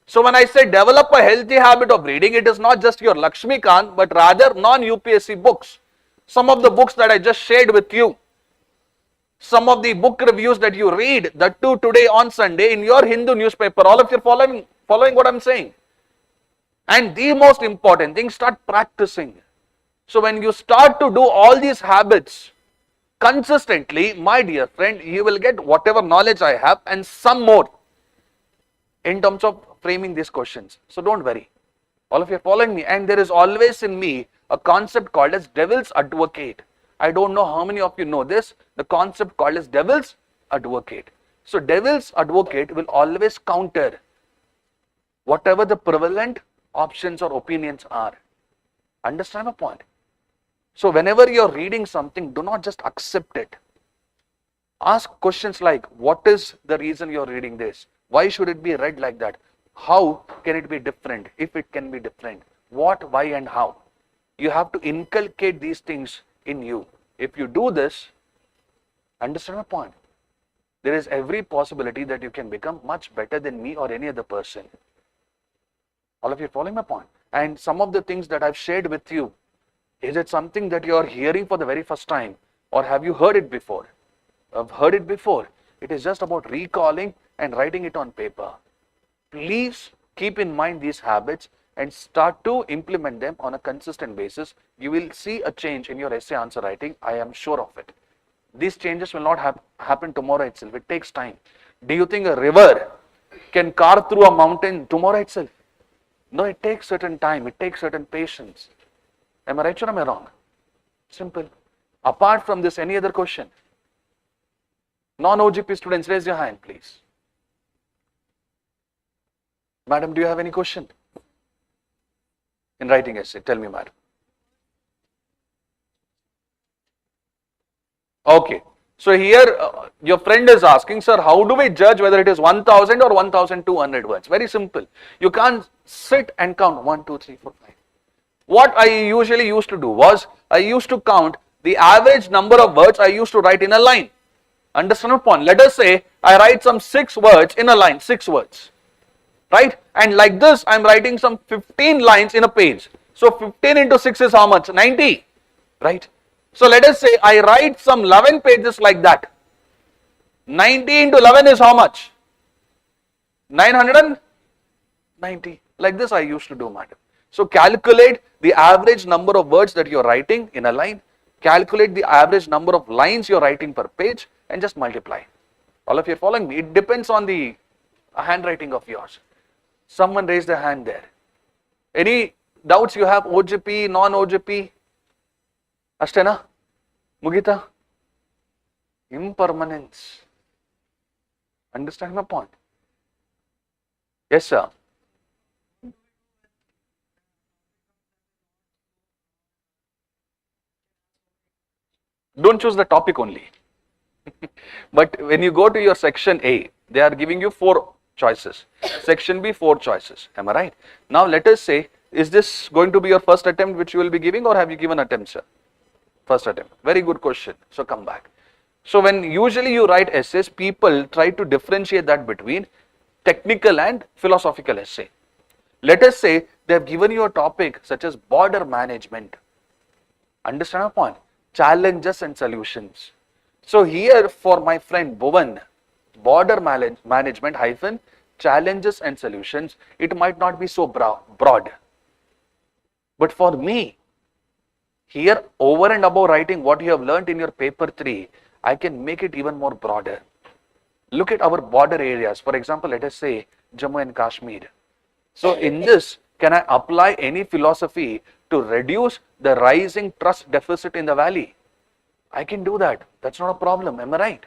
So when I say develop a healthy habit of reading, it is not just your Lakshmikant, but rather non-UPSC books. Some of the books that I just shared with you, some of the book reviews that you read, that too today on Sunday in your Hindu newspaper, all of you are following what I'm saying. And the most important thing, start practicing. So when you start to do all these habits consistently, my dear friend, you will get whatever knowledge I have and some more in terms of framing these questions. So don't worry. All of you are following me. And there is always in me a concept called as devil's advocate. I don't know how many of you know this. The concept called as devil's advocate. So devil's advocate will always counter whatever the prevalent options or opinions are. Understand my point? So whenever you're reading something, do not just accept it. Ask questions like, what is the reason you're reading this? Why should it be read like that? How can it be different, if it can be different? What, why, and how? You have to inculcate these things in you. If you do this, understand my point? There is every possibility that you can become much better than me or any other person. All of you following my point? And some of the things that I've shared with you, is it something that you are hearing for the very first time, or have you heard it before? I've heard it before. It is just about recalling and writing it on paper. Please keep in mind these habits and start to implement them on a consistent basis. You will see a change in your essay answer writing. I am sure of it. These changes will not happen tomorrow itself. It takes time. Do you think a river can carve through a mountain tomorrow itself? No, it takes certain time. It takes certain patience. Am I right or am I wrong? Simple. Apart from this, any other question? Non-OGP students, raise your hand, please. Madam, do you have any question in writing essay? Tell me, madam. Okay. So here, your friend is asking, sir, how do we judge whether it is 1000 or 1200 words? Very simple. You can't sit and count 1, 2, 3, 4, 5. What I usually used to do was, I used to count the average number of words I used to write in a line. Understand my point? Let us say I write some 6 words in a line, 6 words. Right? And like this, I am writing some 15 lines in a page. So 15 into 6 is how much? 90. Right? So let us say I write some 11 pages like that. 90 into 11 is how much? 990. Like this I used to do, madam. So calculate the average number of words that you are writing in a line. Calculate the average number of lines you are writing per page and just multiply. All of you are following me? It depends on the handwriting of yours. Someone raised a hand there. Any doubts you have? OGP, non-OGP? Ashtena? Mugita? Impermanence. Understand my point? Yes, sir. Don't choose the topic only. But when you go to your section A, they are giving you 4 choices. Section B, 4 choices. Am I right? Now let us say, is this going to be your first attempt which you will be giving, or have you given attempts, sir? First attempt. Very good question. So come back. So when usually you write essays, people try to differentiate that between technical and philosophical essay. Let us say they have given you a topic such as border management. Understand my point? Challenges and solutions. So here for my friend Bhuvan, border management hyphen challenges and solutions, it might not be so broad. But for me, here, over and above writing what you have learned in your paper 3, I can make it even more broader. Look at our border areas. For example, let us say Jammu and Kashmir. So in this, can I apply any philosophy to reduce the rising trust deficit in the valley? I can do that. That's not a problem. Am I right?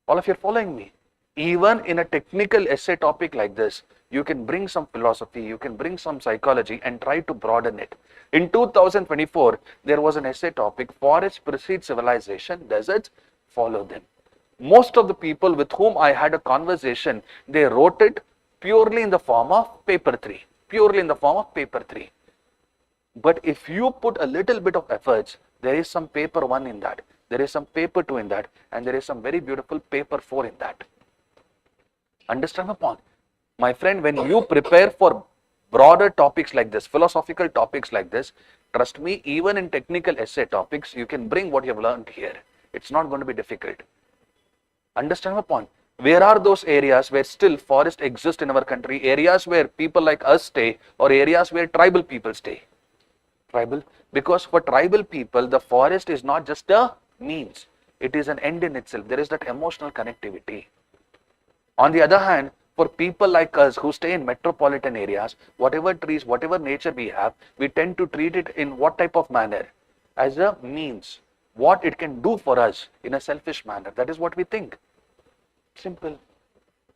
All of you are following me. Even in a technical essay topic like this, you can bring some philosophy, you can bring some psychology and try to broaden it. In 2024, there was an essay topic, forests precede civilization, deserts follow them. Most of the people with whom I had a conversation, they wrote it purely in the form of paper 3. Purely in the form of paper 3. But if you put a little bit of efforts, there is some paper 1 in that, there is some paper 2 in that, and there is some very beautiful paper 4 in that. Understand my point? My friend, when you prepare for broader topics like this, philosophical topics like this, trust me, even in technical essay topics, you can bring what you have learned here. It's not going to be difficult. Understand my point? Where are those areas where still forests exist in our country, areas where people like us stay, or areas where tribal people stay? Tribal, because for tribal people, the forest is not just a means, it is an end in itself. There is that emotional connectivity. On the other hand, for people like us who stay in metropolitan areas, whatever trees, whatever nature we have, we tend to treat it in what type of manner? As a means, what it can do for us in a selfish manner. That is what we think. Simple.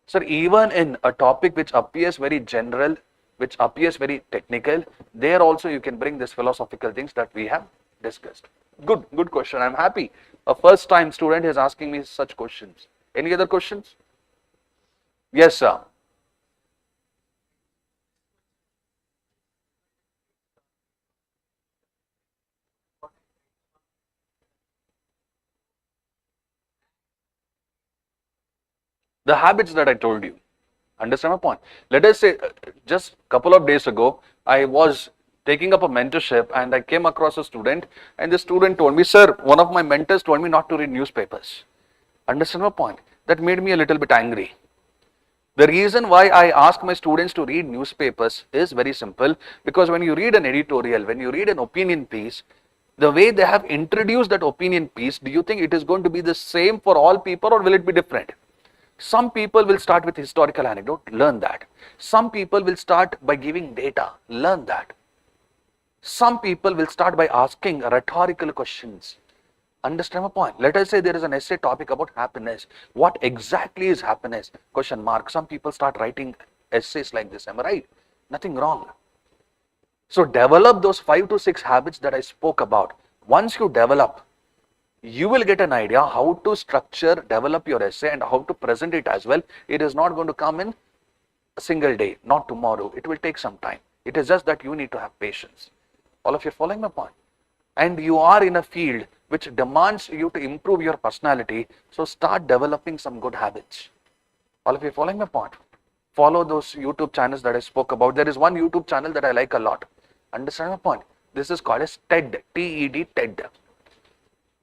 Sir, even in a topic which appears very general, which appears very technical, there also you can bring this philosophical things that we have discussed. Good question. I'm happy. A first time student is asking me such questions. Any other questions? Yes, sir. The habits that I told you. Understand my point? Let us say just a couple of days ago, I was taking up a mentorship and I came across a student, and the student told me, sir, one of my mentors told me not to read newspapers. Understand my point? That made me a little bit angry. The reason why I ask my students to read newspapers is very simple, because when you read an editorial, when you read an opinion piece, the way they have introduced that opinion piece, do you think it is going to be the same for all people or will it be different? Some people will start with historical anecdote, learn that. Some people will start by giving data, learn that. Some people will start by asking rhetorical questions. Understand my point? Let us say there is an essay topic about happiness. What exactly is happiness? Question mark. Some people start writing essays like this. Am I right? Nothing wrong. So develop those 5 to 6 habits that I spoke about. Once you develop, you will get an idea how to structure, develop your essay and how to present it as well. It is not going to come in a single day, not tomorrow. It will take some time. It is just that you need to have patience. All of you are following my point? And you are in a field which demands you to improve your personality. So start developing some good habits. All of you are following my point? Follow those YouTube channels that I spoke about. There is one YouTube channel that I like a lot. Understand my point? This is called as TED, T-E-D, TED.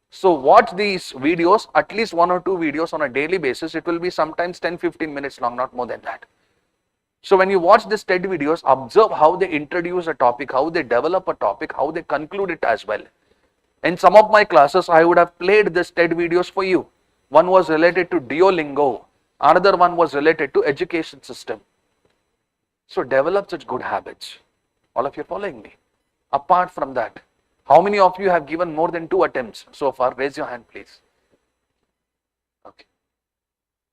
So watch these videos, at least 1 or 2 videos on a daily basis. It will be sometimes 10-15 minutes long, not more than that. So when you watch these TED videos, observe how they introduce a topic, how they develop a topic, how they conclude it as well. In some of my classes, I would have played these TED videos for you. One was related to Duolingo. Another one was related to education system. So develop such good habits. All of you are following me? Apart from that, how many of you have given more than 2 attempts so far? Raise your hand, please. Okay.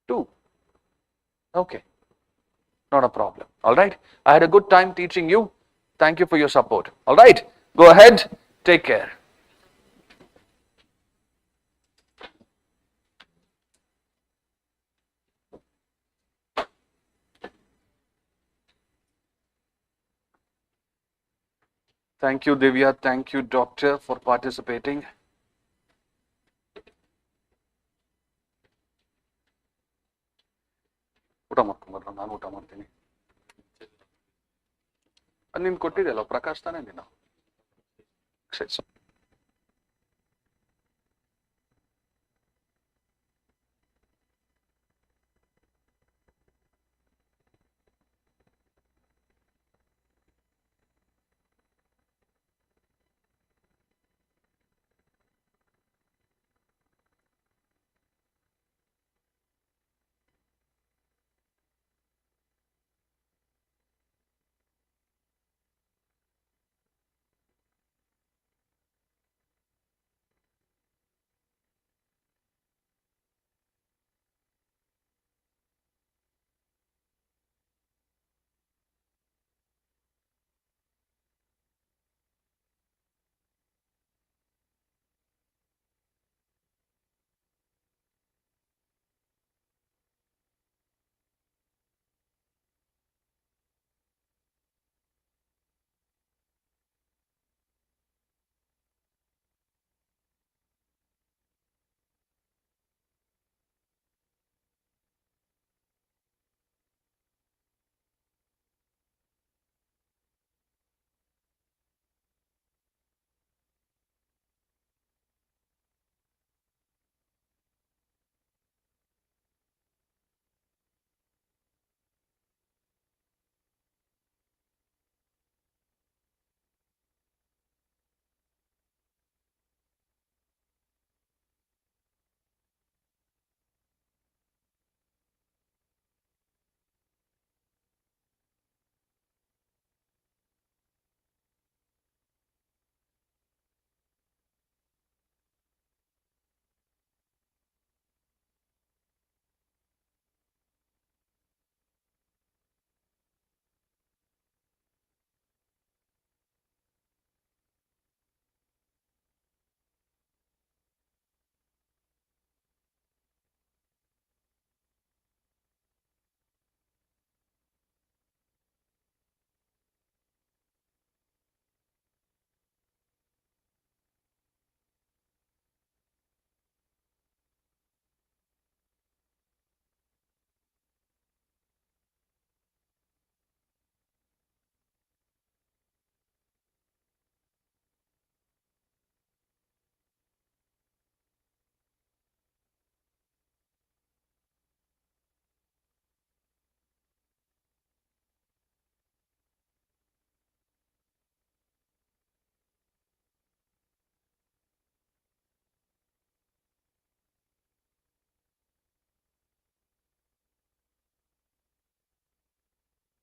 2. Okay. Not a problem. All right. I had a good time teaching you. Thank you for your support. All right. Go ahead. Take care. Thank you, Divya. Thank you, Doctor, for participating. ಊಟ ಮಾಡ್ಕೊಂಬರ್ರ, ನಾನು ಊಟ ಮಾಡ್ತೀನಿ. ಅದು ನೀನು ಕೊಟ್ಟಿದೆಯಲ್ಲ, ಪ್ರಕಾಶ್ ತಾನೇ ನೀನು? ಸರಿ.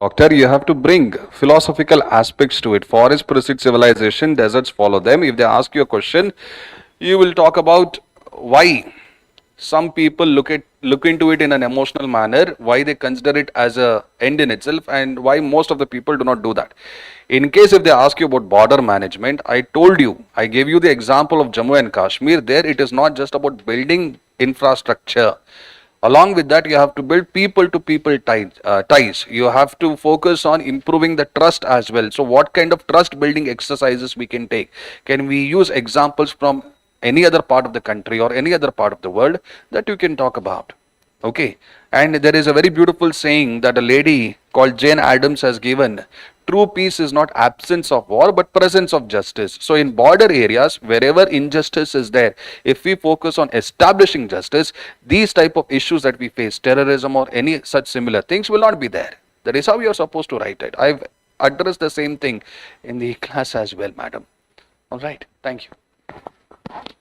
Doctor, you have to bring philosophical aspects to it. Forests precede civilization, deserts follow them. If they ask you a question, you will talk about why some people look into it in an emotional manner, why they consider it as a end in itself, and why most of the people do not do that. In case if they ask you about border management, I gave you the example of Jammu and Kashmir. There it is not just about building infrastructure. Along with that, you have to build people to people ties. You have to focus on improving the trust as well. So what kind of trust building exercises we can take? Can we use examples from any other part of the country or any other part of the world that you can talk about? Okay. And there is a very beautiful saying that a lady called Jane Addams has given. True peace is not absence of war, but presence of justice. So in border areas, wherever injustice is there, if we focus on establishing justice, these type of issues that we face, terrorism or any such similar things, will not be there. That is how you are supposed to write it. I've addressed the same thing in the class as well, madam. All right. Thank you.